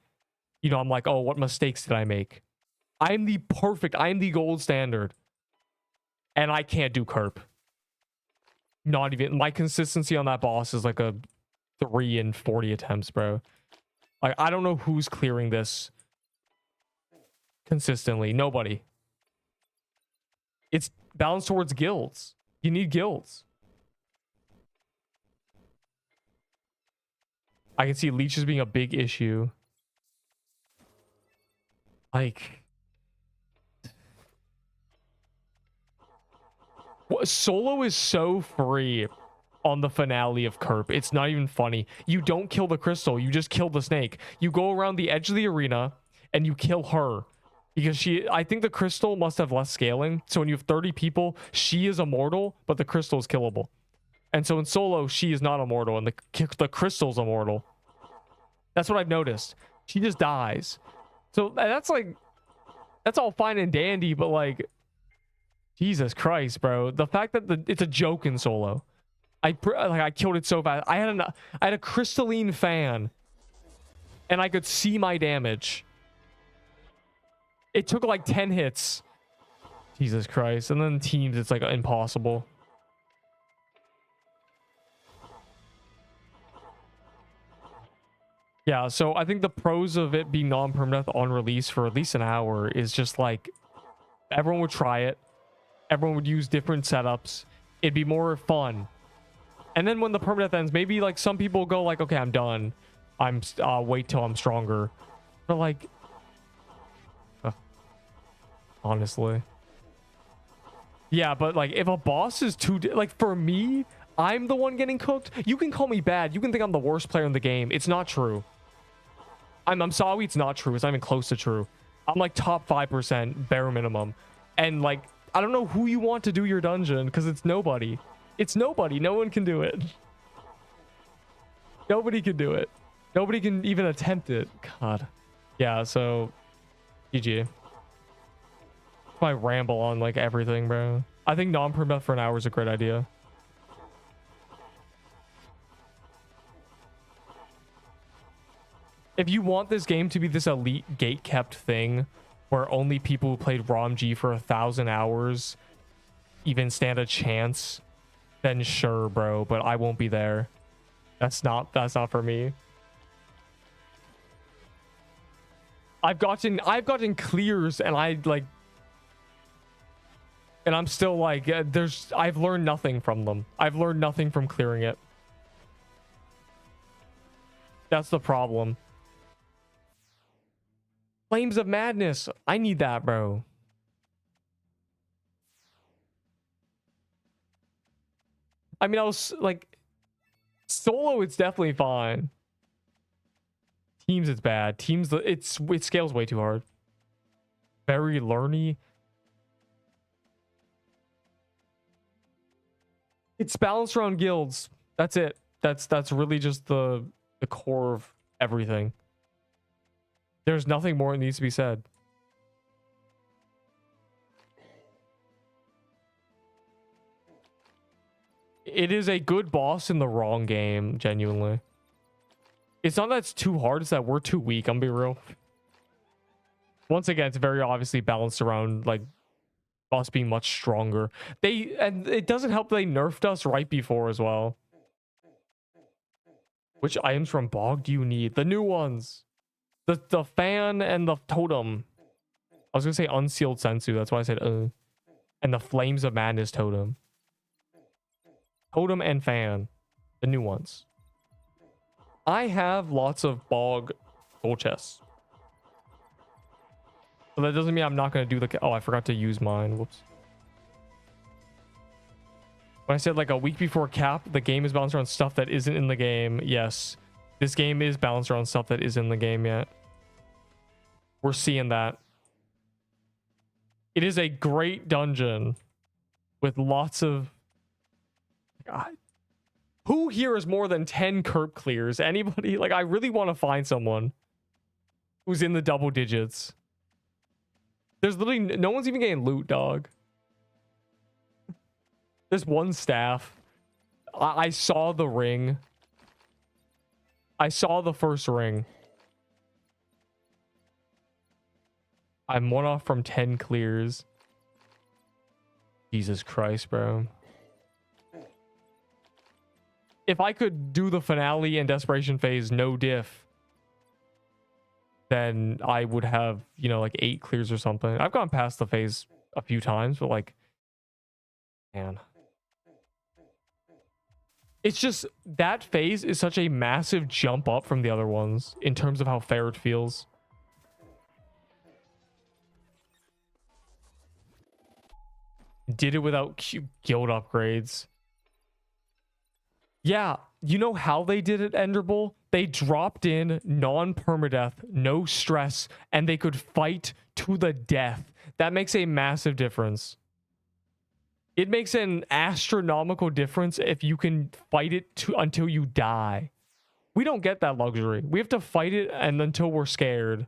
A: You know, I'm like, oh, what mistakes did I make? I am the gold standard. And I can't do Kerp. Not even, my consistency on that boss is like a 3 in 40 attempts, bro. Like, I don't know who's clearing this consistently. Nobody. It's balanced towards guilds. You need guilds. I can see leeches being a big issue. Like, solo is so free on the finale of Kerp. It's not even funny. You don't kill the crystal. You just kill the snake. You go around the edge of the arena and you kill her. Because I think the crystal must have less scaling. So when you have 30 people, she is immortal, but the crystal is killable. And so in solo, she is not immortal and the crystal's immortal. That's what I've noticed. She just dies. So that's like, that's all fine and dandy, but like, Jesus Christ, bro. The fact that it's a joke in solo. I killed it so fast. I had a crystalline fan and I could see my damage. It took like 10 hits. Jesus Christ. And then teams, it's like impossible. Yeah, so I think the pros of it being non-permadeath on release for at least an hour is just like, everyone would try it. Everyone would use different setups. It'd be more fun. And then when the permadeath ends, maybe like some people go like, okay, I'm done. Wait till I'm stronger. But like, honestly. Yeah, but like if a boss is too, like for me, I'm the one getting cooked. You can call me bad. You can think I'm the worst player in the game. It's not true. I'm sorry, it's not true. It's not even close to true. I'm like top 5% bare minimum. And like, I don't know who you want to do your dungeon because it's nobody. It's nobody. No one can do it. Nobody can do it. Nobody can even attempt it. God. Yeah, so GG. I ramble on like everything, bro. I think non-permadeath for an hour is a great idea. If you want this game to be this elite gate-kept thing where only people who played ROMG for 1,000 hours even stand a chance, then sure, bro, but I won't be there. That's not for me. I've gotten clears and and I'm still like, I've learned nothing from them. I've learned nothing from clearing it. That's the problem. Flames of Madness. I need that, bro. I mean, I was like, solo, it's definitely fine. Teams, it's bad. Teams, it scales way too hard. Very learny. It's balanced around guilds. That's it. That's really just the core of everything. There's nothing more that needs to be said. It is a good boss in the wrong game, genuinely. It's not that it's too hard, it's that we're too weak, I'm gonna be real. Once again, it's very obviously balanced around, like, us being much stronger. And it doesn't help they nerfed us right before as well. Which items from BOG do you need? The new ones. The fan and the totem. I was gonna say unsealed sensu, that's why I said and the Flames of Madness totem. Totem and fan. The new ones. I have lots of BOG gold chests. But that doesn't mean I'm not going to do the... Oh, I forgot to use mine. Whoops. When I said like a week before cap, the game is balanced around stuff that isn't in the game. Yes. This game is balanced around stuff that is in the game yet. We're seeing that. It is a great dungeon with lots of... God. Who here is more than 10 Kerp clears? Anybody? Like, I really want to find someone who's in the double digits. There's literally no one's even getting loot, dog. There's one staff. I saw the ring. I saw the first ring. I'm one off from 10 clears. Jesus Christ, bro. If I could do the finale and desperation phase no diff, then I would have, you know, like 8 clears or something. I've gone past the phase a few times, but like, man. It's just, that phase is such a massive jump up from the other ones in terms of how fair it feels. Did it without guild upgrades. Yeah, you know how they did it, Enderbull? They dropped in non-permadeath, no stress, and they could fight to the death. That makes a massive difference. It makes an astronomical difference if you can fight it until you die. We don't get that luxury. We have to fight it and until we're scared.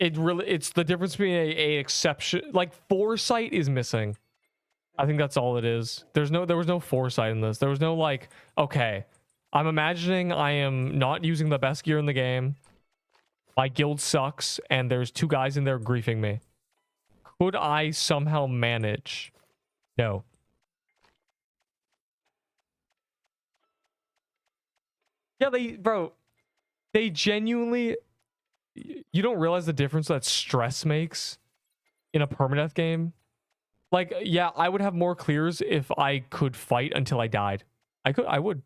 A: It's the difference between a exception. Like, foresight is missing. I think that's all it is. There was no foresight in this. There was no like, okay, I'm imagining I am not using the best gear in the game. My guild sucks, and there's 2 guys in there griefing me. Could I somehow manage? No. Yeah, they genuinely... You don't realize the difference that stress makes in a permadeath game? Like, yeah, I would have more clears if I could fight until I died. I would.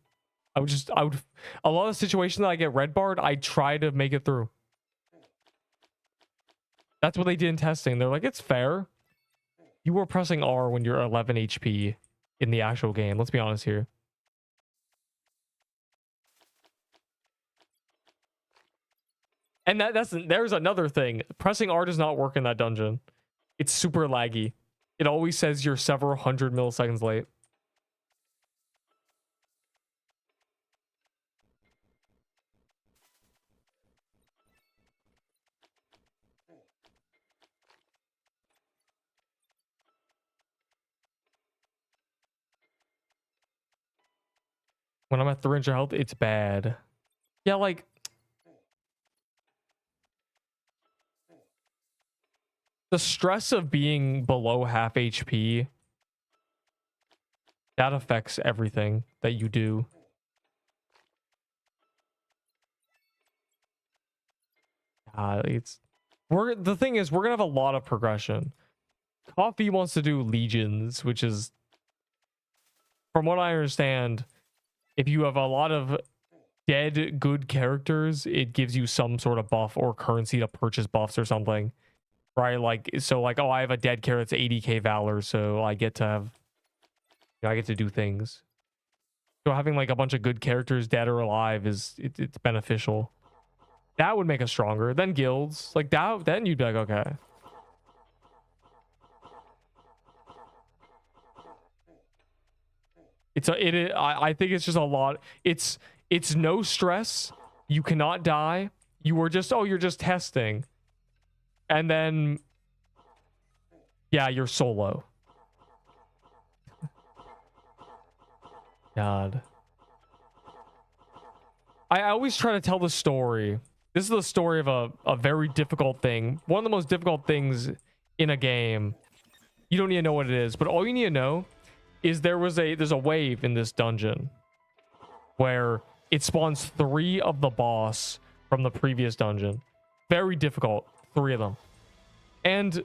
A: A lot of situations that I get red barred, I try to make it through. That's what they did in testing. They're like, it's fair. You were pressing R when you're 11 HP in the actual game. Let's be honest here. And there's another thing. Pressing R does not work in that dungeon. It's super laggy. It always says you're several hundred milliseconds late. When I'm at 300 health, it's bad. Yeah, like the stress of being below half HP, that affects everything that you do. The thing is, we're gonna have a lot of progression. Coffee wants to do legions, which is, from what I understand, if you have a lot of dead good characters, it gives you some sort of buff or currency to purchase buffs or something, right? Like, so like, oh, I have a dead character that's 80k valor, so I get to have, I get to do things. So having like a bunch of good characters dead or alive it's beneficial. That would make us stronger. Then guilds, like that, then you'd be like, okay. I think it's just a lot. It's no stress. You cannot die. You were just, oh, you're just testing. And then, yeah, you're solo. God. I always try to tell the story. This is the story of a very difficult thing. One of the most difficult things in a game. You don't need to know what it is, but all you need to know is there's a wave in this dungeon where it spawns 3 of the boss from the previous dungeon. Very difficult, 3 of them. And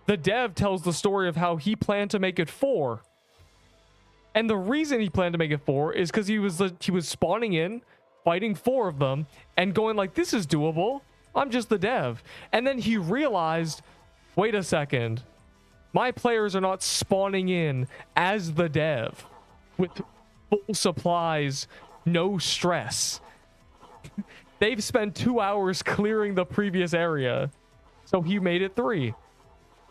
A: the dev tells the story of how he planned to make it 4. And the reason he planned to make it 4 is because he was spawning in, fighting 4 of them, and going like, this is doable. I'm just the dev. And then he realized, wait a second. My players are not spawning in as the dev with full supplies, no stress. They've spent 2 hours clearing the previous area. So he made it 3.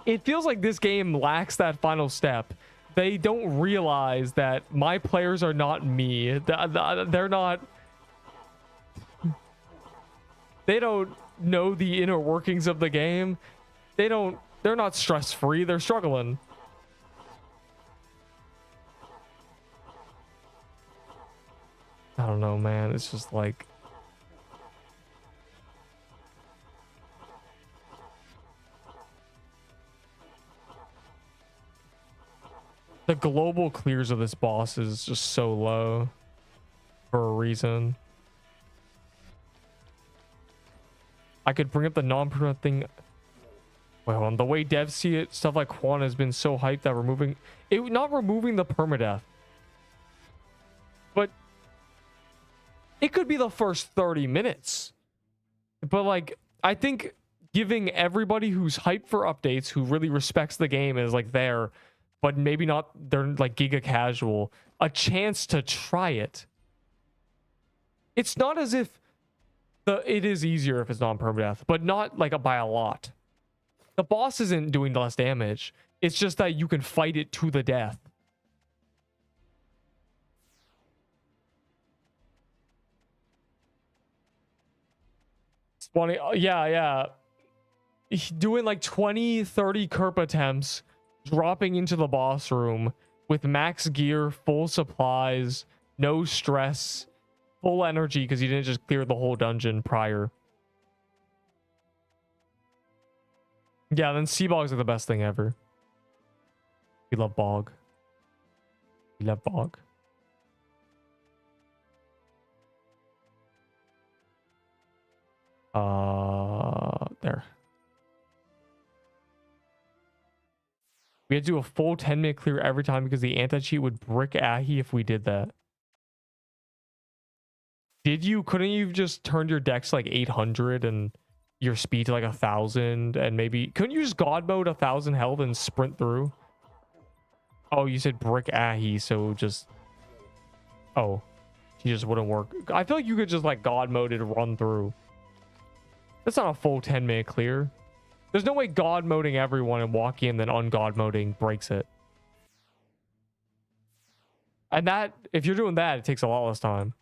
A: It feels like this game lacks that final step. They don't realize that my players are not me. They're not... They don't know the inner workings of the game. They're not stress-free. They're struggling. I don't know, man. It's just like... The global clears of this boss is just so low for a reason. I could bring up the non-permanent thing. Well, on the way devs see it, stuff like Quan has been so hyped that not removing the permadeath, but it could be the first 30 minutes. But like, I think giving everybody who's hyped for updates, who really respects the game, is like there, but maybe not, they're like giga casual, a chance to try it. It's not as if it is easier if it's non-permadeath, but not like by a lot. The boss isn't doing less damage. It's just that you can fight it to the death. Spawning, yeah. Doing like 20, 30 Kerp attempts, dropping into the boss room with max gear, full supplies, no stress, full energy because you didn't just clear the whole dungeon prior. Yeah, then CBOGs are the best thing ever. We love Bog. We love Bog. There. We had to do a full 10-minute clear every time because the anti-cheat would brick Ahi if we did that. Couldn't you just turned your dex like 800 and your speed to like 1,000 and maybe couldn't you just god mode 1,000 health and sprint through? Oh, you said brick Ahi, so just she just wouldn't work. I feel like you could just like god mode it and run through. That's not a full 10-minute clear. There's no way god moding everyone and walking in then ungod moding breaks it. And that, if you're doing that, it takes a lot less time.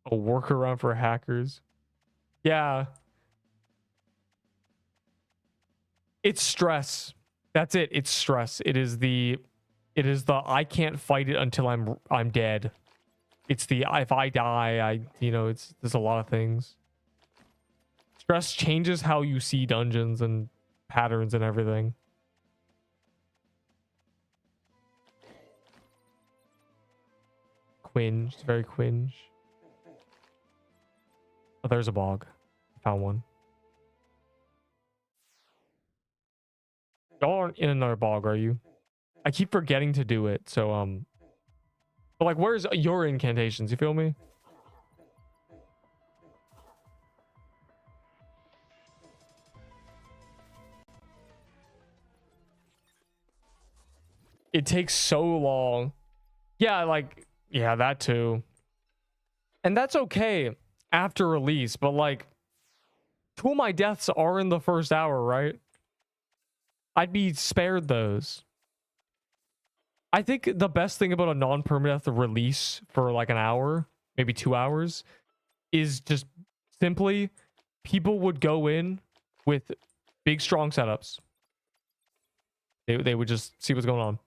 A: A workaround for hackers. Yeah. It's stress. That's it. It's stress. It is the I can't fight it until I'm dead. It's the if I die, there's a lot of things. Stress changes how you see dungeons and patterns and everything. Quinge, it's very quinge. Oh, there's a bog. Found one. Y'all aren't in another bog, are you? I keep forgetting to do it, so but like, where's your incantations? You feel me? It takes so long. Yeah, like, yeah, that too. And that's okay after release, but like, 2 of my deaths are in the first hour, right? I'd be spared those. I think the best thing about a non-permadeath release for like an hour, maybe 2 hours, is just simply people would go in with big, strong setups. They would just see what's going on.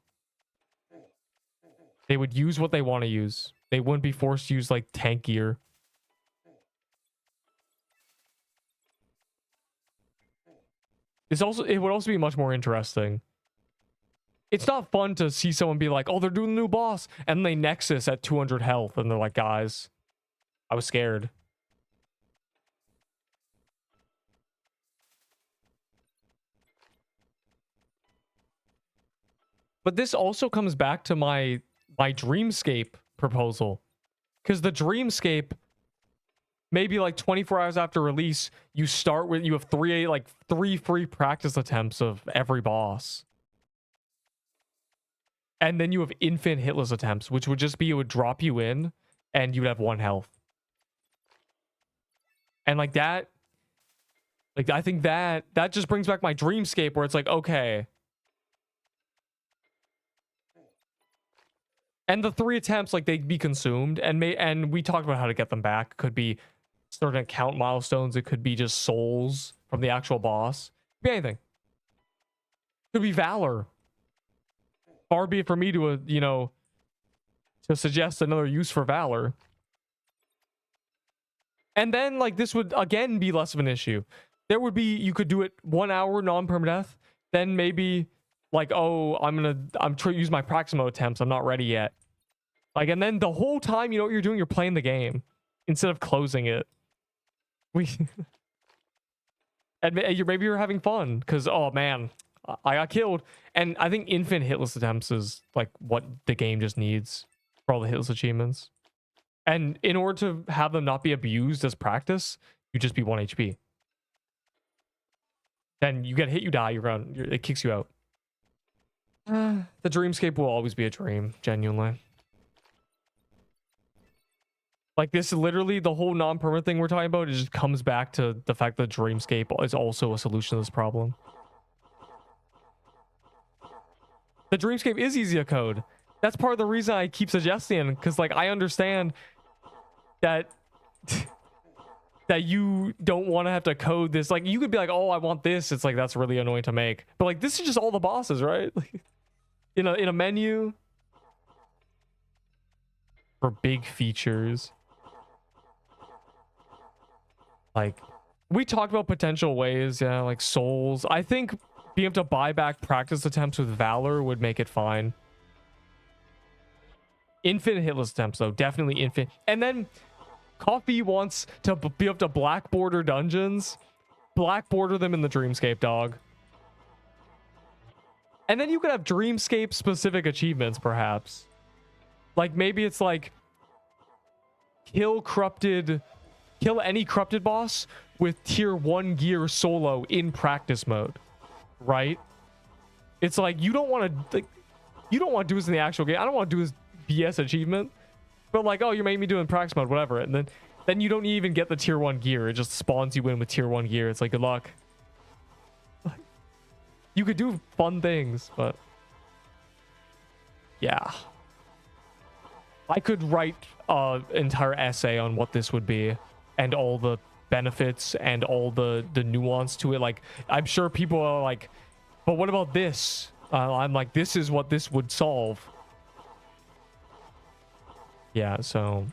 A: They would use what they want to use. They wouldn't be forced to use like tank gear. It would also be much more interesting. It's not fun to see someone be like, oh, they're doing the new boss, and they Nexus at 200 health, and they're like, guys, I was scared. But this also comes back to my Dreamscape proposal, because the Dreamscape, maybe like 24 hours after release, you have three free practice attempts of every boss. And then you have infinite hitless attempts, which would just be, it would drop you in and you'd have 1 health. And like that, like, I think that just brings back my Dreamscape, where it's like, okay. And the 3 attempts, like, they'd be consumed, and we talked about how to get them back. Could be certain account milestones. It could be just souls from the actual boss. Could be anything. Could be Valor. Far be it for me to, to suggest another use for Valor. And then, like, this would, again, be less of an issue. There would be, you could do it 1 hour non-permadeath. Then maybe, like, oh, I'm trying to use my practice mode attempts. I'm not ready yet. Like, and then the whole time, you know what you're doing? You're playing the game instead of closing it. And maybe you're having fun because, oh, man, I got killed. And I think infinite hitless attempts is like what the game just needs for all the hitless achievements. And in order to have them not be abused as practice, you just be 1 HP. Then you get hit, you die, it kicks you out. The Dreamscape will always be a dream, genuinely. Like, this literally, the whole non-permanent thing we're talking about, it just comes back to the fact that Dreamscape is also a solution to this problem. The Dreamscape is easy to code. That's part of the reason I keep suggesting, because, like, I understand that that you don't want to have to code this. Like, you could be like, oh, I want this. It's like, that's really annoying to make. But, like, this is just all the bosses, right? Like, in a menu for big features. Like, we talked about potential ways, yeah, like souls. I think being able to buy back practice attempts with Valor would make it fine. Infinite hitless attempts, though. Definitely infinite. And then Coffee wants to be able to black border dungeons. Black border them in the Dreamscape, dog. And then you could have Dreamscape specific achievements, perhaps. Like, maybe it's like kill any corrupted boss with tier 1 gear solo in practice mode, right? It's like, you don't want to do this in the actual game. I don't want to do this BS achievement, but like, oh, you're making me do it in practice mode, whatever. And then you don't even get the tier 1 gear. It just spawns you in with tier 1 gear. It's like, good luck. You could do fun things, but yeah. I could write an entire essay on what this would be and all the benefits and all the nuance to it. Like, I'm sure people are like, but what about this? I'm like, this is what this would solve. Yeah, so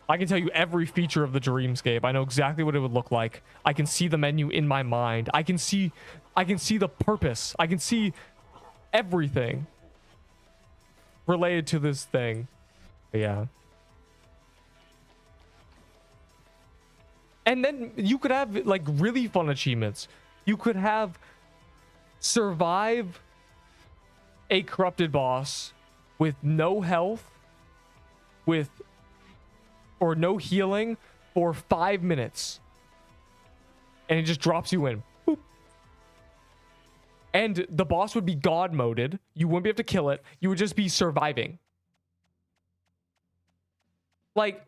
A: I can tell you every feature of the dreamscape. I know exactly what it would look like. I can see the menu in my mind. I can see the purpose. I can see everything related to this thing. But yeah. And then you could have like really fun achievements. You could have survive a corrupted boss with no health, or no healing for 5 minutes. And it just drops you in. Boop. And the boss would be god moded. You wouldn't be able to kill it. You would just be surviving. Like,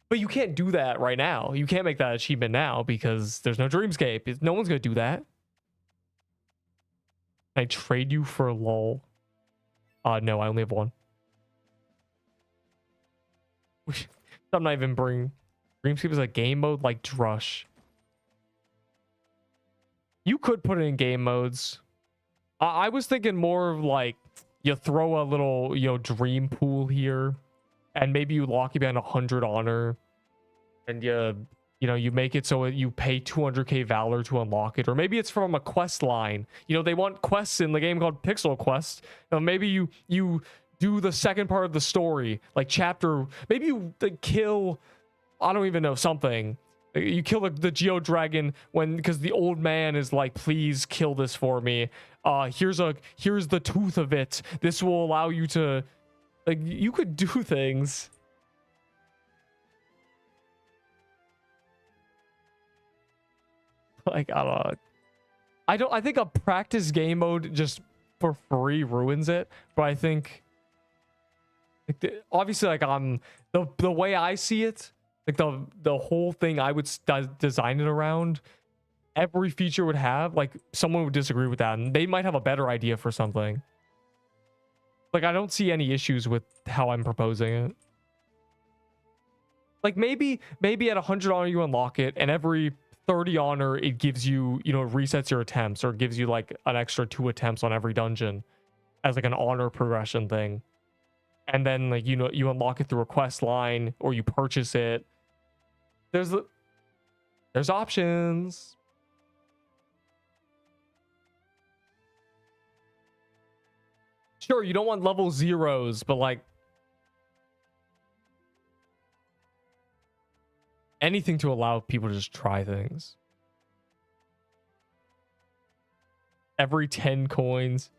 A: but you can't do that right now. You can't make that achievement now because there's no dreamscape. No one's going to do that. Can I trade you for lol? No, I only have one. I'm not even bring dreamscape as a game mode like Drush. You could put it in game modes. I was thinking more of like you throw a little, dream pool here, and maybe you lock it behind 100 honor, and you make it so you pay 200k valor to unlock it, or maybe it's from a quest line. They want quests in the game called Pixel Quest. Maybe you do the second part of the story, like chapter. Maybe you kill, I don't even know, something. You kill the Geo Dragon because the old man is like, please kill this for me. Here's the tooth of it. This will allow you to, like, you could do things. Like, I think a practice game mode just for free ruins it, but I think obviously, like, the way I see it, like the whole thing I would design it around, every feature would have, like, someone would disagree with that and they might have a better idea for something. Like, I don't see any issues with how I'm proposing it. Like, maybe at 100 honor you unlock it, and every 30 honor it gives you, it resets your attempts, or it gives you like an extra 2 attempts on every dungeon as like an honor progression thing. And then, like, you unlock it through a quest line, or you purchase it. There's options. Sure, you don't want level 0s, but like anything to allow people to just try things. Every 10 coins.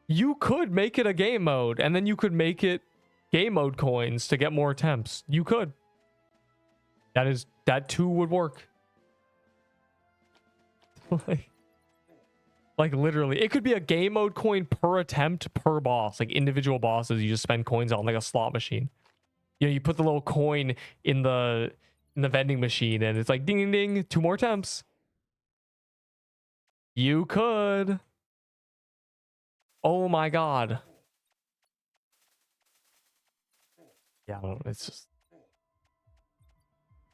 A: You could make it a game mode, and then you could make it game mode coins to get more attempts. You could. That too would work. Like literally, it could be a game mode coin per attempt per boss, like individual bosses. You just spend coins on, like a slot machine. You put the little coin in the vending machine, and it's like ding ding ding, 2 more attempts. You could. Oh my god. Yeah, it's just,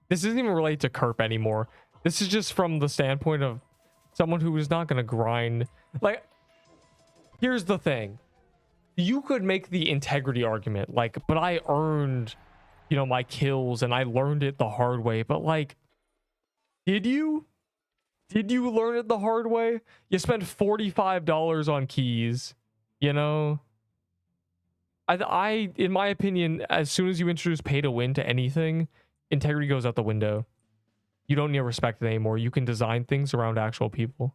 A: this isn't even related to Kerp anymore. This is just from the standpoint of someone who is not going to grind. Like, here's the thing. You could make the integrity argument, like, but I earned, my kills and I learned it the hard way. But like, did you learn it the hard way? You spent $45 on keys, I in my opinion, as soon as you introduce pay to win to anything, integrity goes out the window. You don't need to respect it anymore. You can design things around actual people.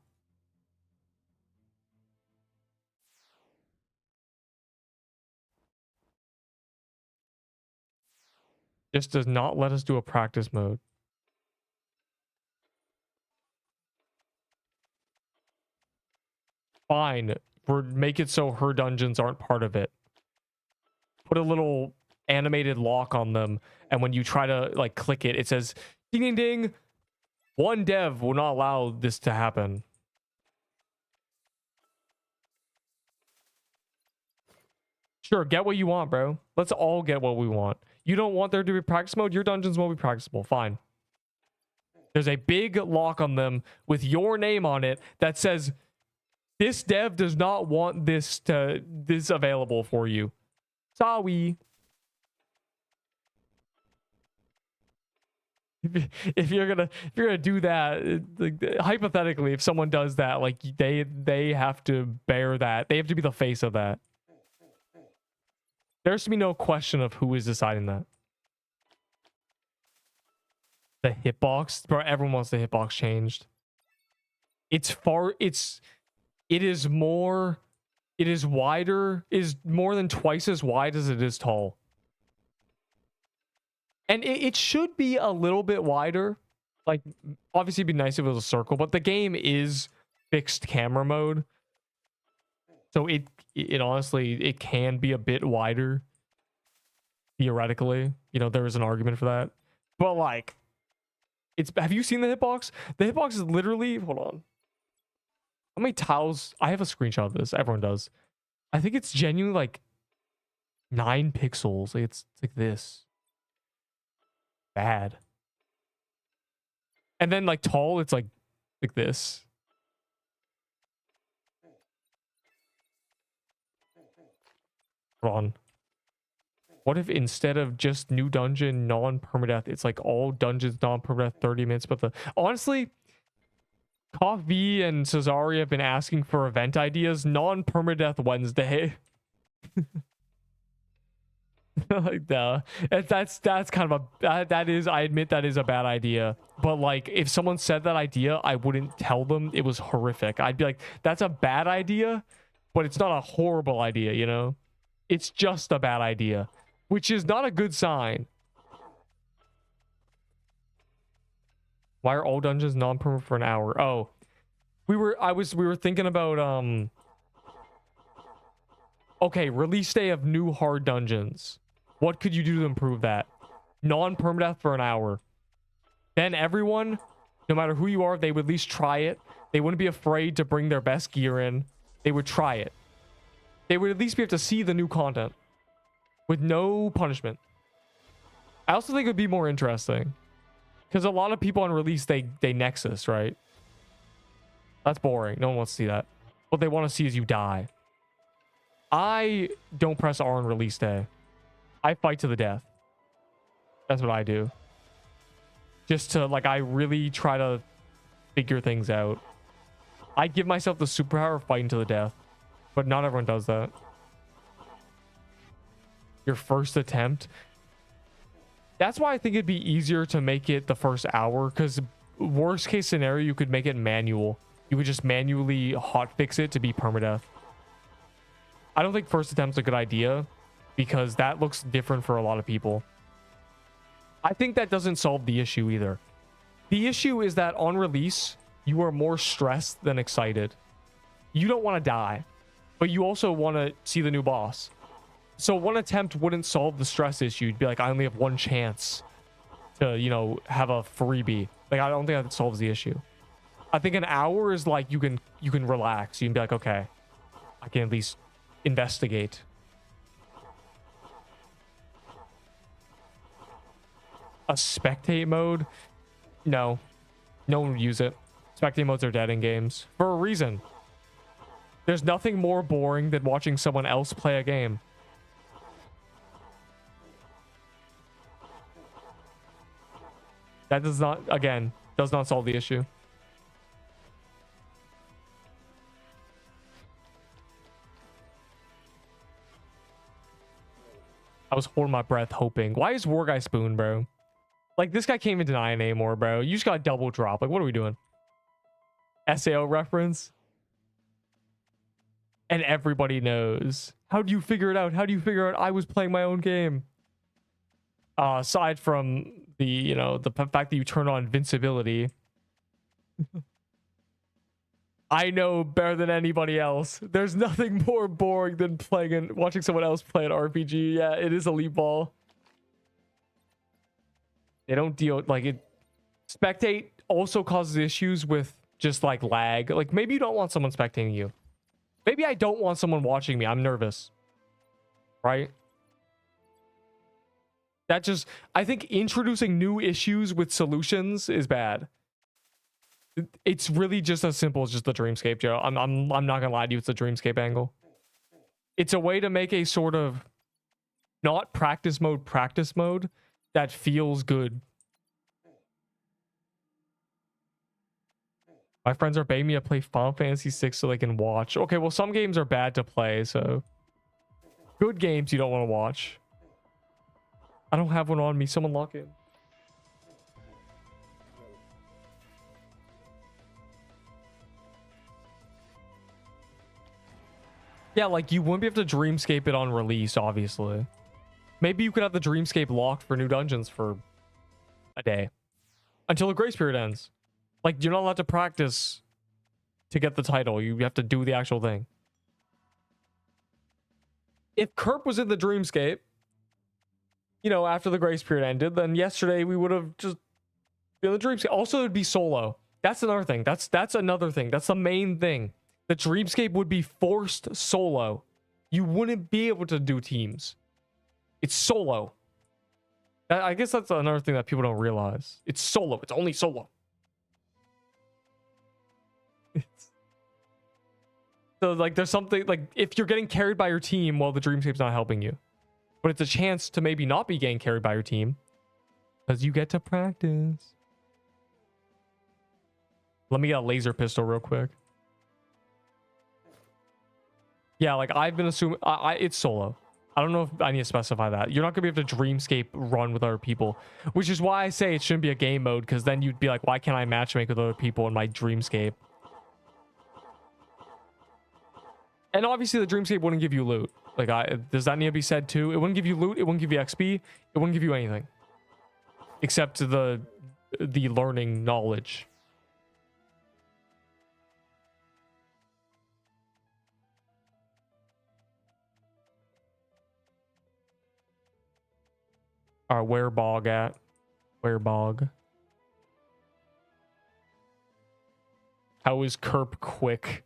A: Just does not let us do a practice mode. Fine. Make it so her dungeons aren't part of it. Put a little animated lock on them, and when you try to like click it, it says ding ding ding. One dev will not allow this to happen. Sure, get what you want, bro. Let's all get what we want. You don't want there to be practice mode? Your dungeons won't be practicable. Fine. There's a big lock on them with your name on it that says This dev does not want this available for you. Sorry. If you're gonna do that, like, hypothetically, if someone does that, like they have to bear that. They have to be the face of that. There has to be no question of who is deciding that. The hitbox, bro. Everyone wants the hitbox changed. It is more. It is wider. Is more than twice as wide as it is tall. And it should be a little bit wider. Like, obviously, it'd be nice if it was a circle, but the game is fixed camera mode. So it honestly, it can be a bit wider. Theoretically, you know, there is an argument for that. But like, have you seen the hitbox? The hitbox is literally, hold on. How many tiles? I have a screenshot of this. Everyone does. I think it's genuinely like 9 pixels. Like it's like this. Bad. And then like tall, it's like this. Hold on. What if instead of just new dungeon non-permadeath, it's like all dungeons non-permadeath 30 minutes? But honestly, Coffee and Cesari have been asking for event ideas. Non-permadeath Wednesday. Like, no, that's kind of that is, I admit that is a bad idea. But like, if someone said that idea, I wouldn't tell them it was horrific. I'd be like, that's a bad idea, but it's not a horrible idea, you know? It's just a bad idea, which is not a good sign. Why are all dungeons non-permanent for an hour? Oh, we were thinking about okay, release day of new hard dungeons. What could you do to improve that? Non-permadeath for an hour. Then everyone, no matter who you are, they would at least try it. They wouldn't be afraid to bring their best gear in. They would try it. They would at least be able to see the new content with no punishment. I also think it would be more interesting because a lot of people on release, they Nexus, right? That's boring. No one wants to see that. What they want to see is you die. I don't press R on release day. I fight to the death. That's what I do. Just to, like, I really try to figure things out. I give myself the superpower of fighting to the death. But not everyone does that. Your first attempt. That's why I think it'd be easier to make it the first hour. Because worst case scenario, you could make it manual. You would just manually hotfix it to be permadeath. I don't think first attempt's a good idea. Because that looks different for a lot of people. I think that doesn't solve the issue either. The issue is that on release, you are more stressed than excited. You don't want to die, but you also want to see the new boss. So one attempt wouldn't solve the stress issue. You'd be like, I only have one chance to, you know, have a freebie. Like, I don't think that solves the issue. I think an hour is like, you can relax. You can be like, okay, I can at least investigate. A spectate mode? No. No one would use it. Spectate modes are dead in games. For a reason. There's nothing more boring than watching someone else play a game. That does not, again, does not solve the issue. I was holding my breath hoping. Why is War Guy Spoon, bro? Like, this guy can't even deny it anymore, bro. You just got double drop. Like, what are we doing? SAO reference? And everybody knows. How do you figure it out? How do you figure out I was playing my own game? Aside from the, you know, the fact that you turn on invincibility. I know better than anybody else. There's nothing more boring than playing and watching someone else play an RPG. Yeah, it is Elite Ball. They don't deal like it. Spectate also causes issues with just like lag. Like, maybe you don't want someone spectating you. Maybe I don't want someone watching me. I'm nervous. Right? That just, I think introducing new issues with solutions is bad. It's really just as simple as just the dreamscape, Joe. I'm not gonna lie to you, it's a dreamscape angle. It's a way to make a sort of not practice mode that feels good. My friends are begging me to play Final Fantasy VI so they can watch. Okay, well, some games are bad to play, so good games you don't want to watch. I don't have one on me. Someone lock in. Yeah, like you wouldn't be able to dreamscape it on release, obviously. Maybe you could have the dreamscape locked for new dungeons for a day until the grace period ends. Like, you're not allowed to practice to get the title. You have to do the actual thing. If Kerp was in the dreamscape, you know, after the grace period ended, then yesterday we would have just been in the dreamscape. Also, it would be solo. That's another thing. That's another thing. That's the main thing. The dreamscape would be forced solo. You wouldn't be able to do teams. It's solo. I guess that's another thing that people don't realize. It's solo. It's only solo. So, like, there's something, like, if you're getting carried by your team, well, the dreamscape's not helping you. But it's a chance to maybe not be getting carried by your team. Because you get to practice. Let me get a laser pistol real quick. Yeah, like, I've been assuming... it's solo. I don't know if I need to specify that. You're not going to be able to dreamscape run with other people. Which is why I say it shouldn't be a game mode. Because then you'd be like, why can't I matchmake with other people in my dreamscape? And obviously the dreamscape wouldn't give you loot. Like, does that need to be said too? It wouldn't give you loot. It wouldn't give you XP. It wouldn't give you anything. Except the learning knowledge. Alright, where Bog at? Where Bog? How is Kerp quick?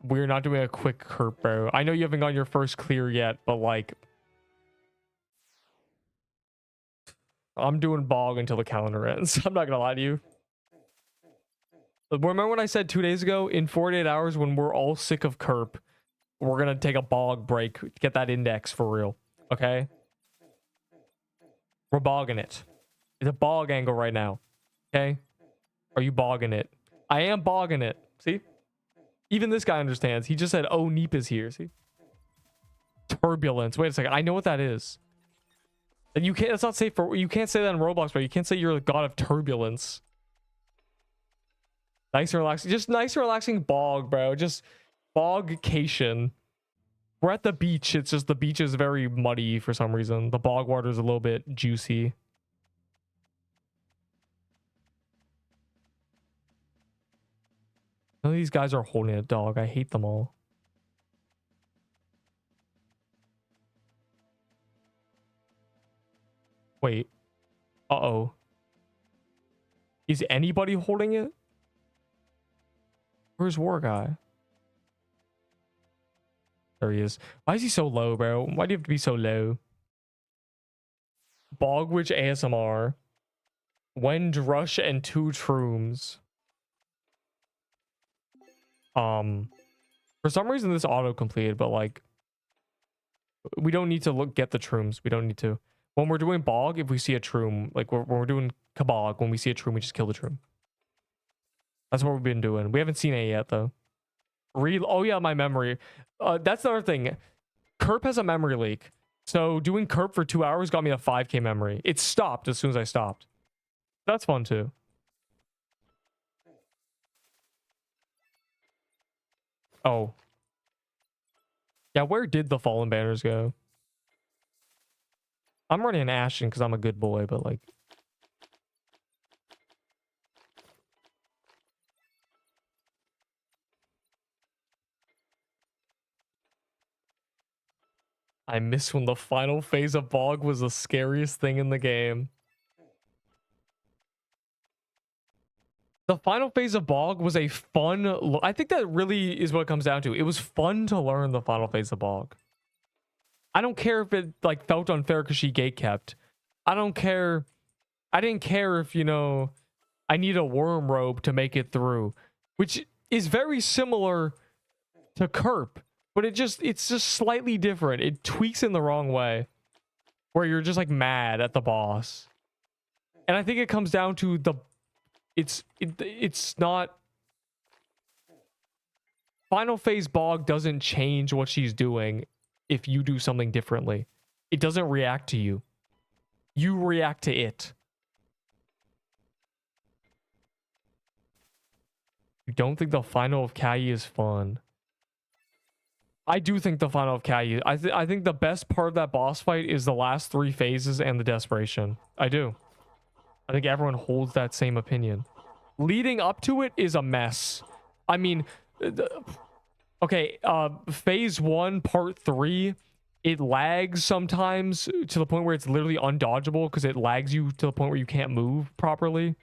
A: We're not doing a quick Kerp, bro. I know you haven't gotten your first clear yet, but like... I'm doing Bog until the calendar ends. I'm not gonna lie to you. Remember when I said 2 days ago, in 48 hours when we're all sick of Kerp, we're gonna take a Bog break, get that index for real, okay? We're bogging it. It's a Bog angle right now, okay? Are you bogging it? I am bogging it. See? Even this guy understands. He just said, oh, Neep is here. See? Turbulence. Wait a second. I know what that is. And you can't, that's not safe for, you can't say that in Roblox, bro. You can't say you're the god of turbulence. Nice and relaxing. Just nice and relaxing bog, bro. Just bogcation. We're at the beach. It's just the beach is very muddy for some reason. The bog water is a little bit juicy. None of these guys are holding a dog. I hate them all. Wait. Uh-oh. Is anybody holding it? Where's War Guy? There he is. Why is he so low, bro? Why do you have to be so low? Bogwitch ASMR. Wend Rush and 2 Trooms. For some reason this auto completed, but like we don't need to get the Trooms. We don't need to. When we're doing Bog, if we see a Troom, like when we're doing Kabog, when we see a Troom, we just kill the Troom. That's what we've been doing. We haven't seen it yet though. Oh yeah, my memory. That's the other thing. Kerp has a memory leak. So doing Kerp for 2 hours got me a 5k memory. It stopped as soon as I stopped. That's fun too. Oh. Yeah, where did the fallen banners go? I'm running an Ashton because I'm a good boy, but like... I miss when the final phase of Bog was the scariest thing in the game. The final phase of Bog was a fun... I think that really is what it comes down to. It was fun to learn the final phase of Bog. I don't care if it like felt unfair because she gatekept. I don't care. I didn't care if, you know, I need a worm robe to make it through, which is very similar to Kerp, but it's just slightly different. It tweaks in the wrong way, where you're just like mad at the boss. And I think it comes down to it's not. Final phase Bog doesn't change what she's doing if you do something differently. It doesn't react to you. You react to it. You don't think the final of Kai is fun? I do think the final of Kai. I think the best part of that boss fight is the last 3 phases and the desperation. I do. I think everyone holds that same opinion. Leading up to it is a mess. I mean, okay, phase 1, part 3, it lags sometimes to the point where it's literally undodgeable because it lags you to the point where you can't move properly.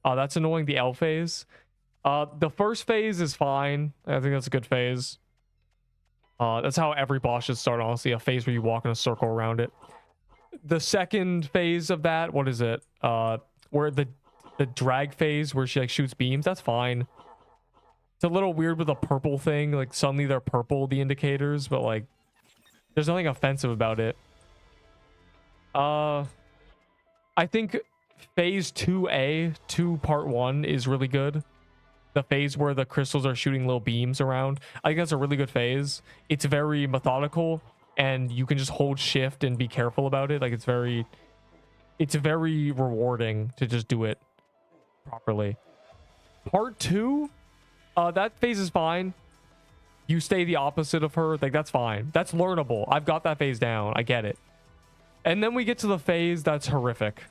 A: That's annoying, the L phase. The first phase is fine. I think that's a good phase. That's how every boss should start, honestly, a phase where you walk in a circle around it. The second phase of that, what is it? Where the drag phase where she like shoots beams, that's fine. It's a little weird with the purple thing, like suddenly they're purple, the indicators, but like there's nothing offensive about it. I think phase 2A, part 1 is really good. The phase where the crystals are shooting little beams around. I think that's a really good phase. It's very methodical and you can just hold shift and be careful about it. Like it's very rewarding to just do it properly. Part 2, that phase is fine. You stay the opposite of her, like that's fine. That's learnable. I've got that phase down. I get it. And then we get to the phase that's horrific.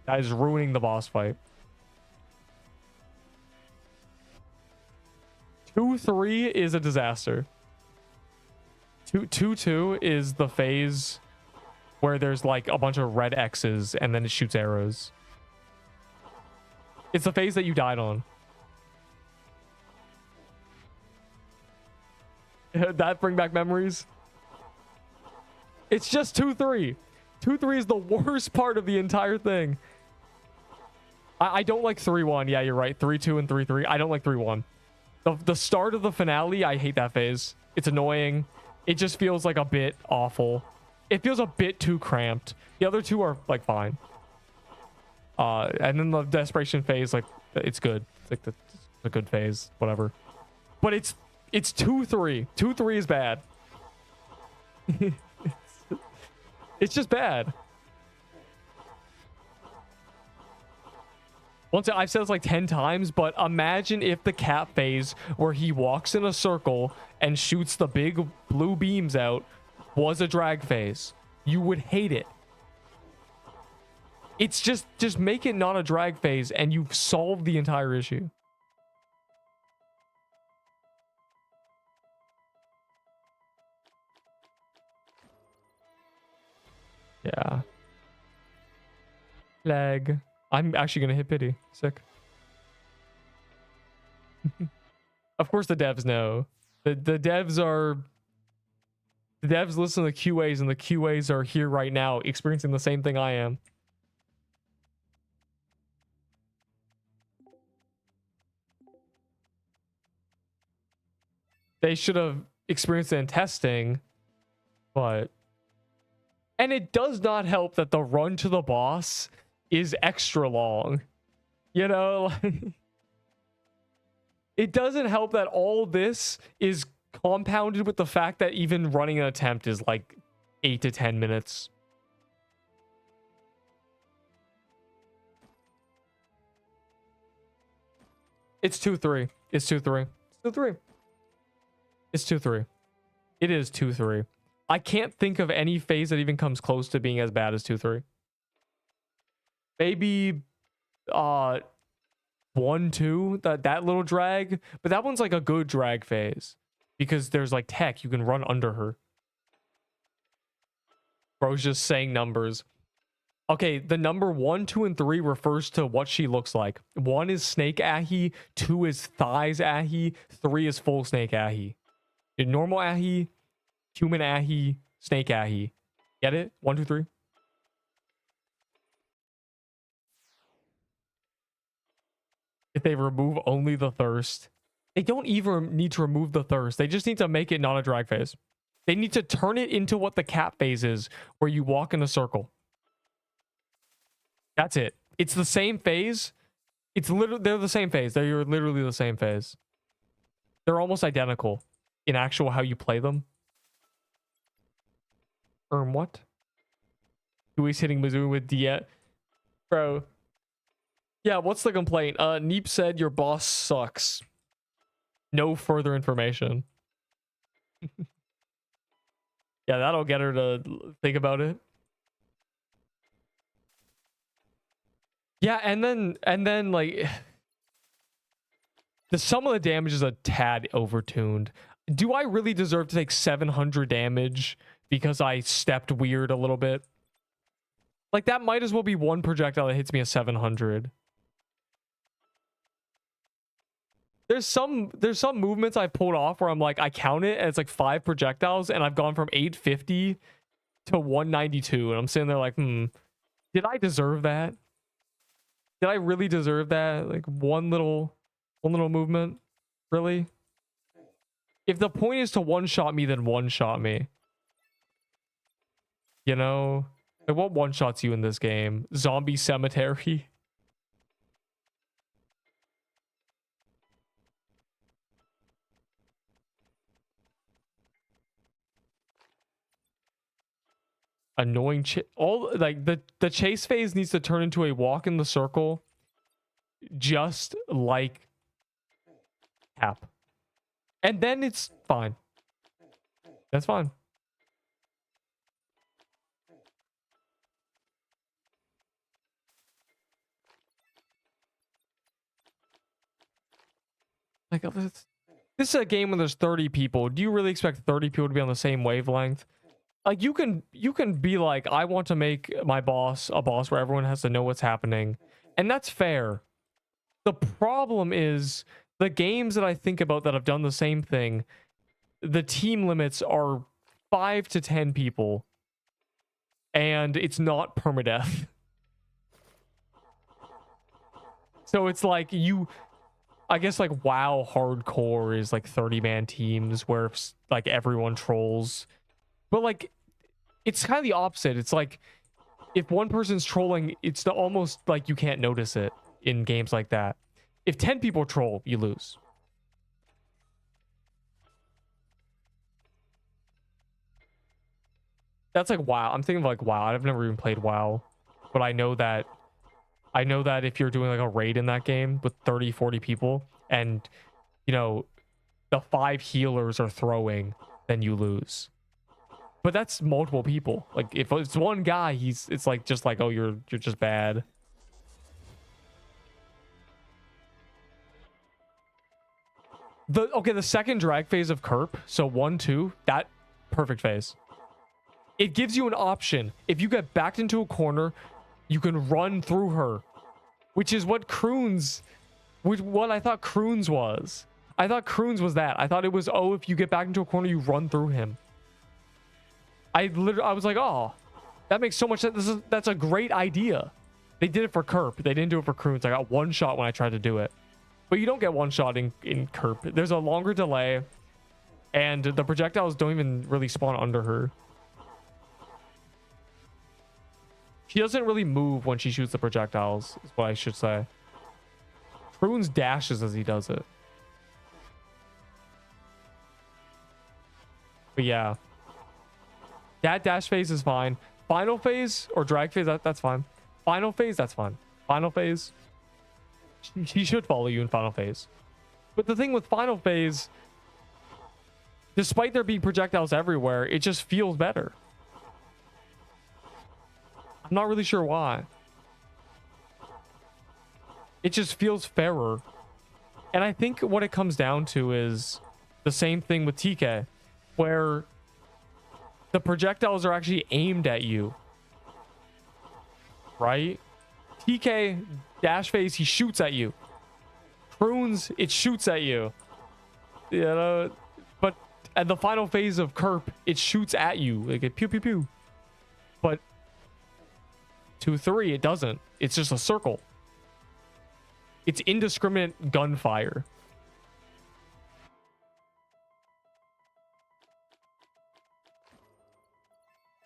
A: That is ruining the boss fight. 2-3 is a disaster. 2-2 is the phase where there's like a bunch of red X's and then it shoots arrows. It's the phase that you died on. That bring back memories. It's just 2-3. 2-3 is the worst part of the entire thing. I don't like 3-1. Yeah, you're right. 3-2 and 3-3. I don't like 3-1. The start of the finale, I hate that phase. It's annoying. It just feels like a bit awful. It feels a bit too cramped. The other two are like fine. And then the desperation phase, like it's good. It's like the good phase, whatever. But it's 2-3. 2-3 is bad. It's just bad. Once I've said this like 10 times, but imagine if the cap phase where he walks in a circle and shoots the big blue beams out was a drag phase. You would hate it. It's just make it not a drag phase and you've solved the entire issue. Yeah. Lag. I'm actually going to hit pity. Sick. Of course the devs know. The devs listen to the QAs and the QAs are here right now experiencing the same thing I am. They should have experienced it in testing, but... And it does not help that the run to the boss is extra long. You know, it doesn't help that all this is compounded with the fact that even running an attempt is like 8 to 10 minutes. It's 2-3. It's 2-3. It's 2-3. It's 2-3. It is 2-3. I can't think of any phase that even comes close to being as bad as 2-3. Maybe 1-2, that little drag, but that one's like a good drag phase because there's like tech, you can run under her. Bro's just saying numbers. Okay, the number 1, 2, and 3 refers to what she looks like. 1 is snake ahi, 2 is thighs ahi, 3 is full snake ahi. Normal ahi, human ahi, snake ahi. Get it? 1, 2, 3. if they remove only the thirst. They don't even need to remove the thirst. They just need to make it not a drag phase. They need to turn it into what the cap phase is, where you walk in a circle. That's it. It's the same phase. It's literally, they're the same phase. They're literally the same phase. They're almost identical in actual how you play them. What? Always hitting Mizzou with Diet. Bro. Yeah, what's the complaint? Neep said your boss sucks. No further information. Yeah, that'll get her to think about it. Yeah, and then like some of the damage is a tad overtuned. Do I really deserve to take 700 damage because I stepped weird a little bit? Like, that might as well be one projectile that hits me at 700. There's some movements I pulled off where I'm like, I count it and it's like 5 projectiles and I've gone from 850 to 192 and I'm sitting there like, did I deserve that? Did I really deserve that? Like one little movement? Really? If the point is to one-shot me, then one-shot me. You know? Like, what one-shots you in this game? Zombie Cemetery? Annoying all like the chase phase needs to turn into a walk in the circle, just like cap, and then it's fine. That's fine. Like, this is a game when there's 30 people. Do you really expect 30 people to be on the same wavelength? Like, you can be like, I want to make my boss a boss where everyone has to know what's happening. And that's fair. The problem is the games that I think about that have done the same thing, the team limits are 5 to 10 people. And it's not permadeath. So it's like I guess like WoW hardcore is like 30-man teams where like everyone trolls. But like, it's kind of the opposite. It's like, if one person's trolling, it's almost like you can't notice it in games like that. If 10 people troll, you lose. That's like WoW. I'm thinking of like WoW. I've never even played WoW, but I know that if you're doing like a raid in that game with 30, 40 people, and you know the 5 healers are throwing, then you lose. But that's multiple people. Like, if it's one guy, it's like just like, oh, you're just bad. The second drag phase of Kerp, so 1, 2, that perfect phase. It gives you an option. If you get backed into a corner, you can run through her, which is what what I thought Croons was. I thought Croons was that. I thought it was, oh, if you get back into a corner, you run through him. I was like, oh, that makes so much sense. That's a great idea. They did it for Kerp. They didn't do it for Croons. I got one shot when I tried to do it. But you don't get one shot in Kerp. There's a longer delay, and the projectiles don't even really spawn under her. She doesn't really move when she shoots the projectiles, is what I should say. Croons dashes as he does it. But yeah. That dash phase is fine. Final phase or drag phase, that's fine. Final phase, that's fine. Final phase, she should follow you in final phase. But the thing with final phase, despite there being projectiles everywhere, it just feels better. I'm not really sure why. It just feels fairer. And I think what it comes down to is the same thing with TK, where the projectiles are actually aimed at you. Right? TK, dash phase, he shoots at you. Croons, it shoots at you. You know, but at the final phase of Kerp, it shoots at you. Like it pew pew pew. But 2, 3, it doesn't. It's just a circle. It's indiscriminate gunfire.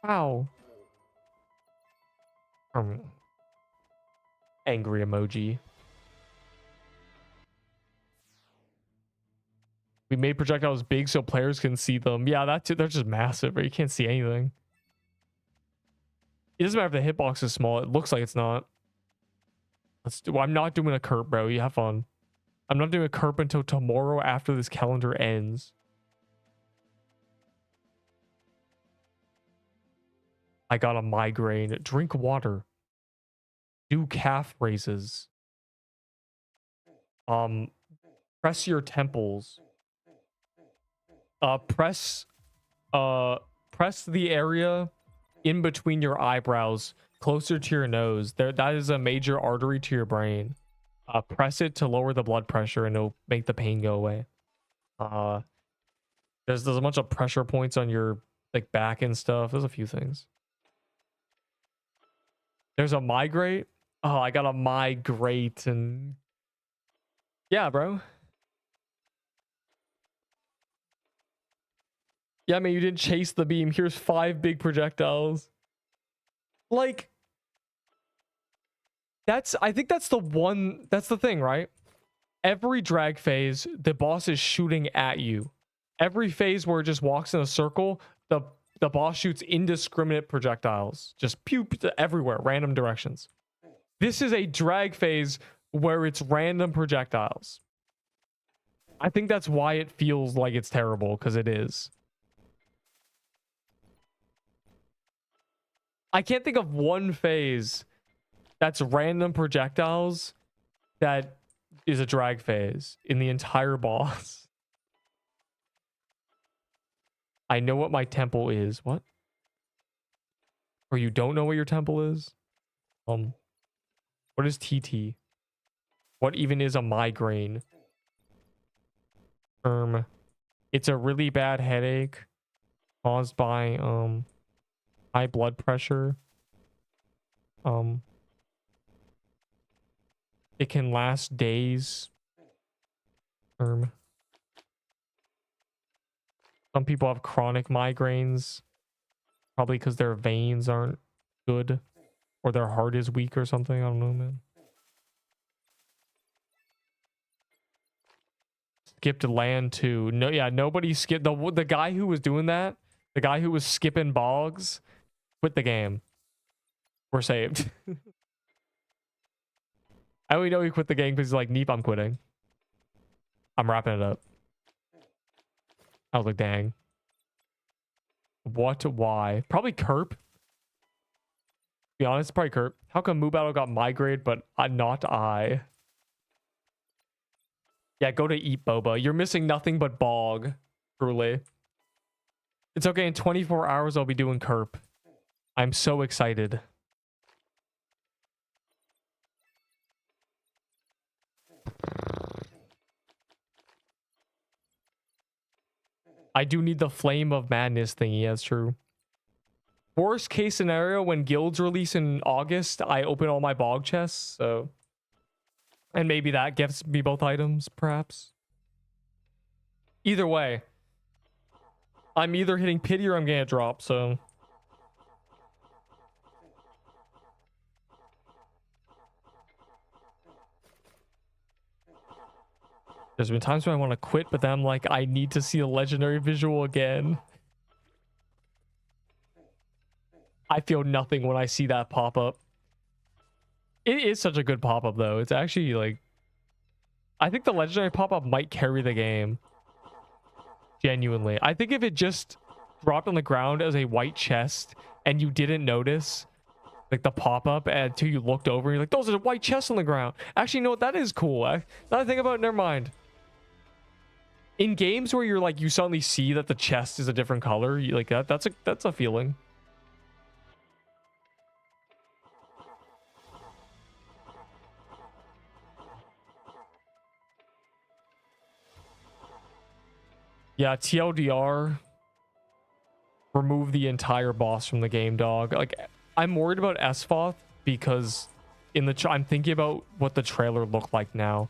A: Wow. Angry emoji. We made projectiles big so players can see them. Yeah, they're just massive, but you can't see anything. It doesn't matter if the hitbox is small. It looks like it's not. Well, I'm not doing a Kerp, bro. You have fun. I'm not doing a Kerp until tomorrow after this calendar ends. I got a migraine. Drink water. Do calf raises. Press your temples. Press the area in between your eyebrows, closer to your nose. That is a major artery to your brain. Press it to lower the blood pressure and it'll make the pain go away. There's a bunch of pressure points on your like back and stuff. There's a few things. There's a migrate. Oh, I got a migrate and yeah, bro. Yeah, man, you didn't chase the beam. Here's 5 big projectiles. Like, I think that's the thing, right? Every drag phase, the boss is shooting at you. Every phase where it just walks in a circle, the boss shoots indiscriminate projectiles. Just pew everywhere, random directions. This is a drag phase where it's random projectiles. I think that's why it feels like it's terrible, because it is. I can't think of one phase that's random projectiles that is a drag phase in the entire boss. I know what my temple is. What? Or you don't know what your temple is? What is TT? What even is a migraine? It's a really bad headache caused by high blood pressure. It can last days. Some people have chronic migraines, probably because their veins aren't good or their heart is weak or something. I don't know, man. Skipped land 2. No, yeah, nobody skipped. The guy who was doing that, the guy who was skipping bogs, quit the game. We're saved. I only know he quit the game because he's like, Neep, I'm quitting. I'm wrapping it up. I was like, dang. What? Why? Probably Kerp. To be honest, probably Kerp. How come Moo Battle got migrated, but not I? Yeah, go to eat boba. You're missing nothing but bog. Truly. It's okay. In 24 hours, I'll be doing Kerp. I'm so excited. I do need the Flame of Madness thingy. That's true. Worst case scenario, when guilds release in August, I open all my bog chests. So, and maybe that gives me both items, perhaps. Either way, I'm either hitting pity or I'm gonna drop. So, there's been times when I want to quit, but then I'm like, I need to see a legendary visual again. I feel nothing when I see that pop up. It is such a good pop up, though. It's actually like, I think the legendary pop up might carry the game. Genuinely. I think if it just dropped on the ground as a white chest and you didn't notice like the pop up until you looked over and you're like, those are white chests on the ground. Actually, you know what? That is cool. Now I think about it, never mind. In games where you're like, you suddenly see that the chest is a different color, you like that's a feeling. Yeah, TLDR, remove the entire boss from the game, dog. Like, I'm worried about Esfoth because I'm thinking about what the trailer looked like now,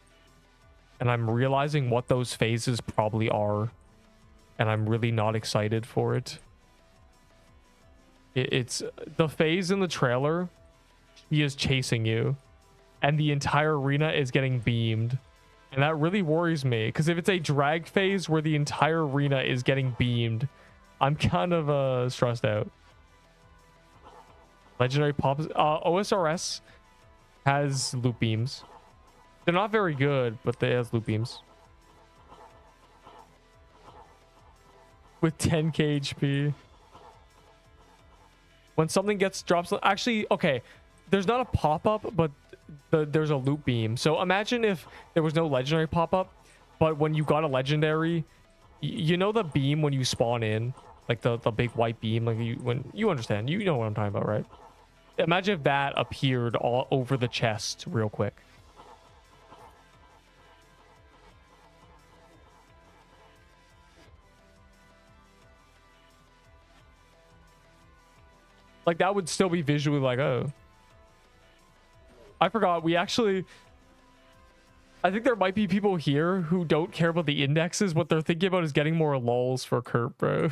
A: and I'm realizing what those phases probably are, and I'm really not excited for it. It's the phase in the trailer. He is chasing you, and the entire arena is getting beamed, and that really worries me, because if it's a drag phase where the entire arena is getting beamed, I'm kind of stressed out. Legendary pops. OSRS has loop beams. They're not very good, but they have loop beams with 10k HP. When something drops, actually, okay, there's not a pop-up, but there's a loop beam. So imagine if there was no legendary pop-up, but when you got a legendary, you know the beam when you spawn in, like the big white beam, like when you understand, you know what I'm talking about, right? Imagine if that appeared all over the chest real quick. Like, that would still be visually like, oh. I forgot, I think there might be people here who don't care about the indexes. What they're thinking about is getting more lulls for Kurt, bro.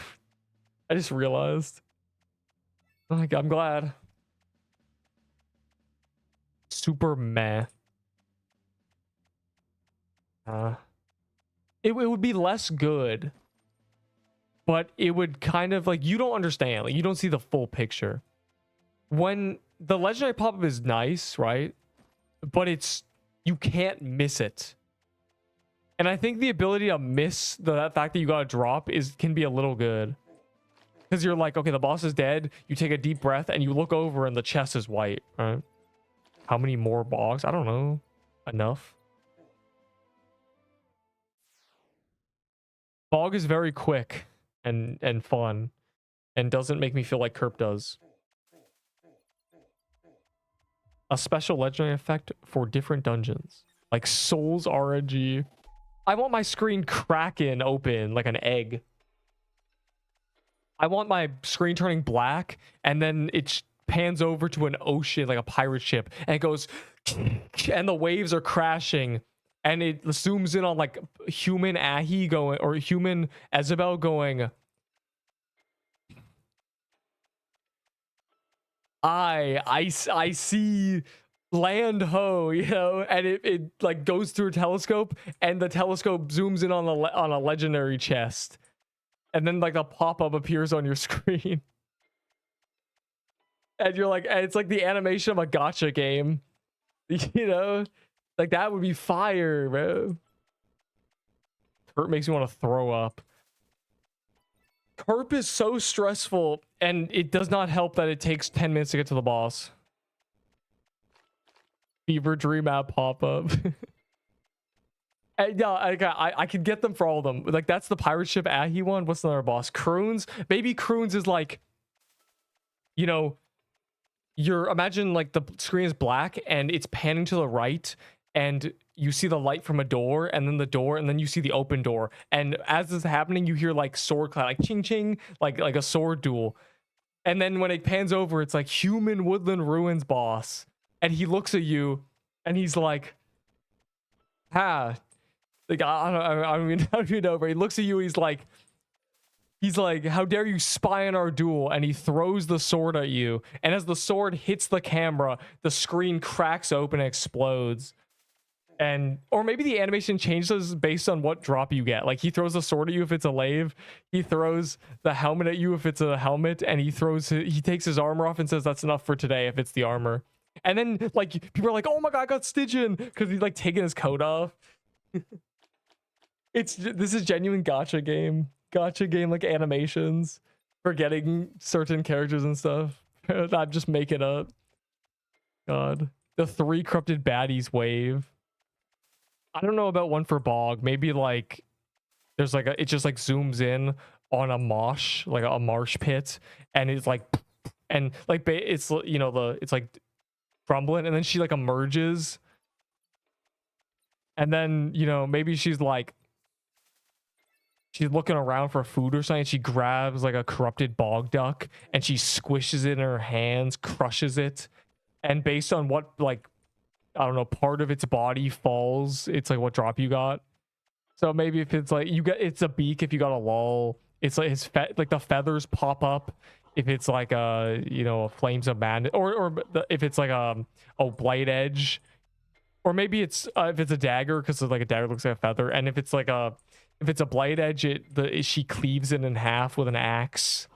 A: I just realized. Like, I'm glad. Super meh. It would be less good, but it would kind of like, you don't understand, like you don't see the full picture. When the legendary pop-up is nice, right? But you can't miss it. And I think the ability to miss the fact that you got a drop can be a little good. Because you're like, okay, the boss is dead. You take a deep breath and you look over and the chest is white, right? How many more bogs? I don't know. Enough. Bog is very quick and fun and doesn't make me feel like Kerp does. A special legendary effect for different dungeons, like Souls RNG. I want my screen cracking open like an egg. I want my screen turning black and then it pans over to an ocean, like a pirate ship, and it goes and the waves are crashing, and it zooms in on like human Ahi going, or human Isabel going, I see land ho, you know, and it like goes through a telescope, and the telescope zooms in on a legendary chest, and then like a pop-up appears on your screen. And you're like, and it's like the animation of a gacha game, you know, like that would be fire, bro. Kurt makes me want to throw up. Kerp is so stressful, and it does not help that it takes 10 minutes to get to the boss. Fever Dream app pop-up. Yeah, I could get them for all of them. Like, that's the pirate ship Ahi one. What's another boss? Croons. Maybe Croons is like, you know, imagine like the screen is black and it's panning to the right, and you see the light from a door, and then the door, and then you see the open door, and as this is happening you hear like sword clap, like ching ching, like a sword duel, and then when it pans over it's like human Woodland Ruins boss, and he looks at you and he's like, like I don't even know, but he looks at you, he's like, how dare you spy on our duel, and he throws the sword at you, and as the sword hits the camera, the screen cracks open and explodes. Or maybe the animation changes based on what drop you get. Like, he throws a sword at you if it's a lave, he throws the helmet at you if it's a helmet, and he takes his armor off and says that's enough for today if it's the armor. And then like people are like, oh my god, I got Stygian, because he's like taking his coat off. This is genuine gacha game like animations for getting certain characters and stuff. I'm just making up. God, the 3 corrupted baddies wave. I don't know about one for Bog. Maybe like there's like it just like zooms in on a mosh, like a marsh pit, and it's like, and like it's, you know, it's like crumbling, and then she like emerges, and then, you know, maybe she's like, she's looking around for food or something. She grabs like a corrupted bog duck and she squishes it in her hands, crushes it, and based on what like I don't know, part of its body falls, it's like what drop you got. So maybe if it's like you get, it's a beak if you got a lull. It's like his like the feathers pop up if it's like a, you know, a flames of madness, or if it's like a blade edge, or maybe it's if it's a dagger, because like a dagger looks like a feather, and if it's like a, if it's a blade edge, she cleaves it in half with an axe.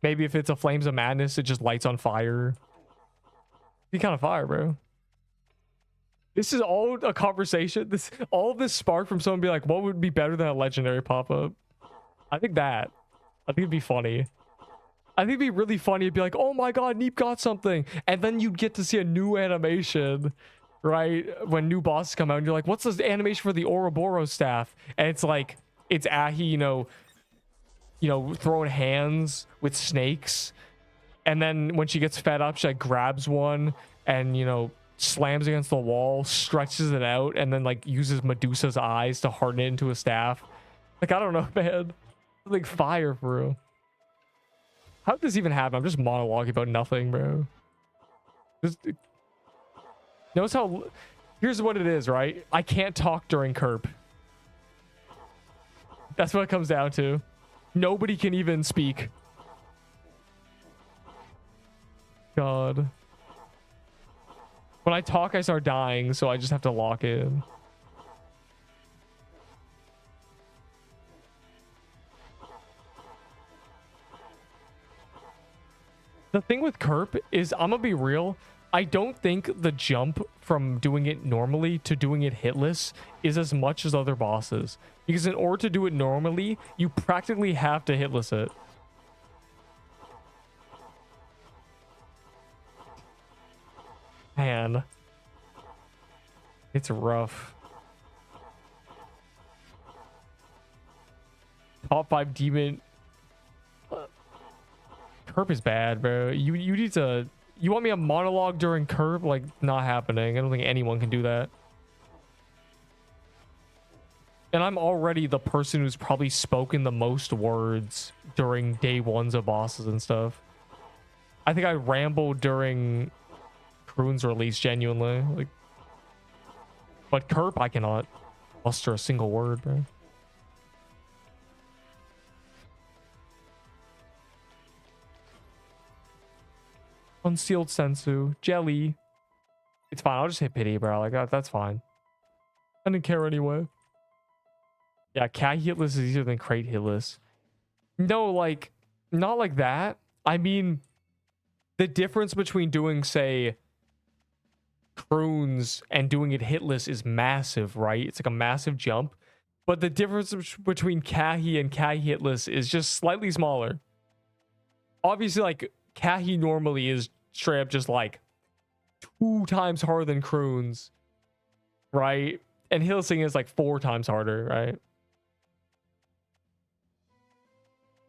A: Maybe if it's a flames of madness, it just lights on fire. Be kind of fire, bro. This is all a conversation. All of this sparked from someone being like, what would be better than a legendary pop-up? I think it'd be funny. I think it'd be really funny. It'd be like, oh my god, Neep got something. And then you'd get to see a new animation, right? When new bosses come out and you're like, what's this animation for the Ouroboros staff? And it's like, it's Ahi, you know, throwing hands with snakes. And then when she gets fed up, she like grabs one and, you know, slams against the wall, stretches it out, and then like uses Medusa's eyes to harden it into a staff. Like, I don't know, man. Like fire, bro. How did this even happen? I'm just monologuing about nothing, bro. Just notice how, here's what it is, right? I can't talk during Kerp. That's what it comes down to. Nobody can even speak. God. When I talk, I start dying, so I just have to lock in. The thing with Kerp is, I'm gonna be real, I don't think the jump from doing it normally to doing it hitless is as much as other bosses. Because in order to do it normally, you practically have to hitless it. Man. It's rough. Top 5 demon. Kerp is bad, bro. You need to... You want me a monologue during Kerp? Like, not happening. I don't think anyone can do that. And I'm already the person who's probably spoken the most words during day ones of bosses and stuff. I think I rambled during Kroon's release, genuinely. Like, but Kerp, I cannot muster a single word, bro. Unsealed Sensu. Jelly. It's fine. I'll just hit pity, bro. Like, that's fine. I didn't care anyway. Yeah, cat hitless is easier than crate hitless. No, like, not like that. I mean, the difference between doing, say, Kroon's and doing it hitless is massive, right? It's like a massive jump. But the difference between Kahi and Kahi hitless is just slightly smaller. Obviously, like, Kahi normally is straight up just like 2 times harder than Kroon's, right? And Hillsing is like 4 times harder, right?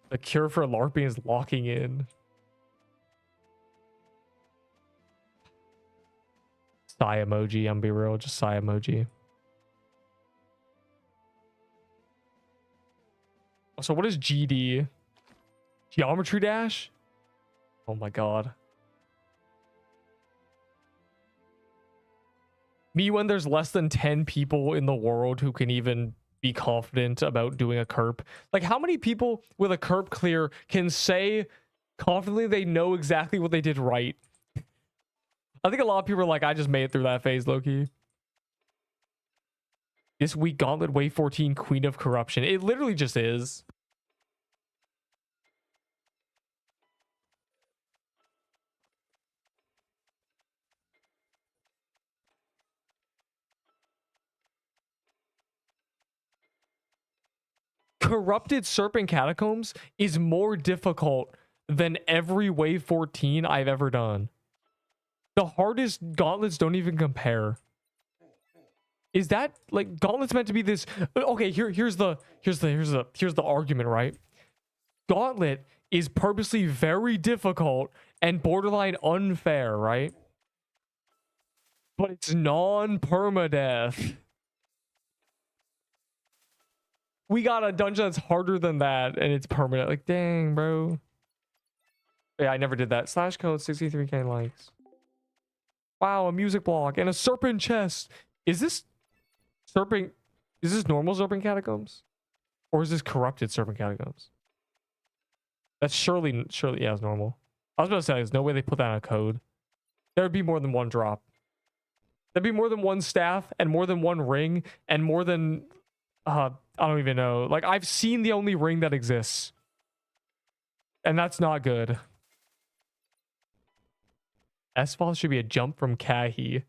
A: The cure for LARPing is locking in. Sigh emoji, I'm be real, just sigh emoji. So what is GD? Geometry dash? Oh my god. Me when there's less than 10 people in the world who can even be confident about doing a Kerp. Like, how many people with a Kerp clear can say confidently they know exactly what they did right? I think a lot of people are like, I just made it through that phase, low-key. This week, Gauntlet Wave 14, Queen of Corruption. It literally just is. Corrupted Serpent Catacombs is more difficult than every Wave 14 I've ever done. The hardest gauntlets don't even compare. Is that like gauntlets meant to be this? Okay, here's the argument, right? Gauntlet is purposely very difficult and borderline unfair, right? But it's non-permadeath. We got a dungeon that's harder than that, and it's permanent. Like, dang, bro. Yeah, I never did that. Slash code 63k likes. Wow, a music block and a serpent chest. Is this serpent? Is this normal serpent catacombs? Or is this corrupted serpent catacombs? That's surely, yeah, it's normal. I was about to say, there's no way they put that in a code. There would be more than one drop. There'd be more than one staff and more than one ring and more than, I don't even know. Like, I've seen the only ring that exists. And that's not good. Esfoth should be a jump from Kahi.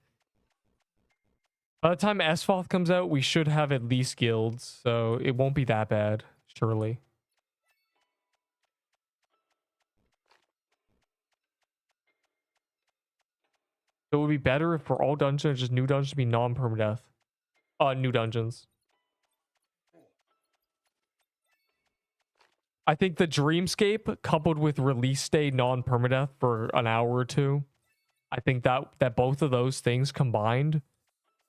A: By the time Esfoth comes out, we should have at least guilds, so it won't be that bad, surely. So it would be better if for all dungeons, just new dungeons to be non-permadeath. New dungeons. I think the Dreamscape coupled with release day non-permadeath for an hour or two, I think that both of those things combined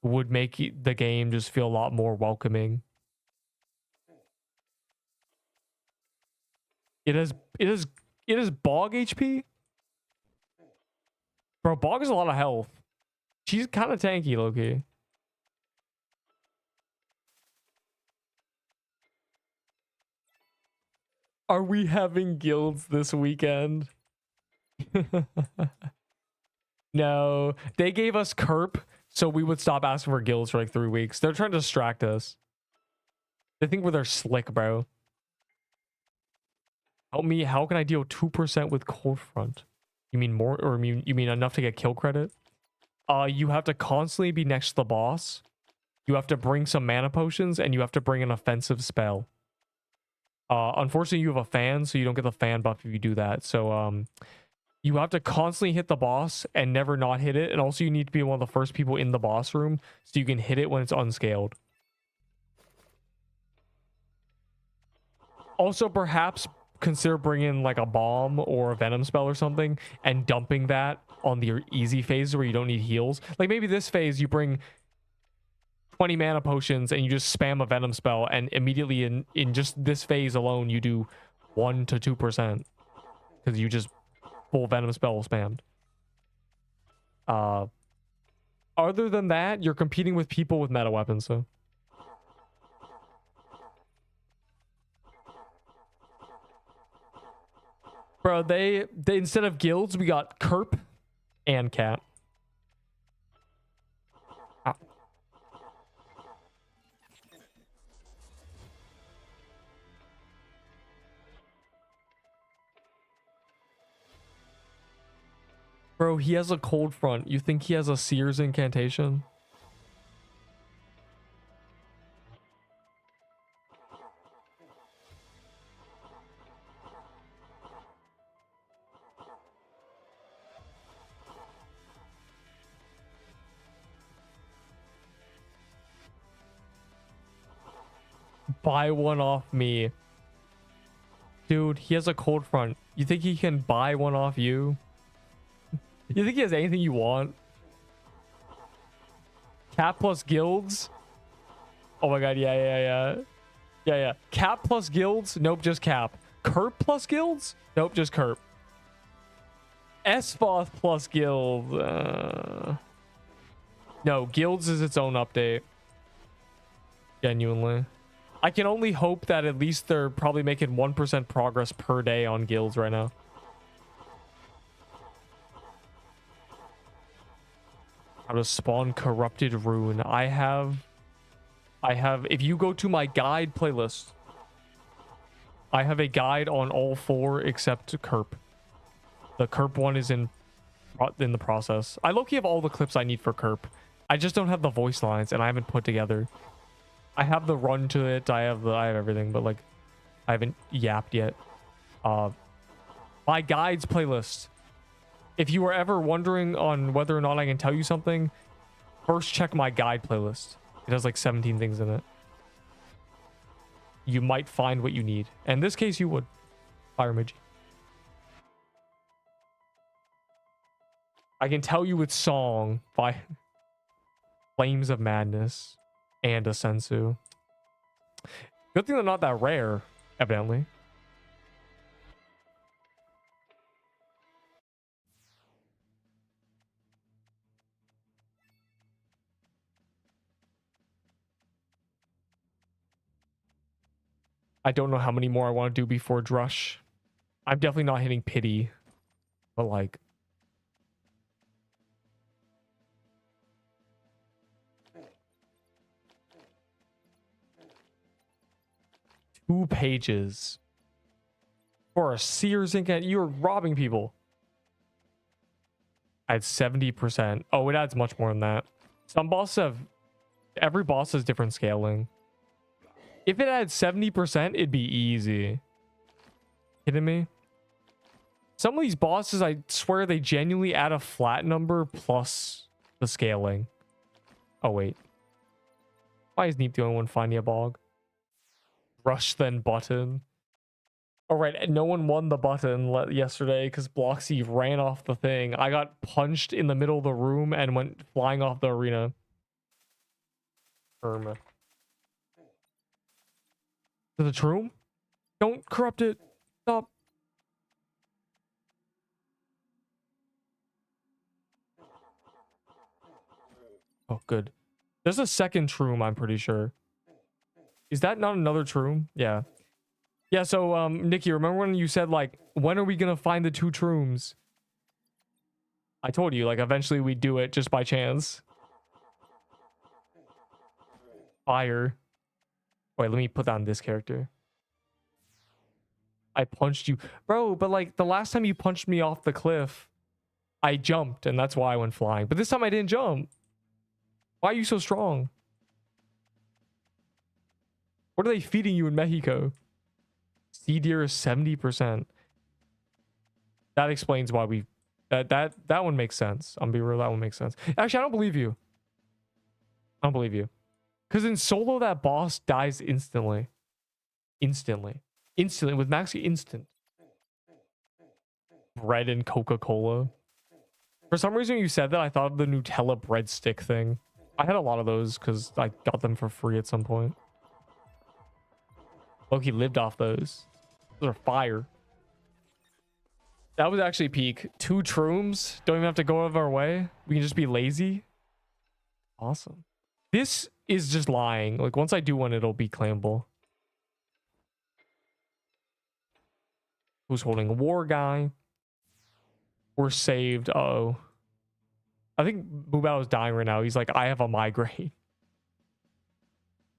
A: would make the game just feel a lot more welcoming. It is Bog HP? Bro, Bog is a lot of health. She's kind of tanky, low-key. Are we having guilds this weekend? No, they gave us Kerp, so we would stop asking for guilds for like 3 weeks. They're trying to distract us. They think they're slick, bro. Help me. How can I deal 2% with cold front? You mean more, or you mean enough to get kill credit? You have to constantly be next to the boss. You have to bring some mana potions, and you have to bring an offensive spell. Unfortunately, you have a fan, so you don't get the fan buff if you do that. So, you have to constantly hit the boss and never not hit it. And also, you need to be one of the first people in the boss room so you can hit it when it's unscaled. Also, perhaps consider bringing like a bomb or a venom spell or something and dumping that on the easy phase where you don't need heals. Like maybe this phase you bring 20 mana potions and you just spam a venom spell, and immediately in just this phase alone you do 1 to 2% because you just full venom spell spammed. Other than that, you're competing with people with meta weapons, so bro, they instead of guilds we got Kerp and Cat. Bro, he has a cold front. You think he has a Seer's incantation? Buy one off me. Dude, he has a cold front. You think he can buy one off you? You think he has anything you want? Cap plus guilds? Oh my god, yeah. Cap plus guilds? Nope, just cap. Kerp plus guilds? Nope, just Kerp. Esfoth plus guild. No, guilds is its own update. Genuinely. I can only hope that at least they're probably making 1% progress per day on guilds right now. How to spawn corrupted rune. I have, if you go to my guide playlist, I have a guide on all 4 except Kerp. The Kerp one is in the process. I low-key have all the clips I need for Kerp. I just don't have the voice lines, and I haven't put together. I have the run to it. I have everything, but like, I haven't yapped yet. My guides playlist. If you were ever wondering on whether or not I can tell you something, first check my guide playlist. It has like 17 things in it. You might find what you need. In this case, you would. Fire Magi. I can tell you with song by Flames of Madness and a Sensu. Good thing they're not that rare, evidently. I don't know how many more I want to do before Drush. I'm definitely not hitting pity, but like, two pages for a Sears Inc. You're robbing people. I had 70%. Oh, it adds much more than that. Some bosses have, every boss has different scaling. If it had 70%, it'd be easy. Kidding me? Some of these bosses, I swear they genuinely add a flat number plus the scaling. Oh, wait. Why is Neep the only one finding a bog? Rush then button. All right, no one won the button yesterday because Bloxy ran off the thing. I got punched in the middle of the room and went flying off the arena. To the Troom? Don't corrupt it. Stop. Oh, good. There's a second Troom, I'm pretty sure. Is that not another Troom? Yeah. Yeah, so, Nikki, remember when you said, like, when are we gonna find the two Trooms? I told you, like, eventually we'd do it just by chance. Fire. Wait, let me put that on this character. I punched you. Bro, but, like, the last time you punched me off the cliff, I jumped, and that's why I went flying. But this time I didn't jump. Why are you so strong? What are they feeding you in Mexico? Sea deer is 70%. That explains why we that one makes sense. I'm be real, that one makes sense. Actually, I don't believe you. I don't believe you. Because in solo, that boss dies instantly. Instantly with Maxi instant. Bread and Coca-Cola. For some reason you said that, I thought of the Nutella breadstick thing. I had a lot of those because I got them for free at some point. Loki lived off those. Those are fire. That was actually peak. 2 Trooms. Don't even have to go out of our way. We can just be lazy. Awesome. This is just lying. Like, once I do one, it'll be claimable. Who's holding a war guy? We're saved. Uh-oh. I think Bubao is dying right now. He's like, I have a migraine.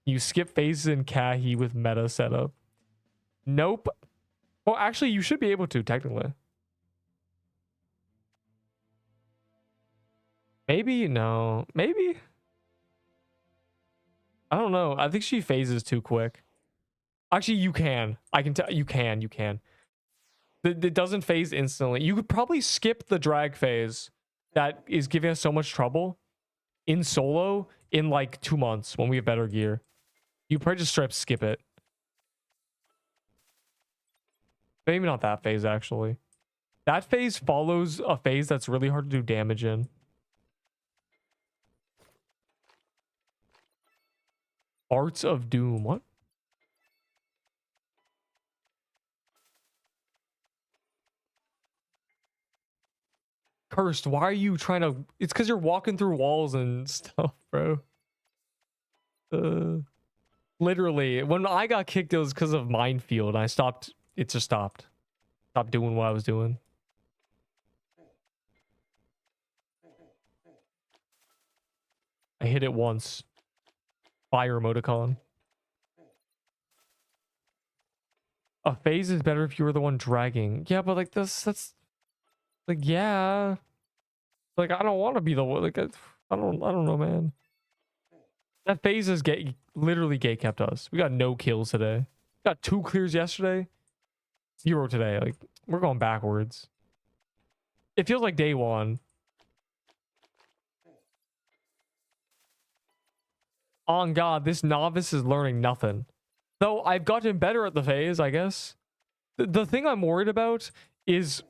A: You skip phases in Kahi with meta setup. Nope. Well, actually, you should be able to, technically. Maybe? No. Maybe? I don't know. I think she phases too quick. Actually, you can. I can tell you can. You can. It doesn't phase instantly. You could probably skip the drag phase that is giving us so much trouble in solo in like 2 months when we have better gear. You probably just straight skip it. Maybe not that phase, actually. That phase follows a phase that's really hard to do damage in. Arts of Doom. What? Cursed, why are you trying to... It's because you're walking through walls and stuff, bro. Literally, when I got kicked, it was because of Minefield. I stopped... It just stopped. Stopped doing what I was doing. I hit it once. Fire emoticon. A phase is better if you were the one dragging. Yeah, but like that's like, yeah. Like, I don't want to be the one. Like, I don't know, man. That phase is literally gate kept us. We got no kills today. Got 2 clears yesterday. 0 today. Like, we're going backwards. It feels like day 1. On God, this novice is learning nothing. Though I've gotten better at the phase, I guess. The thing I'm worried about is,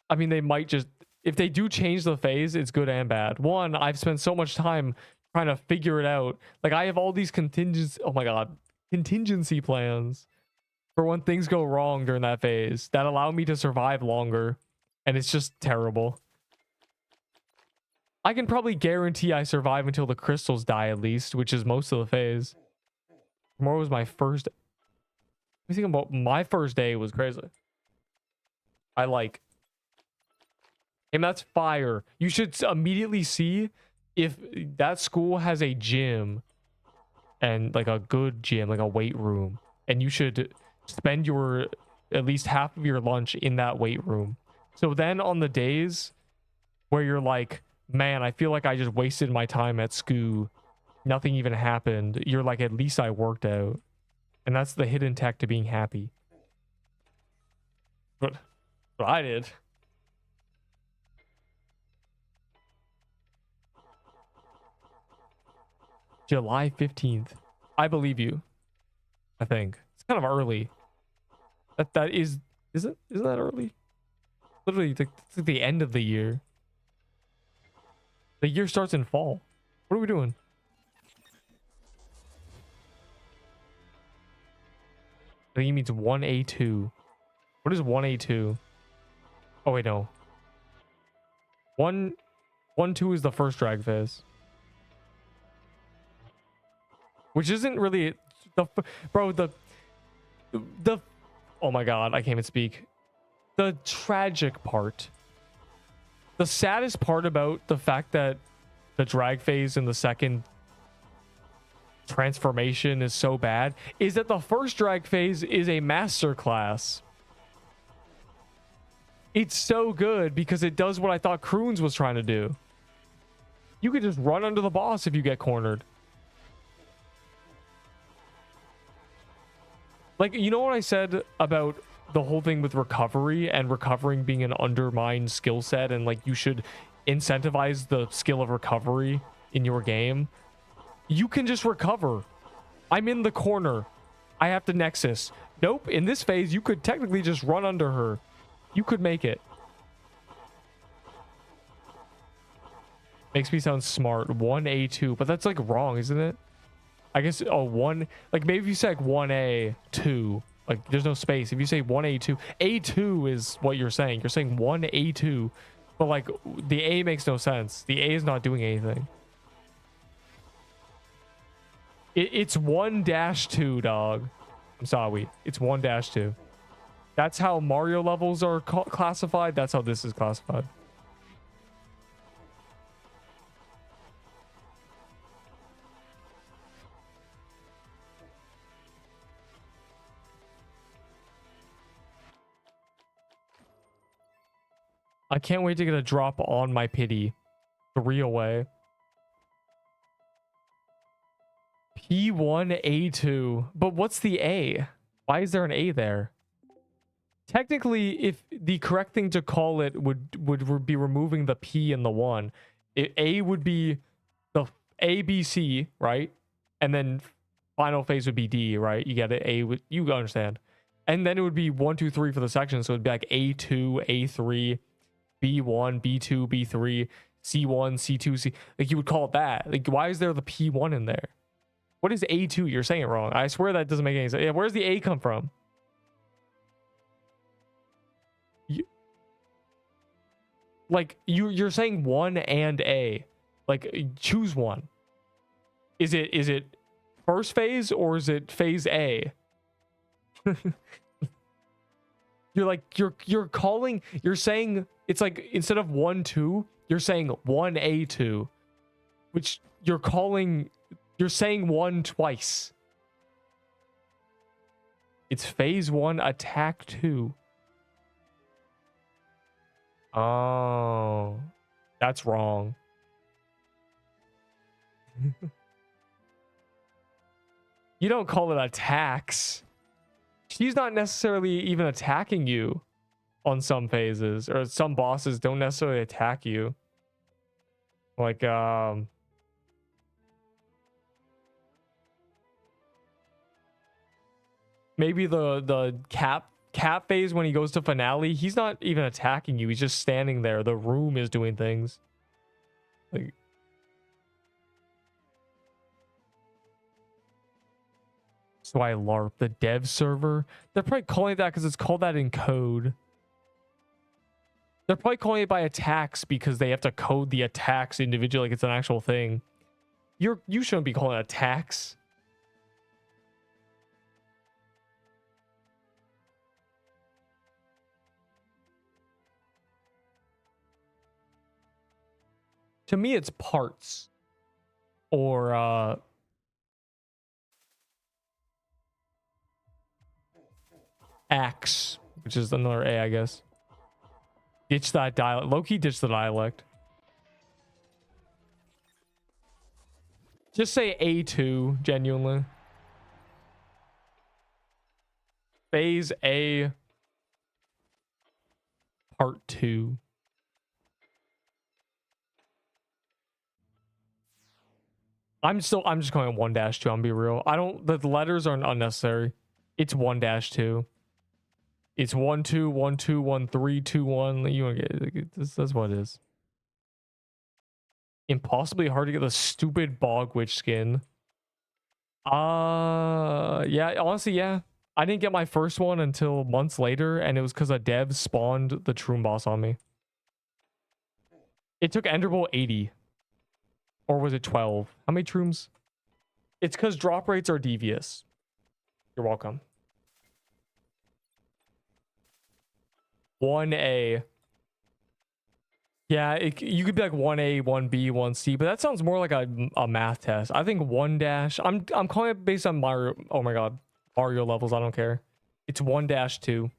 A: I mean, they might just, if they do change the phase, it's good and bad. One, I've spent so much time trying to figure it out. Like, I have all these oh my God, contingency plans for when things go wrong during that phase that allow me to survive longer. And it's just terrible. I can probably guarantee I survive until the crystals die at least, which is most of the phase. Tomorrow was my first me think about my first day was crazy. I like, and that's fire. You should immediately see if that school has a gym and like a good gym, like a weight room, and you should spend your at least half of your lunch in that weight room. So then on the days where you're like, man, I feel like I just wasted my time at school, nothing even happened, you're like, at least I worked out. And that's the hidden tech to being happy. But what I did. July 15th. I believe you. I think. It's kind of early. That is it? Isn't that early? Literally, it's like the end of the year. The year starts in fall. What are we doing? I think he means 1A2. What is 1A2? Oh wait, no. 1-2 is the first drag phase. Which isn't really the oh my god, I can't even speak. The tragic part. The saddest part about the fact that the drag phase in the second transformation is so bad is that the first drag phase is a masterclass. It's so good because it does what I thought Kroon's was trying to do. You could just run under the boss if you get cornered. Like, you know what I said about the whole thing with recovery and recovering being an undermined skill set, and like you should incentivize the skill of recovery in your game? You can just recover. I'm in the corner. I have to nexus. Nope. In this phase, you could technically just run under her. You could make it. Makes me sound smart. 1A2, but that's like wrong, isn't it? I guess, oh, one, like maybe if you say like 1A2, like there's no space. If you say 1A2, A2 is what you're saying. You're saying 1A2, but like the A makes no sense. The A is not doing anything. It's 1-2, dog. I'm sorry. It's 1-2. That's how Mario levels are classified. That's how this is classified. I can't wait to get a drop on my pity. 3 away. P1A2. But what's the A? Why is there an A there? Technically, if the correct thing to call it would be removing the P and the 1. A would be the A, B, C, right? And then final phase would be D, right? You get it. A would, you understand. And then it would be 1, 2, 3 for the section. So it'd be like A2, A3, B1, B2, B3, C1, C2, C. Like you would call it that. Like, why is there the P1 in there? What is A2? You're saying it wrong. I swear that doesn't make any sense. Yeah, where's the A come from? You're saying 1 and A. Like, choose one. Is it first phase or is it phase A? You're saying it's like instead of 1-2, you're saying 1A2, which you're saying 1 twice. It's phase 1, attack 2. Oh, that's wrong. You don't call it attacks. She's not necessarily even attacking you on some phases, or some bosses don't necessarily attack you. Like, maybe the cap phase when he goes to finale, he's not even attacking you. He's just standing there. The room is doing things. Like, so I LARP the dev server. They're probably calling it that because it's called that in code. They're probably calling it by attacks because they have to code the attacks individually, like it's an actual thing. You shouldn't be calling it attacks. To me, it's parts or axe, which is another A, I guess. Ditch that dialect. Low-key ditch the dialect. Just say A2, genuinely. Phase A, part 2. I'm just going 1-2. I'm be real. The letters aren't unnecessary. It's 1-2. It's 1 2 1 2 1 3 2 1. You want to get this? That's what it is. Impossibly hard to get the stupid bog witch skin. Yeah, honestly, yeah. I didn't get my first one until months later, and it was because a dev spawned the Troom boss on me. It took Enderbolt 80. Or was it 12? How many Trooms? It's because drop rates are devious. You're welcome. 1A. Yeah, you could be like 1A, 1B, 1C, but that sounds more like a math test. I think 1-. I'm calling it based on Mario. Oh my god, Mario levels. I don't care. It's 1-2.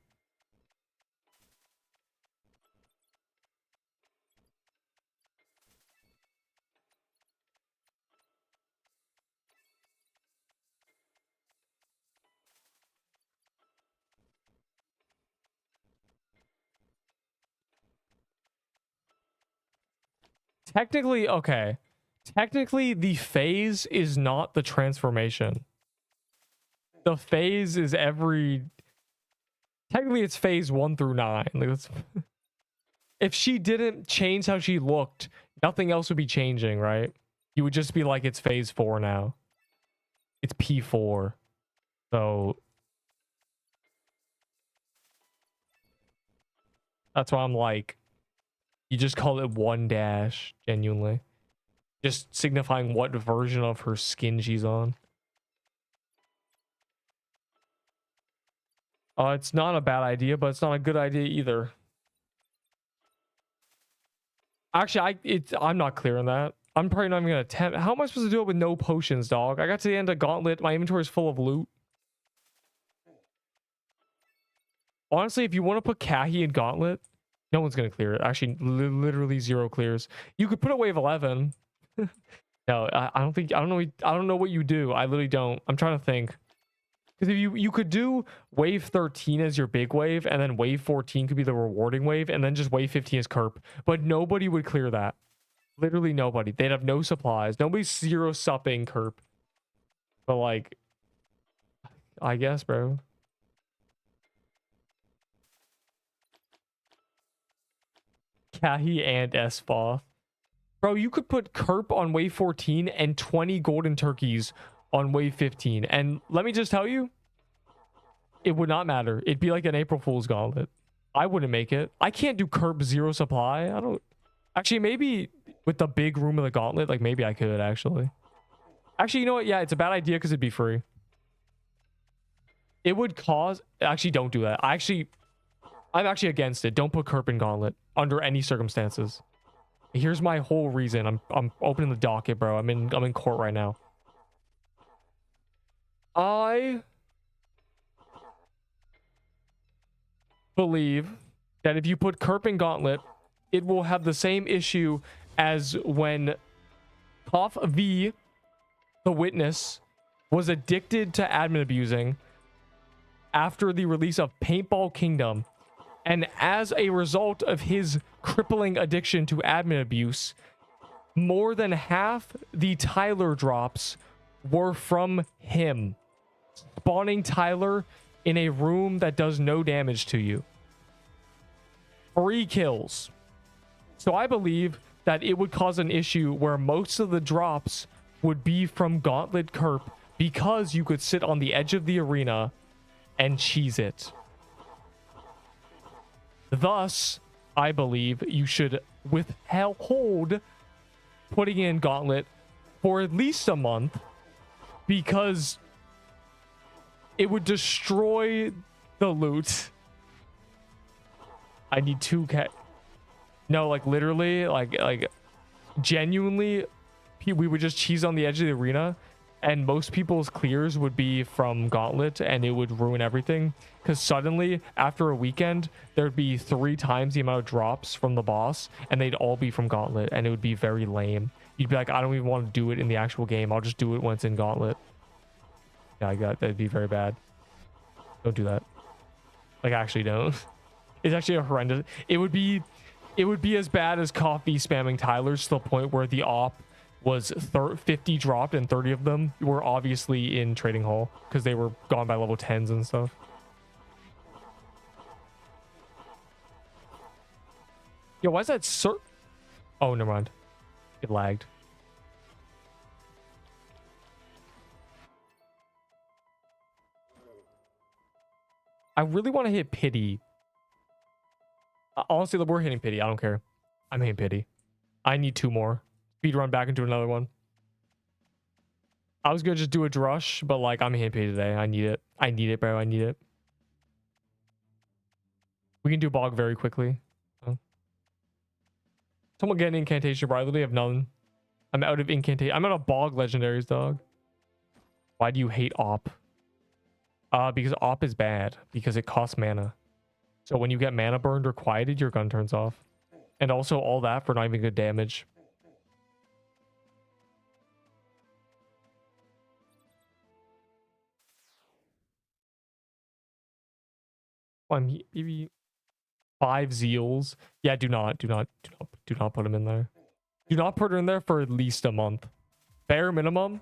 A: Technically, okay. Technically, the phase is not the transformation. The phase is every... Technically, it's phase 1 through 9. Like, if she didn't change how she looked, nothing else would be changing, right? You would just be like, it's phase 4 now. It's P4. So... That's why I'm like... You just call it 1-, genuinely. Just signifying what version of her skin she's on. It's not a bad idea, but it's not a good idea either. Actually, I'm not clear on that. I'm probably not even gonna attempt. How am I supposed to do it with no potions, dog? I got to the end of Gauntlet. My inventory is full of loot. Honestly, if you want to put Kahi in Gauntlet, no one's gonna clear it. Actually, literally 0 clears. You could put a wave 11. No, I don't know what you do. I literally don't. I'm trying to think. Because if you could do wave 13 as your big wave, and then wave 14 could be the rewarding wave, and then just wave 15 as Kerp. But nobody would clear that. Literally nobody. They'd have no supplies. Nobody's 0 supping Kerp. But like, I guess, bro. Kahi and Esfa. Bro, you could put Kerp on wave 14 and 20 golden turkeys on wave 15. And let me just tell you, it would not matter. It'd be like an April Fool's Gauntlet. I wouldn't make it. I can't do Kerp 0 supply. I don't... Actually, maybe with the big room of the Gauntlet, like maybe I could, actually. Actually, you know what? Yeah, it's a bad idea because it'd be free. It would cause... Actually, don't do that. I'm actually against it. Don't put Kerp in Gauntlet under any circumstances. Here's my whole reason. I'm opening the docket, bro. I'm in court right now. I believe that if you put Kerp in Gauntlet, it will have the same issue as when Koff V, the witness, was addicted to admin abusing after the release of Paintball Kingdom. And as a result of his crippling addiction to admin abuse, more than half the Tyler drops were from him. Spawning Tyler in a room that does no damage to you. 3 kills. So I believe that it would cause an issue where most of the drops would be from Gauntlet Kerp because you could sit on the edge of the arena and cheese it. Thus, I believe you should withhold putting in Gauntlet for at least a month because it would destroy the loot. I need 2K. No, like literally, like genuinely, we would just cheese on the edge of the arena, and most people's clears would be from Gauntlet, and it would ruin everything. Because suddenly, after a weekend, there'd be 3 times the amount of drops from the boss, and they'd all be from Gauntlet, and it would be very lame. You'd be like, I don't even want to do it in the actual game. I'll just do it when it's in Gauntlet. Yeah, that'd be very bad. Don't do that. Like, actually don't. It's actually a horrendous. It would be as bad as Coffee spamming Tyler's, to the point where the op was 50 dropped and 30 of them were obviously in Trading Hall because they were gone by level 10s and stuff. Yo, why is that oh, never mind. It lagged. I really want to hit Pity. Honestly, we're hitting Pity. I don't care. I'm hitting Pity. I need 2 more. Speed run back into another one. I was gonna just do a drush, but like, I'm hitting Pity today. I need it. I need it, bro. I need it. We can do Bog very quickly. Oh. Someone get an incantation, bro. I literally have none. I'm out of incantation. I'm out of Bog legendaries, dog. Why do you hate Op? Because Op is bad. Because it costs mana. So when you get mana burned or quieted, your gun turns off. And also all that for not even good damage. Maybe 5 Zeals. Yeah, do not put them in there. Do not put her in there for at least a month. Bare minimum,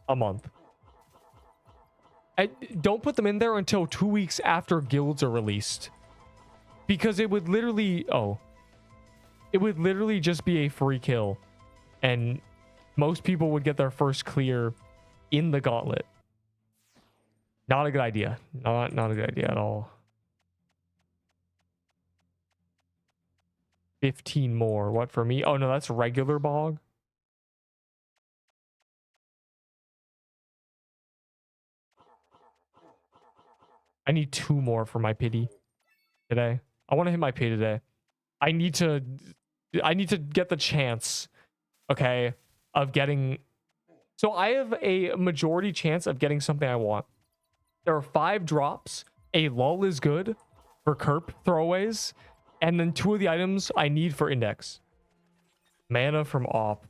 A: a month. Don't put them in there until 2 weeks after guilds are released. Because it would literally... Oh. It would literally just be a free kill. And most people would get their first clear in the gauntlet. Not a good idea. Not a good idea at all. 15 more. What for me? Oh no, that's regular Bog. I need 2 more for my Pity today. I want to hit my Pity today. I need to get the chance, okay, of getting... So I have a majority chance of getting something I want. There are 5 drops. A lull is good for Kerp throwaways. And then 2 of the items I need for index. Mana from Op.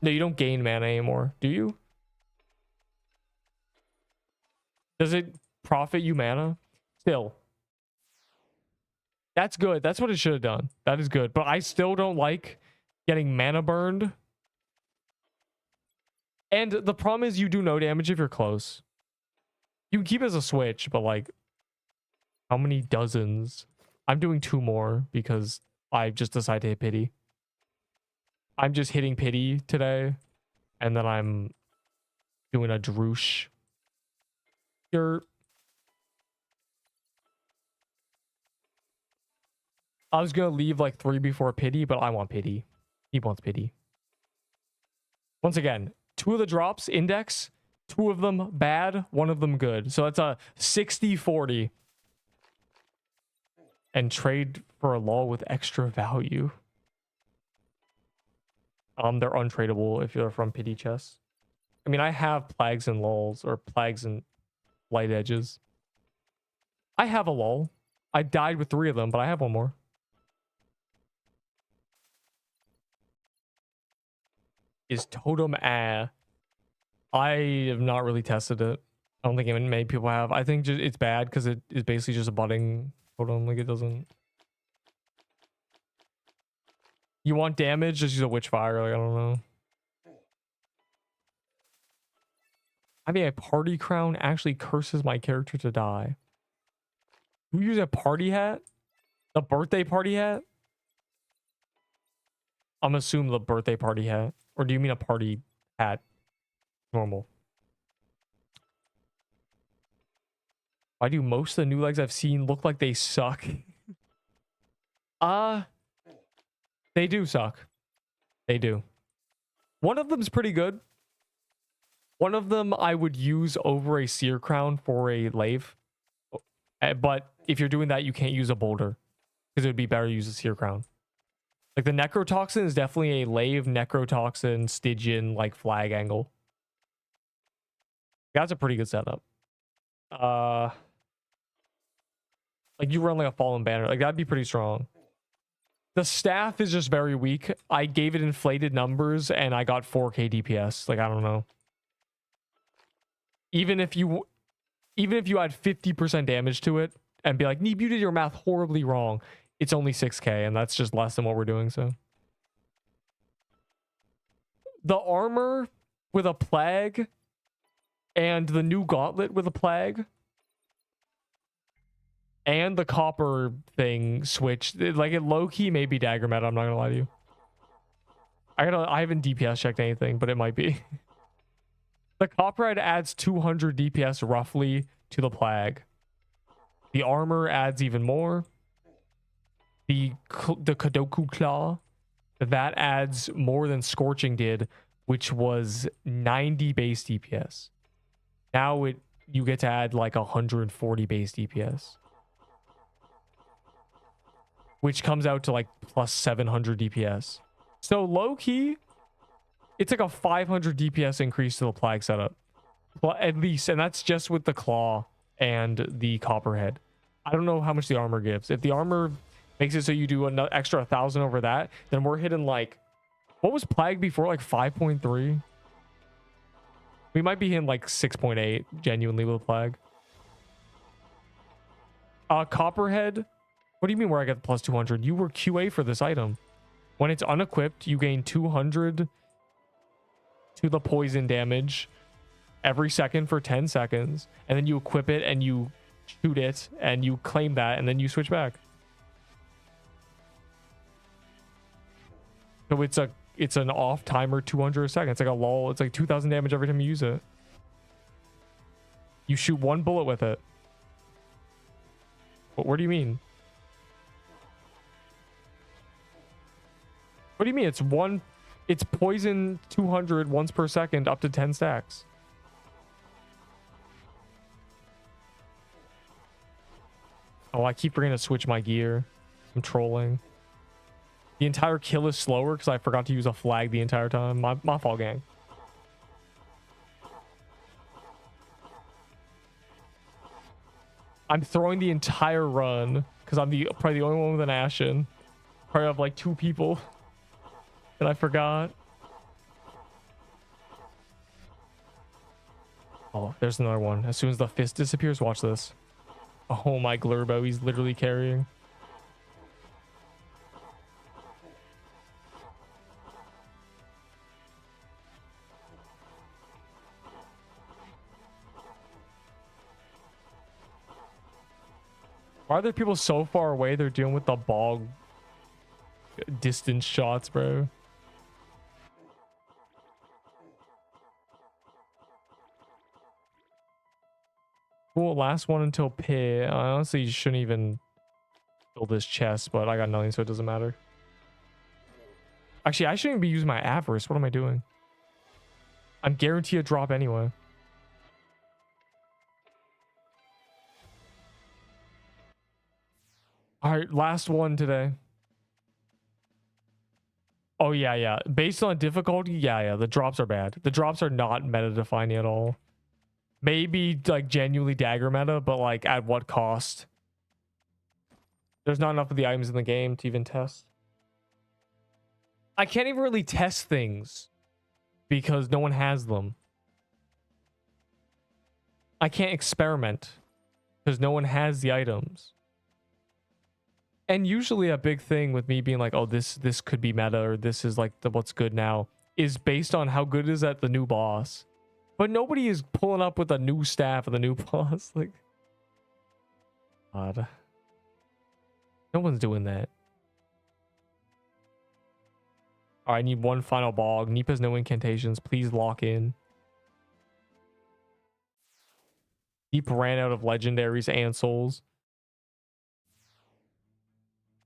A: No, you don't gain mana anymore, do you? Does it profit you mana? Still. That's good. That's what it should have done. That is good. But I still don't like getting mana burned. And the problem is you do no damage if you're close. You can keep it as a switch, but like, how many dozens? I'm doing 2 more because I just decided to hit Pity. I'm just hitting Pity today. And then I'm doing a Droosh. Here. I was going to leave like 3 before Pity, but I want Pity. He wants Pity. Once again, 2 of the drops, index. 2 of them bad, 1 of them good. So that's a 60-40. And trade for a lull with extra value. They're untradeable if you're from Pity chests. I mean, I have plagues and lulls, or plagues and light edges. I have a lull. I died with 3 of them, but I have 1 more. Is Totem I have not really tested it. I don't think even many people have. I think it's bad because it is basically just a budding totem. Like, it doesn't... You want damage? Just use a Witchfire. Like, I don't know. I mean, a party crown actually curses my character to die. You use a party hat? The birthday party hat? I'm assuming the birthday party hat. Or do you mean a party hat? Normal. Why do most of the new legs I've seen look like they suck? They do suck. They do. One of them's pretty good. One of them I would use over a Seer Crown for a Lave. But if you're doing that, you can't use a Boulder. Because it would be better to use a Seer Crown. Like the necrotoxin is definitely a lave necrotoxin Stygian like flag angle. That's a pretty good setup. Like you run like a fallen banner, like that'd be pretty strong. The staff is just very weak. I gave it inflated numbers and I got 4k DPS. Like I don't know. Even if you add 50% damage to it and be like, Neeb, you did your math horribly wrong, it's only 6k, and that's just less than what we're doing. So the armor with a plague and the new gauntlet with a plague and the copper thing switch, like it low-key may be dagger meta, I'm not gonna lie to you. I haven't DPS checked anything, but it might be. The copperhead adds 200 DPS roughly to the plague. The armor adds even more. The Kodoku Claw, that adds more than Scorching did, which was 90 base DPS. Now you get to add like 140 base DPS, which comes out to like plus 700 DPS. So low key, it's like a 500 DPS increase to the plague setup, at least, and that's just with the claw and the copperhead. I don't know how much the armor gives. If the armor makes it so you do an extra 1,000 over that, then we're hitting like, what was plague before, like 5.3? We might be hitting like 6.8 genuinely with plague. Copperhead, what do you mean where I get the plus 200? You were QA for this item. When it's unequipped, you gain 200 to the poison damage every second for 10 seconds, and then you equip it and you shoot it and you claim that, and then you switch back. So it's an off timer 200 a second. It's like a lull. It's like 2,000 damage every time you use it. You shoot one bullet with it. What do you mean? What do you mean? It's poison 200 once per second up to 10 stacks. Oh, I keep forgetting to switch my gear. I'm trolling. The entire kill is slower because I forgot to use a flag the entire time. My fault, gang. I'm throwing the entire run because I'm probably the only one with an Ashen. Probably have like 2 people. And I forgot. Oh, there's another one. As soon as the fist disappears, watch this. Oh my Glurbo, he's literally carrying. Why are there people so far away? They're dealing with the bog distance shots, bro. Cool, last one until pit. I honestly shouldn't even fill this chest, but I got nothing, so it doesn't matter. Actually, I shouldn't be using my avarice. What am I doing? I'm guaranteed a drop anyway. All right, last one today. Oh, yeah. Based on difficulty, yeah. The drops are bad. The drops are not meta-defining at all. Maybe, like, genuinely dagger meta, but, like, at what cost? There's not enough of the items in the game to even test. I can't even really test things because no one has them. I can't experiment because no one has the items. And usually a big thing with me being like, oh, this could be meta, or this is like what's good now, is based on how good it is at the new boss. But nobody is pulling up with a new staff and the new boss. Like, God. No one's doing that. All right, I need one final bog. Neep has no incantations. Please lock in. Neep ran out of legendaries and souls.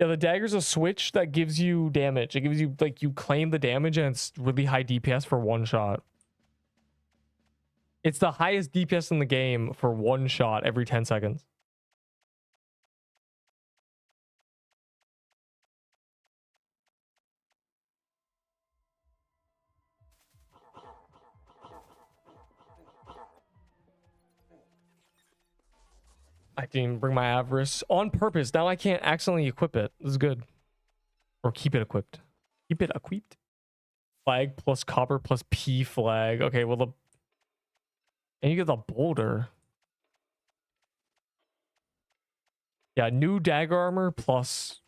A: Yeah, the dagger's a switch that gives you damage. It gives you, like, you claim the damage and it's really high DPS for one shot. It's the highest DPS in the game for one shot every 10 seconds. I didn't even bring my avarice on purpose. Now I can't accidentally equip it. This is good. Or keep it equipped. Keep it equipped. Flag plus copper plus P flag. Okay, well the... And you get the boulder. Yeah, new dagger armor plus...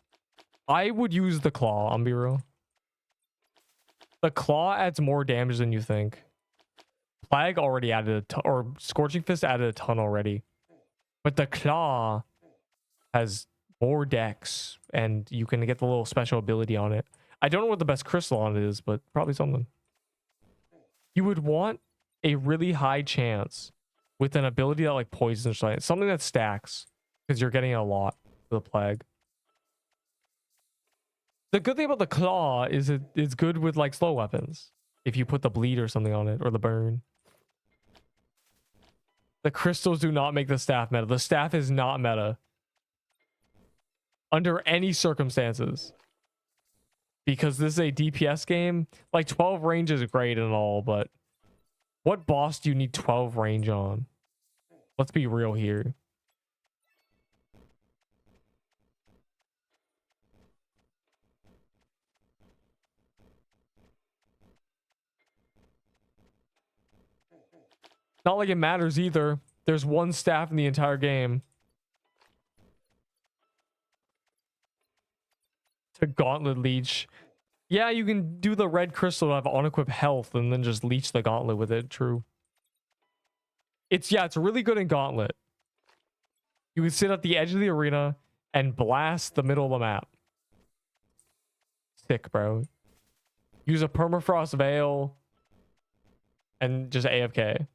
A: I would use the claw, I'll be real. The claw adds more damage than you think. Flag already added a ton, or Scorching Fist added a ton already. But the claw has more dex, and you can get the little special ability on it. I don't know what the best crystal on it is, but probably something. You would want a really high chance with an ability that like poisons or something. Something that stacks, because you're getting a lot of the plague. The good thing about the claw is it's good with like slow weapons. If you put the bleed or something on it, or the burn. The crystals do not make the staff meta. The staff is not meta. Under any circumstances. Because this is a DPS game. Like 12 range is great and all, but what boss do you need 12 range on? Let's be real here. Not like it matters either. There's one staff in the entire game. To gauntlet leech. Yeah, you can do the red crystal to have unequipped health and then just leech the gauntlet with it. True. It's really good in gauntlet. You can sit at the edge of the arena and blast the middle of the map. Sick, bro. Use a permafrost veil and just AFK.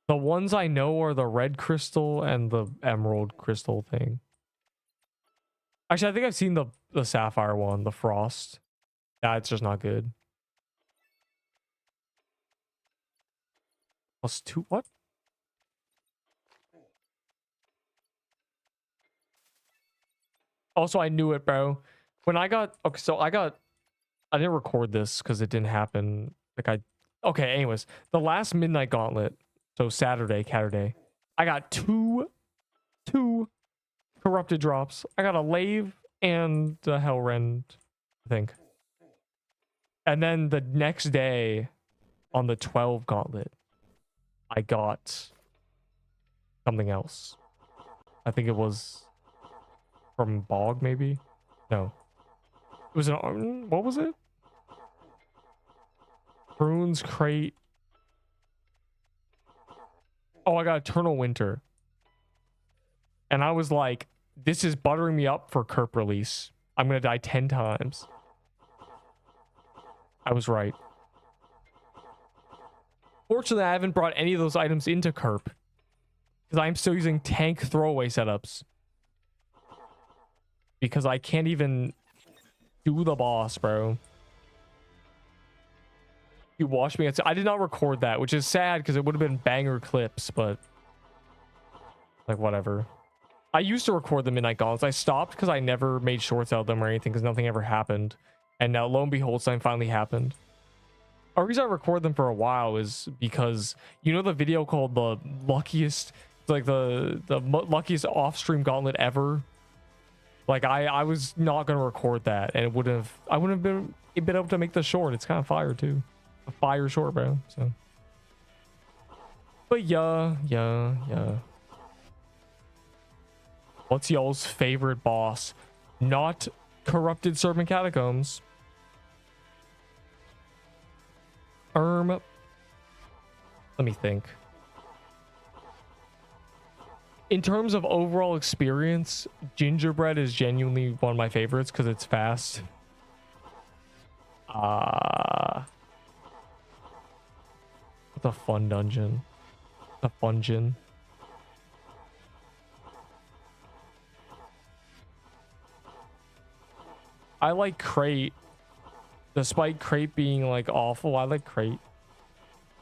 A: The ones I know are the red crystal and the emerald crystal thing. Actually, I think I've seen the sapphire one, the frost. Yeah, it's just not good. +2, what? Also, I knew it, bro. When I got, okay, so I didn't record this because it didn't happen. Okay, anyways, the last Midnight Gauntlet. So Saturday, Catterday, I got two corrupted drops. I got a lave and the Hellrend, I think. And then the next day on the 12 gauntlet, I got something else. I think it was from Bog, maybe? No. It was an, what was it? Runes crate. Oh, I got Eternal Winter. And I was like, this is buttering me up for Kerp release. I'm going to die 10 times. I was right. Fortunately, I haven't brought any of those items into Kerp. Because I'm still using tank throwaway setups. Because I can't even do the boss, bro. You watched me. I did not record that, which is sad because it would have been banger clips, but like whatever. I used to record the Midnight Gauntlets. I stopped because I never made shorts out of them or anything because nothing ever happened. And now lo and behold, something finally happened. A reason I record them for a while is because you know the video called the luckiest, like the luckiest off-stream gauntlet ever. Like I was not gonna record that, and I wouldn't have been able to make the short. It's kind of fire too. A fire short, bro. So, but yeah. What's y'all's favorite boss? Not corrupted Serpent Catacombs. Let me think. In terms of overall experience, Gingerbread is genuinely one of my favorites because it's fast. The fun dungeon. The fungeon. I like Crate. Despite Crate being like awful, I like Crate.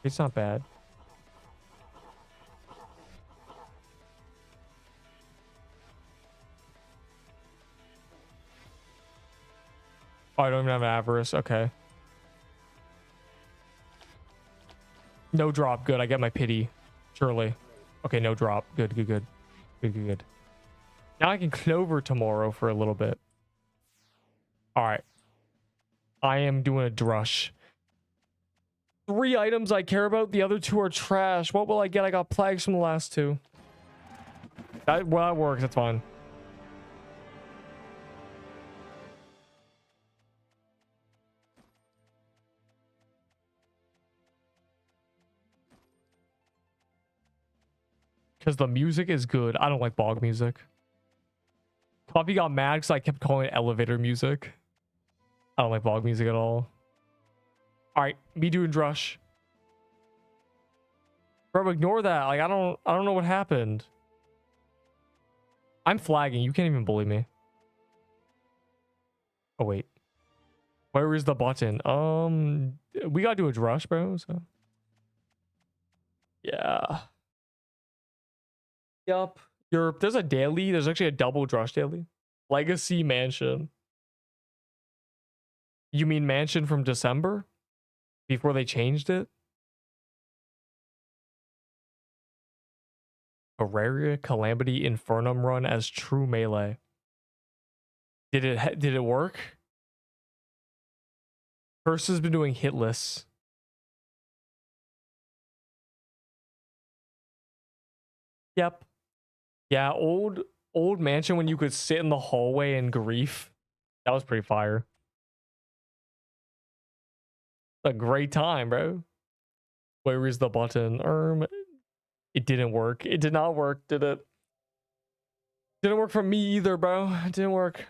A: It's not bad. Oh, I don't even have an avarice. Okay. No drop. Good. I get my pity. Surely. Okay, no drop. Good, good, good. Good, good, good. Now I can clover tomorrow for a little bit. All right. I am doing a drush. 3 items I care about. The other 2 are trash. What will I get? I got plagues from the last 2. Well, that works. That's fine. Because the music is good. I don't like bog music. Puppy got mad because I kept calling it elevator music. I don't like bog music at all. All right, me doing drush. Bro, ignore that. Like I don't know what happened. I'm flagging. You can't even bully me. Oh wait. Where is the button? We gotta do a drush, bro. So yeah. Yup. There's a daily. There's actually a double drush daily. Legacy Mansion. You mean Mansion from December? Before they changed it? Terraria Calamity Infernum run as true melee. Did it work? Curse has been doing hitless. Yep. Yeah, old mansion when you could sit in the hallway in grief. That was pretty fire. A great time, bro. Where is the button? It didn't work. It did not work, did it? Didn't work for me either, bro. It didn't work.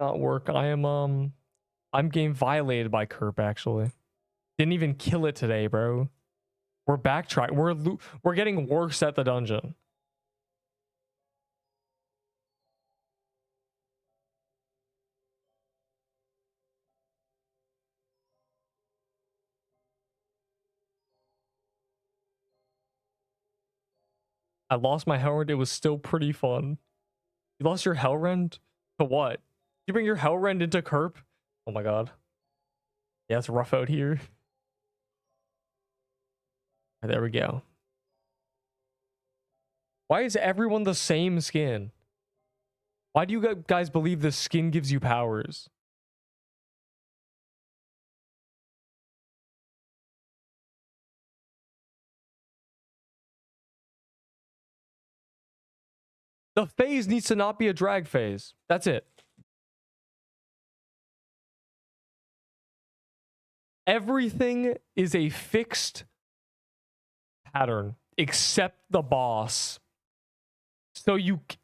A: Not work. I'm getting violated by Kerp actually. Didn't even kill it today, bro. We're backtracking. We're getting worse at the dungeon. I lost my Hellrend. It was still pretty fun. You lost your Hellrend? To what? You bring your Hellrend into Kerp? Oh my god. Yeah, it's rough out here. There we go. Why is everyone the same skin? Why do you guys believe the skin gives you powers? The phase needs to not be a drag phase. That's it. Everything is a fixed pattern except the boss. So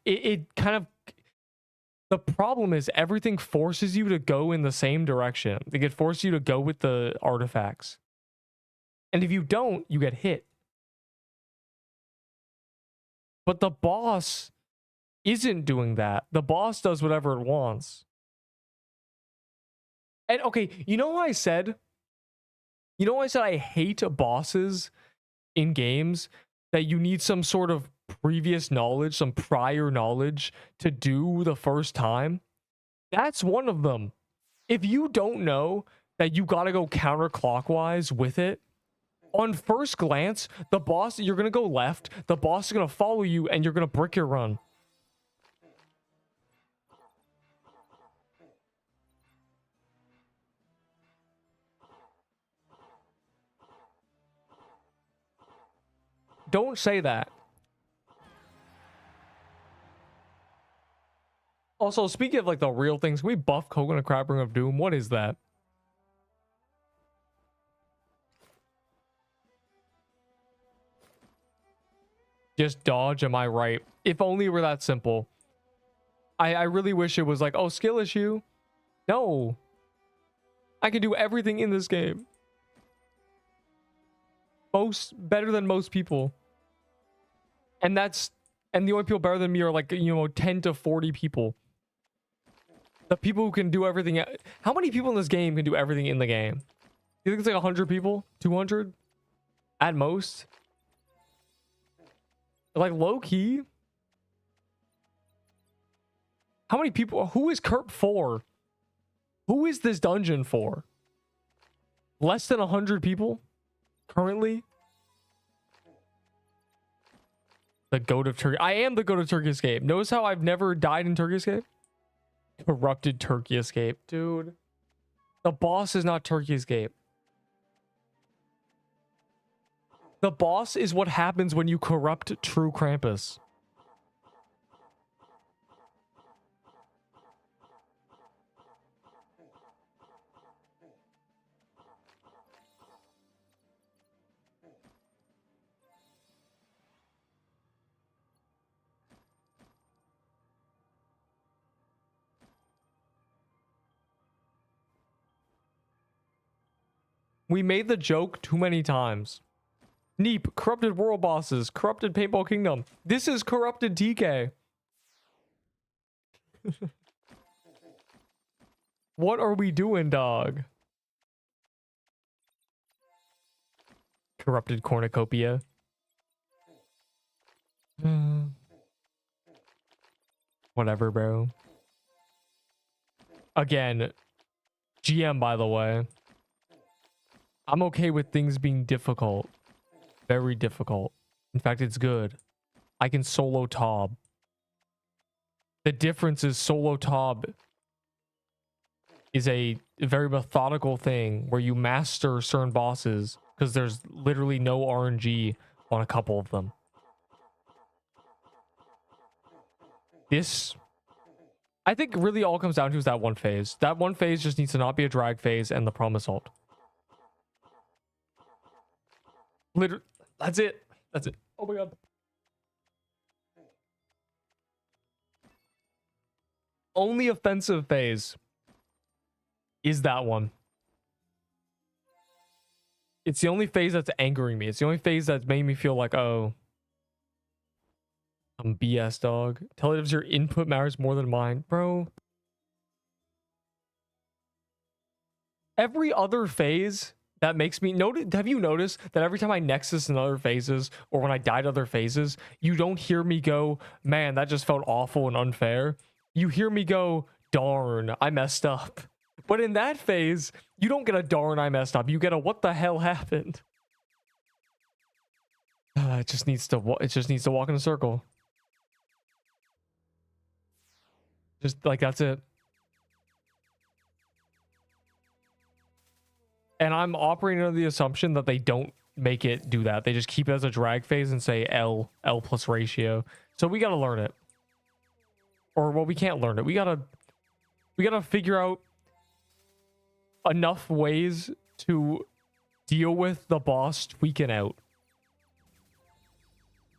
A: it kind of, the problem is everything forces you to go in the same direction. It forces you to go with the artifacts. And if you don't, you get hit. But the boss isn't doing that. The boss does whatever it wants. And okay, you know what I said? You know what I said? I hate bosses in games that you need some sort of previous knowledge, some prior knowledge to do the first time. That's one of them. If you don't know that you got to go counterclockwise with it, on first glance, the boss, you're going to go left, the boss is going to follow you, and you're going to brick your run. Don't say that. Also, speaking of like the real things, can we buff Coconut Crab Ring of Doom? What is that? Just dodge, am I right? If only it were that simple. I really wish it was like, oh, skill issue. No. I can do everything in this game. Better than most people. And the only people better than me are like, 10 to 40 people. The people who can do everything. How many people in this game can do everything in the game? You think it's like 100 people? 200? At most? Like low key? How many people? Who is Kerp for? Who is this dungeon for? Less than 100 people currently? The goat of Turkey. I am the goat of Turkey Escape. Notice how I've never died in Turkey Escape? Corrupted Turkey Escape. Dude. The boss is not Turkey Escape. The boss is what happens when you corrupt true Krampus. We made the joke too many times. Neep, corrupted world bosses, corrupted paintball kingdom. This is corrupted TK. What are we doing, dog? Corrupted cornucopia. Whatever, bro. Again, GM, by the way. I'm okay with things being difficult. Very difficult. In fact, it's good. I can solo Tob. The difference is solo Tob is a very methodical thing where you master certain bosses because there's literally no RNG on a couple of them. This, I think, really all comes down to is that one phase. That one phase just needs to not be a drag phase and the promise ult. Literally, that's it. That's it. Oh my god. Only offensive phase is that one. It's the only phase that's angering me. It's the only phase that's made me feel like, oh, I'm BS, dog. Tell it if your input matters more than mine. Bro. Every other phase that makes me notice. Have you noticed that every time I nexus in other phases or when I died other phases, you don't hear me go, man, that just felt awful and unfair. You hear me go, darn, I messed up. But in that phase, you don't get a darn, I messed up. You get a what the hell happened. It just needs to walk in a circle. Just like that's it. And I'm operating under the assumption that they don't make it do that. They just keep it as a drag phase and say L plus ratio. So we got to learn it. Or, well, we can't learn it. We got to figure out enough ways to deal with the boss tweaking out.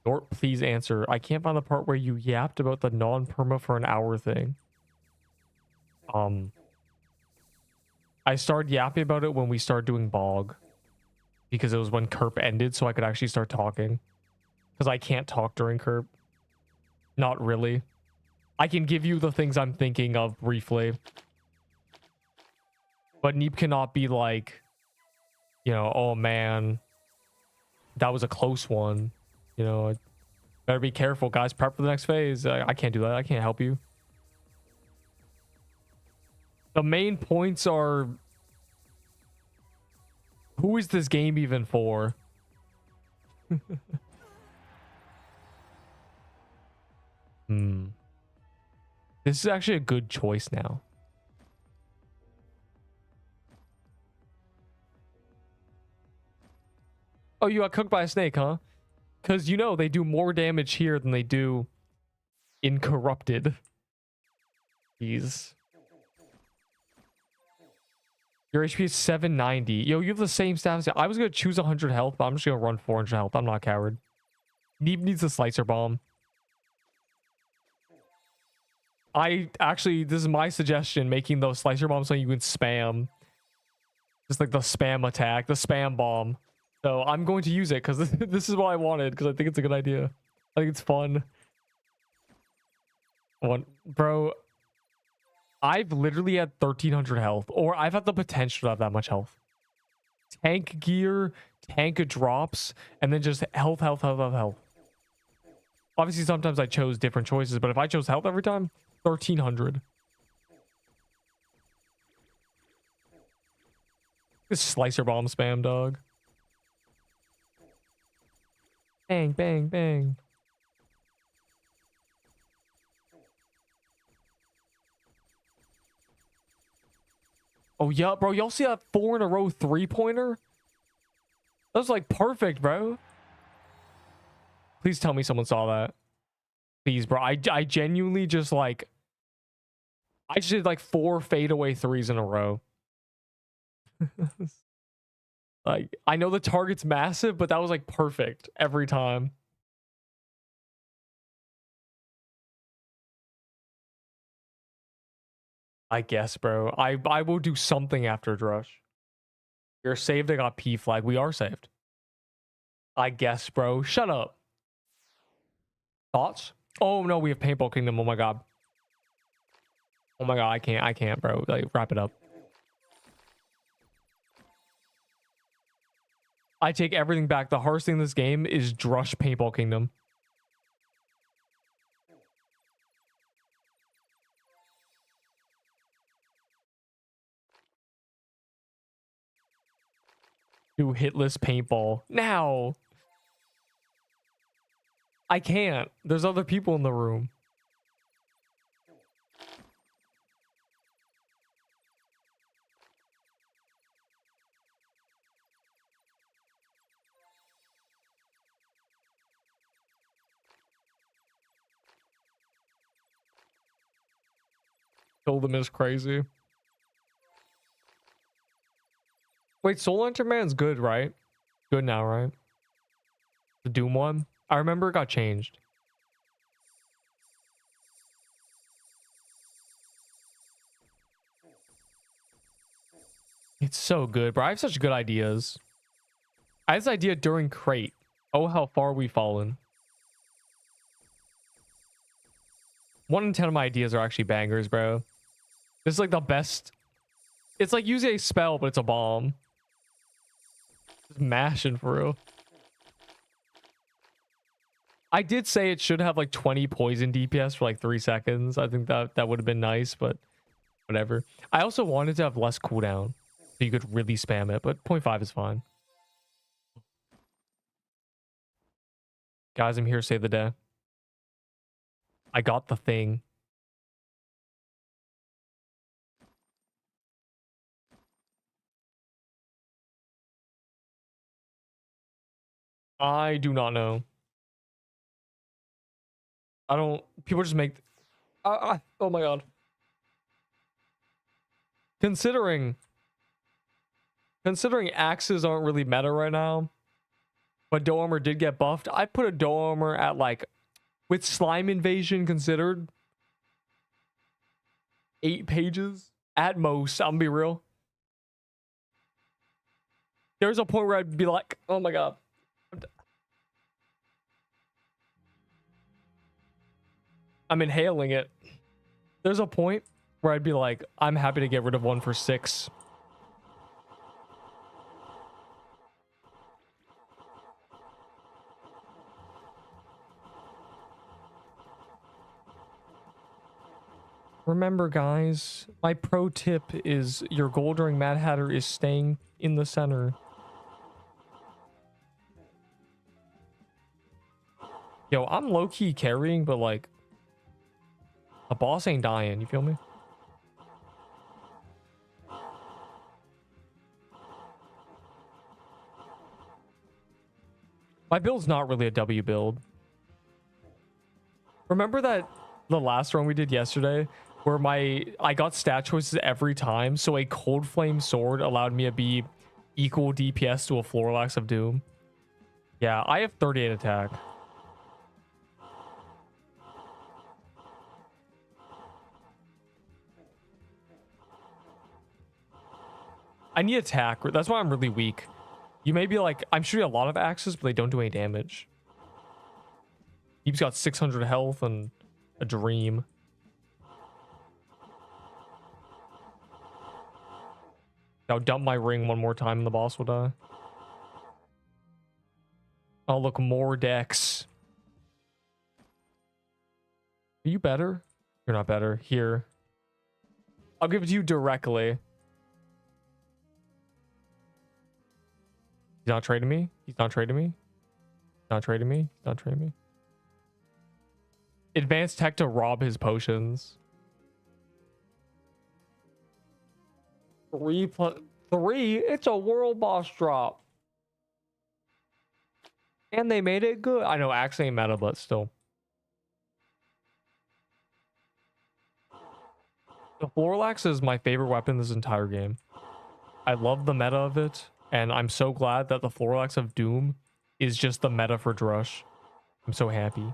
A: Or please answer. I can't find the part where you yapped about the non-perma for an hour thing. I started yapping about it when we started doing BOG. Because it was when Kerp ended, so I could actually start talking. Because I can't talk during Kerp. Not really. I can give you the things I'm thinking of briefly. But Neep cannot be like, you know, oh man, that was a close one. You know, better be careful, guys. Prep for the next phase. I can't do that. I can't help you. The main points are, who is this game even for? This is actually a good choice now. Oh, you got cooked by a snake, huh? Because, you know, they do more damage here than they do in Corrupted. Jeez. Your HP is 790. Yo, you have the same stats. I was going to choose 100 health, but I'm just going to run 400 health. I'm not a coward. Neep needs a slicer bomb. This is my suggestion, making those slicer bombs so you can spam. Just like the spam attack, the spam bomb. So I'm going to use it because this is what I wanted, because I think it's a good idea. I think it's fun. Bro, I've literally had 1300 health, or I've had the potential to have that much health. Tank gear, tank drops, and then just health. Obviously, sometimes I chose different choices, but if I chose health every time, 1300. This slicer bomb spam, dog. Bang, bang, bang. Oh, yeah, bro. Y'all see that 4 in a row 3-pointer? That was like perfect, bro. Please tell me someone saw that. Please, bro. I genuinely just like... I just did like 4 fadeaway 3s in a row. Like, I know the target's massive, but that was like perfect every time. I guess, bro. I will do something after Drush. You're saved. I got P flag. We are saved. I guess, bro. Shut up. Thoughts? Oh no, we have Paintball Kingdom. Oh my god. Oh my god, I can't, bro. Like, wrap it up. I take everything back. The hardest thing in this game is Drush Paintball Kingdom. Do hitless paintball now. I can't. There's other people in the room. Kill them is crazy. Wait, Soul Lantern Man's good, right? Good now, right? The Doom one? I remember it got changed. It's so good, bro. I have such good ideas. I had this idea during Crate. Oh, how far we've fallen. 1 in 10 of my ideas are actually bangers, bro. This is like the best. It's like using a spell, but it's a bomb. Just mashing for real. I did say it should have like 20 poison DPS for like 3 seconds. I think that would have been nice, but whatever. I also wanted to have less cooldown so you could really spam it, but 0.5 is fine. Guys, I'm here to save the day. I got the thing. I do not know. I don't... People just make... oh my god. Considering axes aren't really meta right now, but Doe Armor did get buffed, I put a Doe Armor at like, with Slime Invasion considered, 8 pages at most. I'm gonna be real. There's a point where I'd be like, oh my god. I'm inhaling it. There's a point where I'd be like, I'm happy to get rid of 1 for 6. Remember, guys, my pro tip is your goal during Mad Hatter is staying in the center. Yo, I'm low-key carrying, but like, a boss ain't dying, you feel me? My build's not really a W build. Remember that the last run we did yesterday where I got stat choices every time, so a Cold Flame Sword allowed me to be equal DPS to a Floralax of Doom? Yeah, I have 38 attack. I need attack. That's why I'm really weak. You may be like, I'm shooting a lot of axes, but they don't do any damage. He's got 600 health and a dream. I'll dump my ring one more time and the boss will die. Oh, look, more decks. Are you better? You're not better. Here. I'll give it to you directly. He's not trading me. He's not trading me. Not trading me. He's not trading me. Advanced tech to rob his potions. 3 plus 3. It's a world boss drop. And they made it good. I know Axe ain't meta, but still. The Florlax is my favorite weapon this entire game. I love the meta of it, and I'm so glad that the Florlax of Doom is just the meta for Drush. I'm so happy.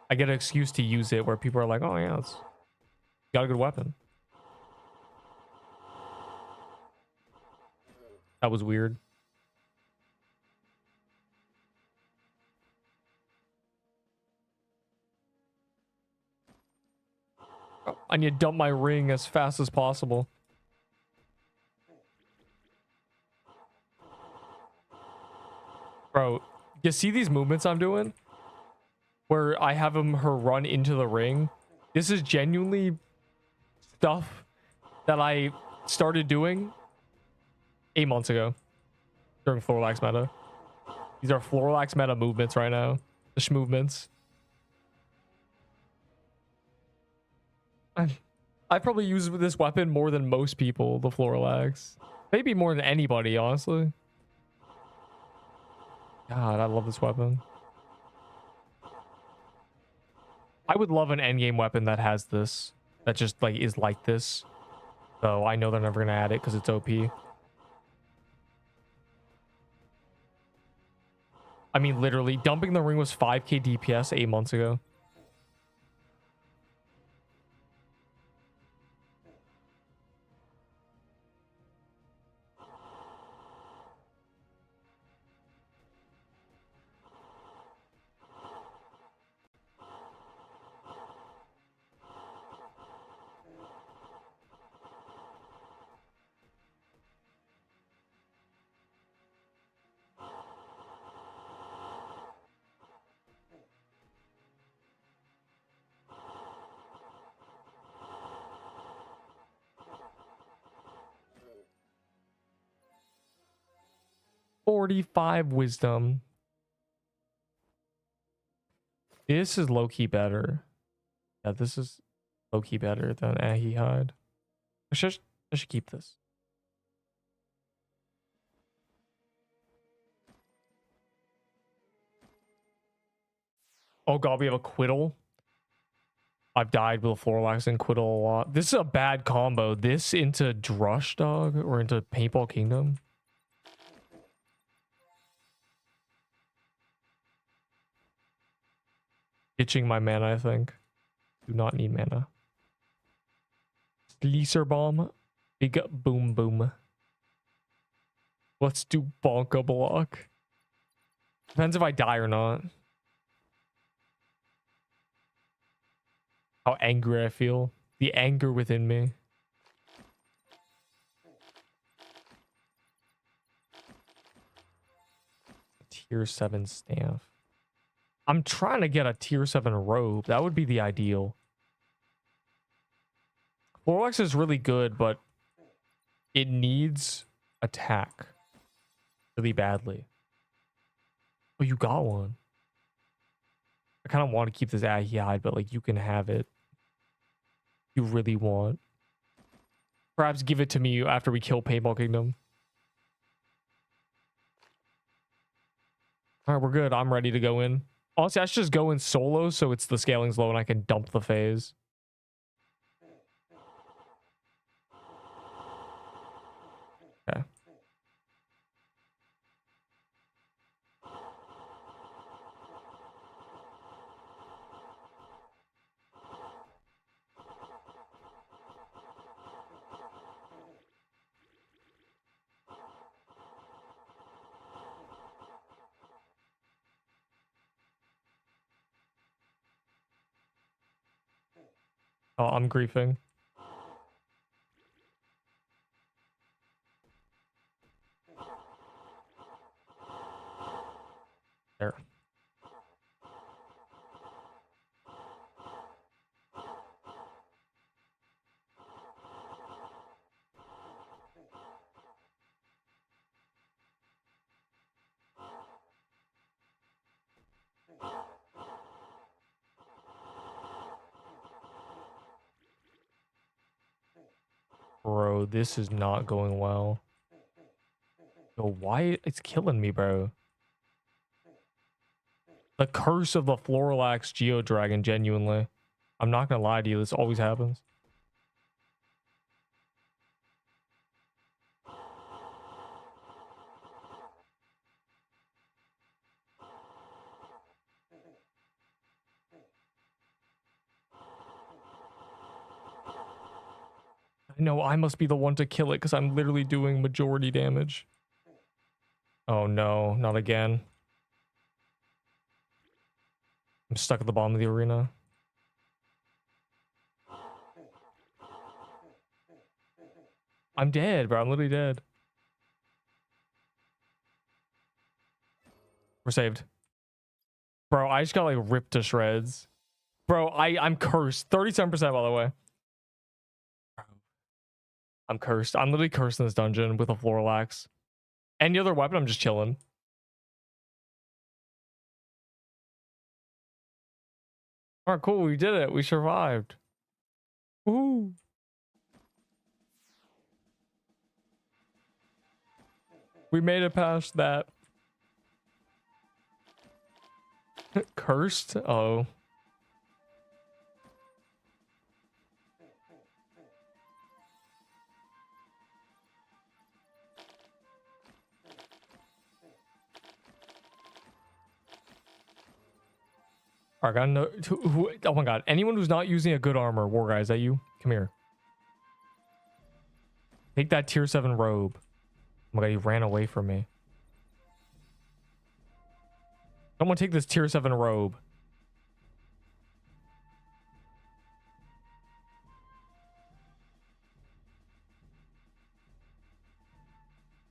A: I get an excuse to use it where people are like, oh yeah, it's got a good weapon. That was weird. Oh, I need to dump my ring as fast as possible. Bro, you see these movements I'm doing? Where I have her run into the ring. This is genuinely stuff that I started doing 8 months ago during Florlax meta. These are Florlax meta movements right now. The movements. I probably use this weapon more than most people, the Florlax. Maybe more than anybody, honestly. God, I love this weapon. I would love an endgame weapon that has this. That just like is like this. So I know they're never going to add it because it's OP. I mean, literally, dumping the ring was 5k DPS 8 months ago. $45 wisdom. This is low-key better. Yeah, this is low-key better than Ahihide. I should keep this. Oh god, we have a Quiddle. I've died with a Florlax and Quiddle a lot. This is a bad combo. This into Drush, dog, or into Paintball Kingdom. Ditching my mana, I think. Do not need mana. Sleecer Bomb. Big boom boom. Let's do Bonka Block. Depends if I die or not. How angry I feel. The anger within me. Tier 7 staff. I'm trying to get a tier 7 robe. That would be the ideal. Florlax is really good, but it needs attack really badly. Oh, you got one. I kind of want to keep this Ahihide, but like you can have it. You really want. Perhaps give it to me after we kill Paintball Kingdom. All right, we're good. I'm ready to go in. Honestly, I should just go in solo so it's the scaling's low and I can dump the phase. Okay. Oh, I'm griefing. There. Bro, this is not going well. Yo, why? It's killing me, bro. The curse of the Florilax Geodragon, genuinely. I'm not gonna lie to you, this always happens. No, I must be the one to kill it because I'm literally doing majority damage. Oh no, not again. I'm stuck at the bottom of the arena. I'm dead, bro. I'm literally dead. We're saved. Bro, I just got like ripped to shreds. Bro, I'm cursed. 37% by the way. I'm cursed. I'm literally cursed in this dungeon with a Florilax. Any other weapon, I'm just chilling. Alright, cool. We did it. We survived. Woo. We made it past that. Cursed? Oh. Alright, got no. Oh my god. Anyone who's not using a good armor, war guy, is that you? Come here. Take that tier 7 robe. Oh my god, he ran away from me. Someone take this tier 7 robe.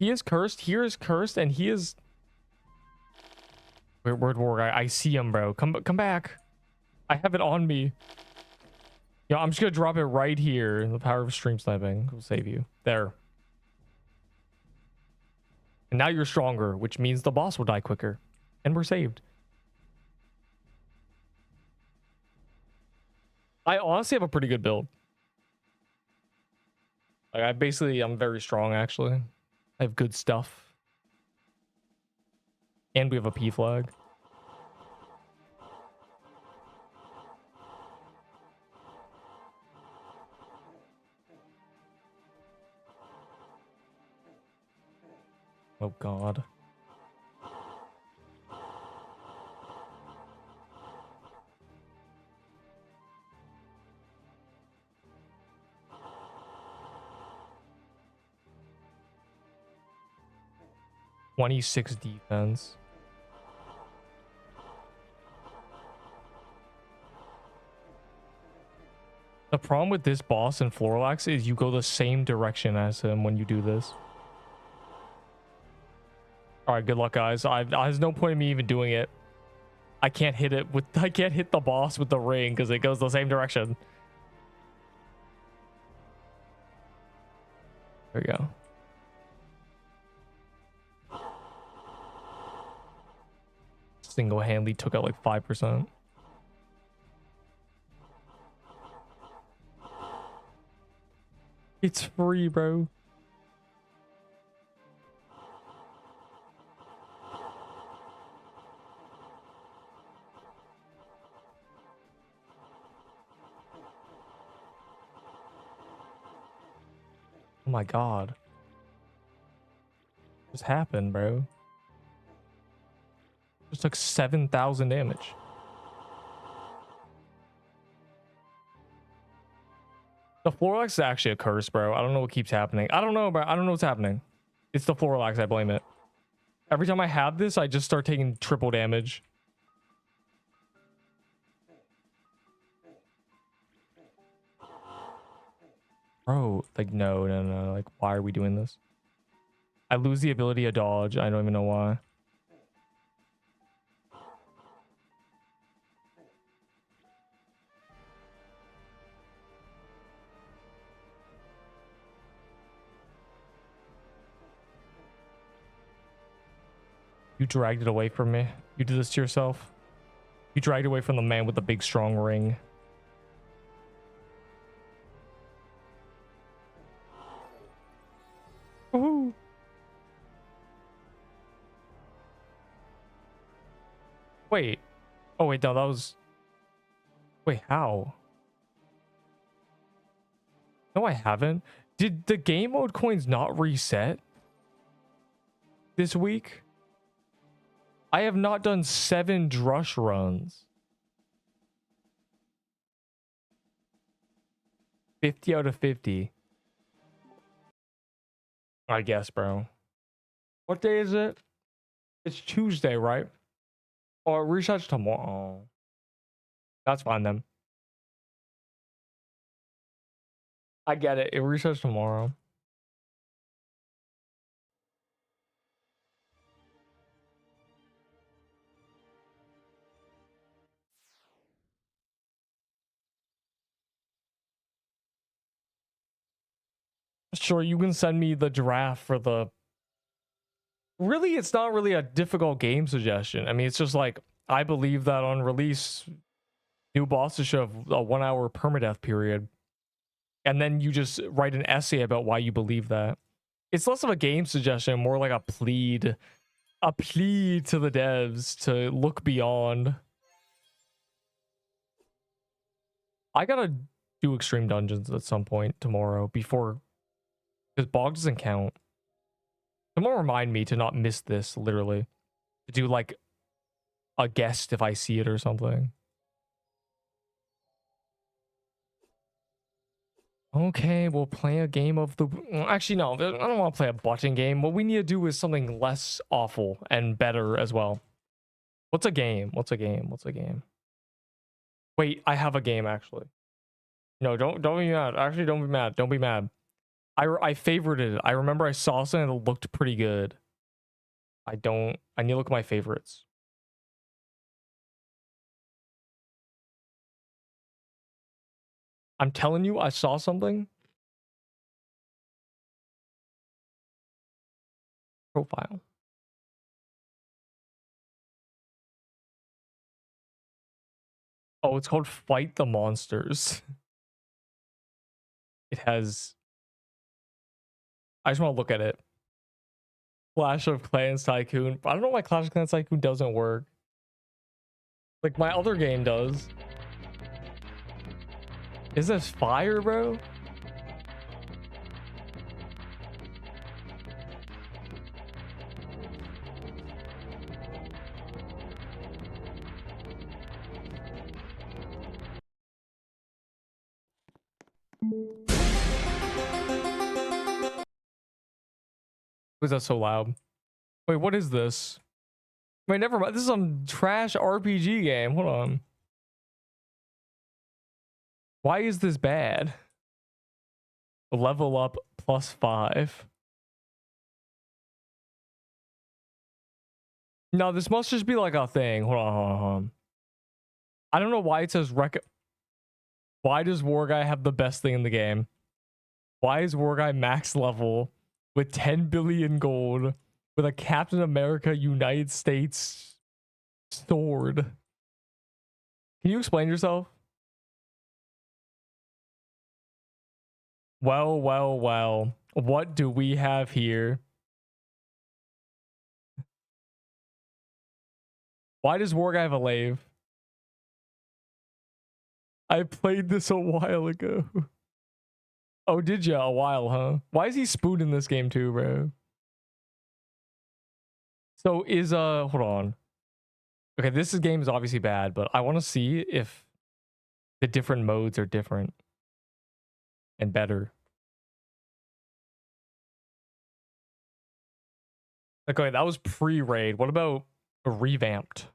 A: He is cursed. Here is cursed, and he is. Word war guy. I see him, bro. Come back. I have it on me. Yo, I'm just gonna drop it right here. The power of stream sniping will save you. There. And now you're stronger, which means the boss will die quicker. And we're saved. I honestly have a pretty good build. Like I'm very strong actually. I have good stuff. And we have a P flag. Oh god. .26 defense. The problem with this boss in Florilax is you go the same direction as him when you do this. All right, good luck, guys. There's no point in me even doing it. I can't hit the boss with the ring because it goes the same direction. There we go. Single-handedly took out like 5%. It's free, bro. Oh my god. What just happened, bro? Just took 7,000 damage. The Florilax is actually a curse, bro. I don't know what keeps happening. I don't know, bro. I don't know what's happening. It's the Florilax. I blame it. Every time I have this, I just start taking triple damage. Bro, like, no. Like, why are we doing this? I lose the ability to dodge. I don't even know why. You dragged it away from me. You did this to yourself. You dragged away from the man with the big strong ring. Woohoo. Wait. Oh, wait, no, that was... Wait, how? No, I haven't. Did the game mode coins not reset this week? I have not done 7 drush runs. 50 out of 50. I guess, bro. What day is it? It's Tuesday, right? Oh, it resets tomorrow. That's fine then. I get it. It resets tomorrow. Sure, you can send me the draft for the... Really, it's not really a difficult game suggestion. I mean, it's just like, I believe that on release, new bosses should have a 1-hour permadeath period. And then you just write an essay about why you believe that. It's less of a game suggestion, more like a plea to the devs to look beyond. I gotta do extreme dungeons at some point tomorrow before, because BOG doesn't count. Someone remind me to not miss this, literally. To do like a guest if I see it or something. Okay, we'll play a game of the... Actually, no, I don't want to play a button game. What we need to do is something less awful and better as well. What's a game? What's a game? What's a game? Wait, I have a game, actually. No, don't be mad. Actually, don't be mad. Don't be mad. I favorited it. I remember I saw something that looked pretty good. I need to look at my favorites. I'm telling you, I saw something. Profile. Oh, it's called Fight the Monsters. It has... I just want to look at it. Clash of Clans Tycoon. I don't know why Clash of Clans Tycoon doesn't work. Like, my other game does. Is this fire, bro? Was that so loud? Wait, what is this? Wait, never mind. This is some trash RPG game. Hold on. Why is this bad? Level up +5. No, this must just be like a thing. Hold on. I don't know why it says Why does War Guy have the best thing in the game? Why is War Guy max level with 10 billion gold with a Captain America United States sword? Can you explain yourself? Well. What do we have here? Why does War Guy have a lave? I played this a while ago. Oh, did ya? A while, huh? Why is he spoon in this game too, bro? So is, hold on. Okay, this game is obviously bad, but I want to see if the different modes are different and better. Okay, that was pre-raid. What about revamped?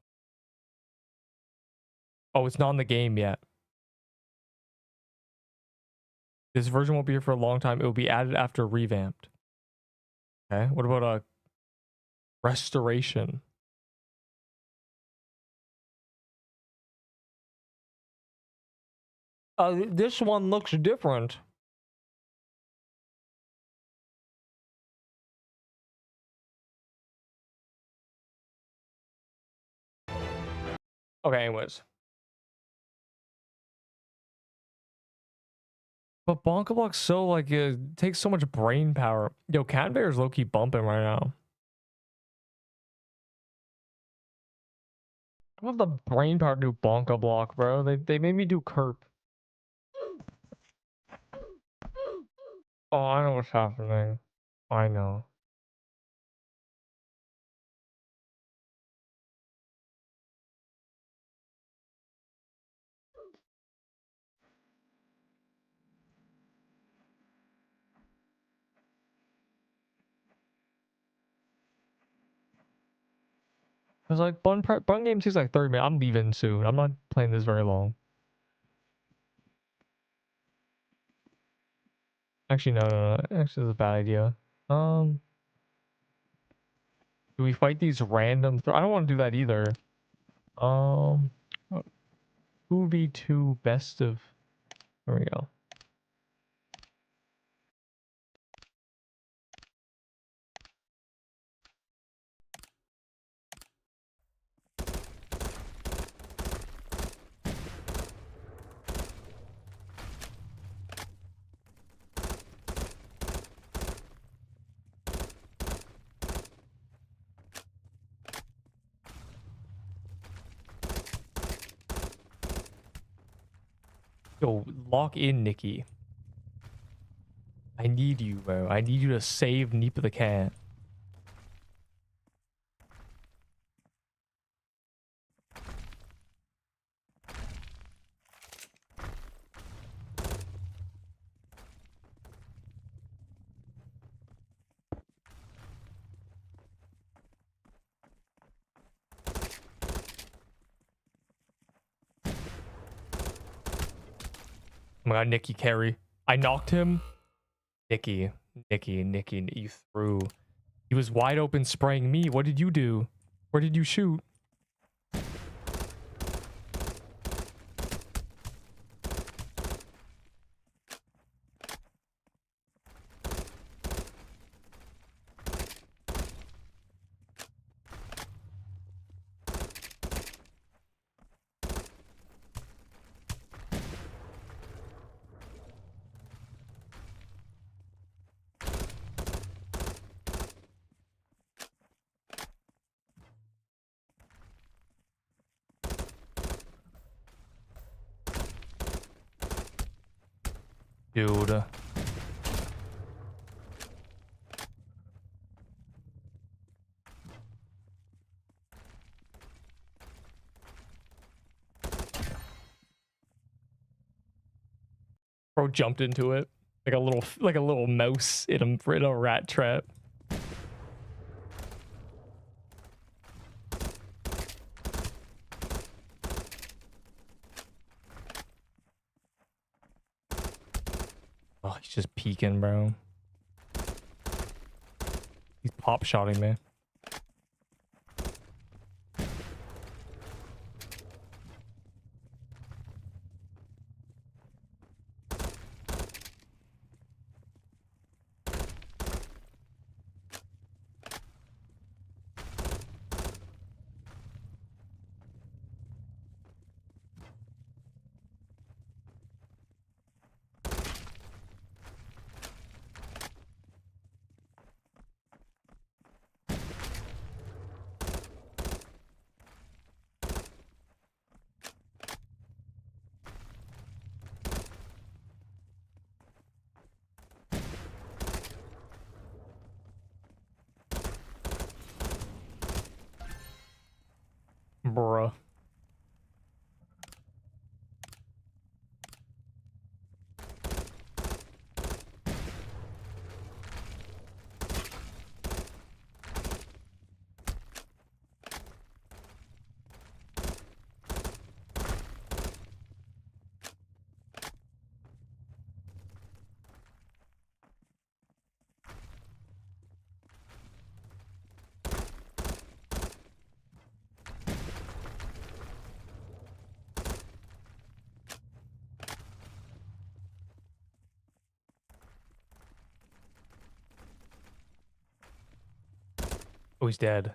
A: Oh, it's not in the game yet. This version won't be here for a long time. It will be added after revamped. Okay, what about a restoration? This one looks different. Okay, anyways. But Bonka Block's so like it takes so much brain power. Yo, Cat Bear is low key bumping right now. I want the brain power to do Bonka Block, bro. They made me do Kerp. Oh, I know what's happening. I know. Cause like bun game takes like 30 minutes. I'm leaving soon. I'm not playing this very long. Actually, no. Actually, it's a bad idea. Do we fight these random? I don't want to do that either. 2v2 best of. There we go. Yo, lock in, Nikki. I need you, bro. I need you to save Neepa the cat. Oh my god, Nikki carry. I knocked him. Nikki, you threw. He was wide open spraying me. What did you do? Where did you shoot? Dude. Bro jumped into it like a little mouse in a rat trap. Oh, he's just peeking, bro. He's pop shotting me. Bruh. Oh, he's dead.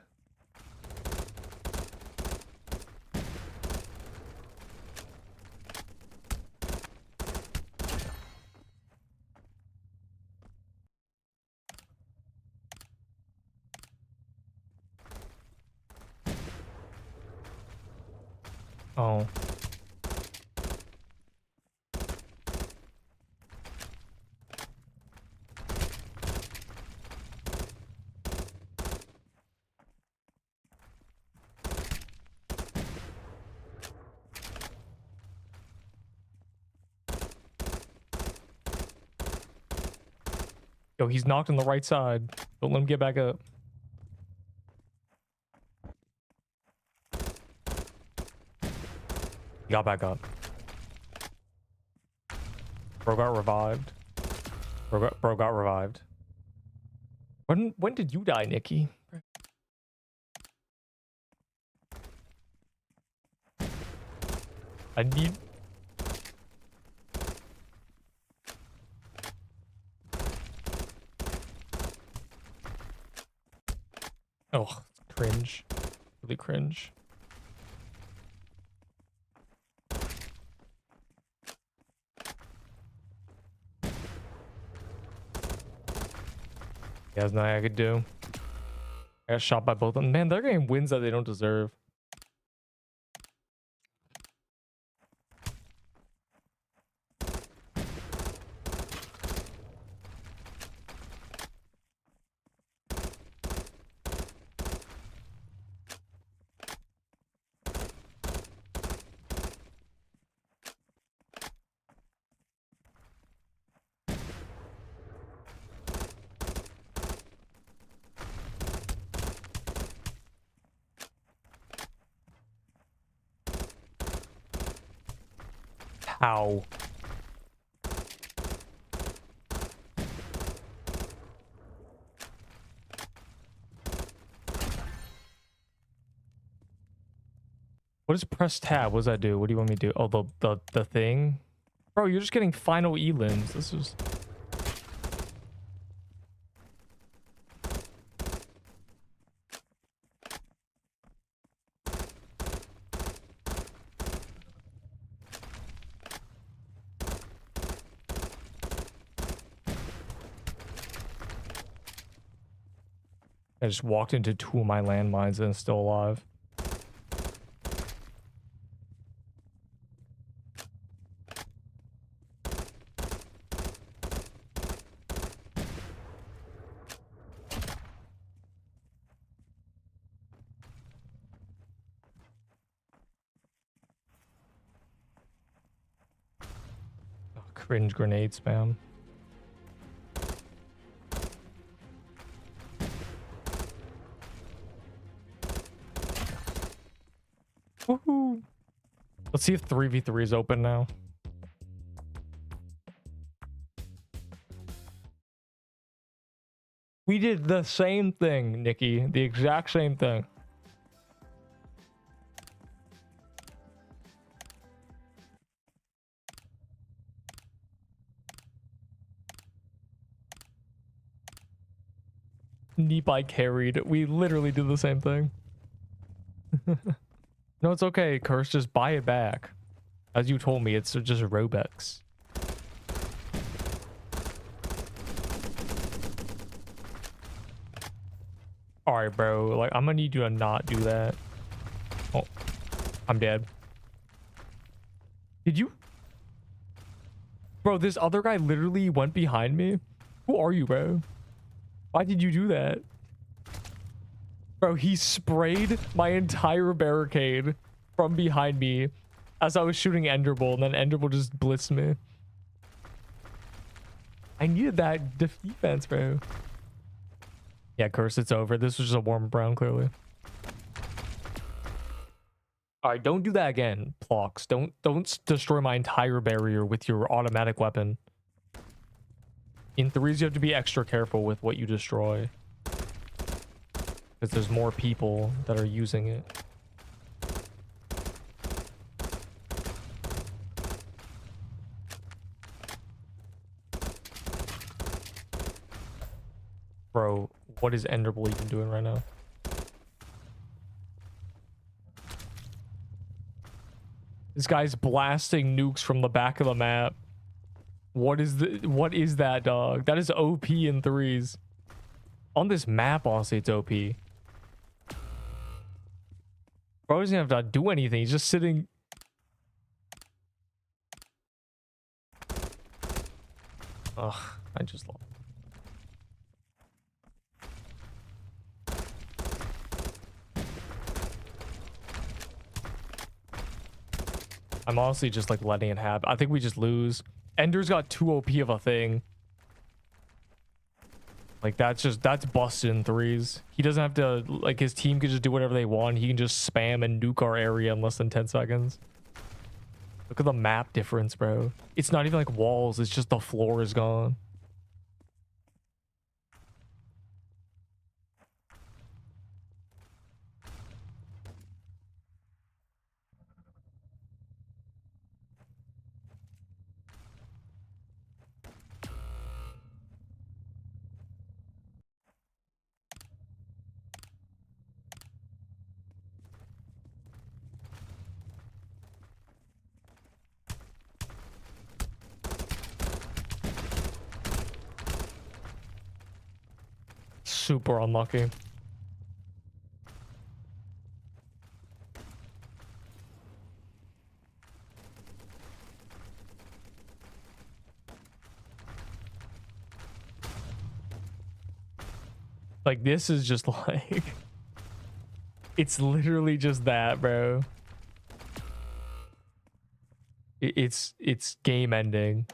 A: Oh. Yo, he's knocked on the right side. Don't let him get back up. He got back up. Bro got revived. Bro got revived. When did you die, Nikki? I need... Oh, cringe. Really cringe. Yeah, there's nothing I could do. I got shot by both of them. Man, they're getting wins that they don't deserve. How? What does press tab? What does that do? What do you want me to do? Oh, the thing? Bro, you're just getting final elims. This is... I just walked into 2 of my landmines and it's still alive. Oh, cringe grenade spam. Woohoo! Let's see if 3v3 is open now. We did the same thing, Nikki. The exact same thing. Neepi carried. We literally did the same thing. No, it's okay, Curse. Just buy it back. As you told me, it's just Robux. Alright, bro. Like, I'm gonna need you to not do that. Oh, I'm dead. Did you? Bro, this other guy literally went behind me. Who are you, bro? Why did you do that? Bro, he sprayed my entire barricade from behind me as I was shooting Enderbull, and then Enderbull just blitzed me. I needed that defense, bro. Yeah, Curse, it's over. This was just a warm round, clearly. Alright, don't do that again, Plox. Don't destroy my entire barrier with your automatic weapon. In threes, you have to be extra careful with what you destroy. Because there's more people that are using it. Bro, what is Enderbull even doing right now? This guy's blasting nukes from the back of the map. What is that, dog? That is OP in threes. On this map, honestly, it's OP. Bro doesn't have to do anything. He's just sitting Ugh, I just lost. I'm honestly just like letting it happen. I think we just lose. Ender's got 2 OP of a thing. Like that's busted in 3s. He doesn't have to, like, his team can just do whatever they want. He can just spam and nuke our area in less than 10 seconds. Look at the map difference, bro. It's not even like walls. It's just the floor is gone. Super unlucky. Like, this is just like... It's literally just that, bro. It's game ending.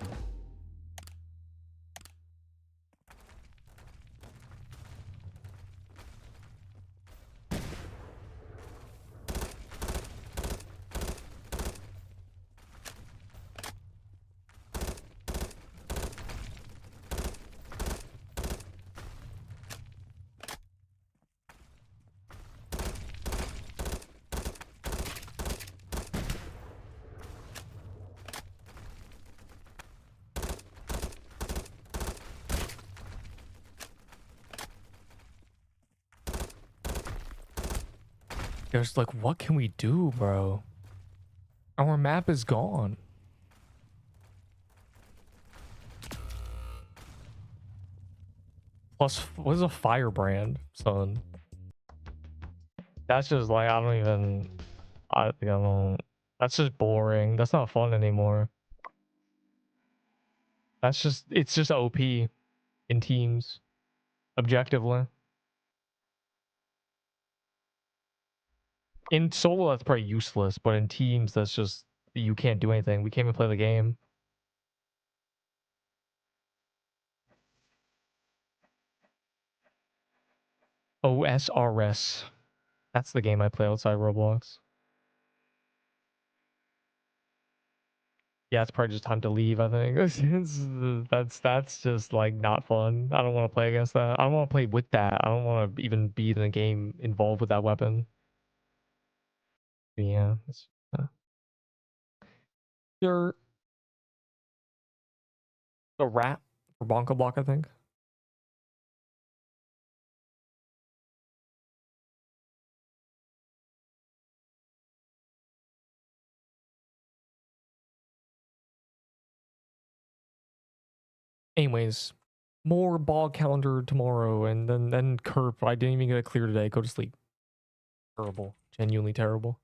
A: There's like, what can we do, bro? Our map is gone. Plus, what is a firebrand, son? That's just like, I don't even... I don't... That's just boring. That's not fun anymore. That's just... It's just OP in teams. Objectively. In solo, that's probably useless, but in teams, that's just... You can't do anything. We can't even play the game. OSRS. That's the game I play outside Roblox. Yeah, it's probably just time to leave, I think. That's just like not fun. I don't want to play against that. I don't want to play with that. I don't want to even be in the game involved with that weapon. But yeah. You're a rat for Bonka Block, I think. Anyways, more bog calendar tomorrow, and then Kerp. I didn't even get it clear today. Go to sleep. Terrible. Genuinely terrible.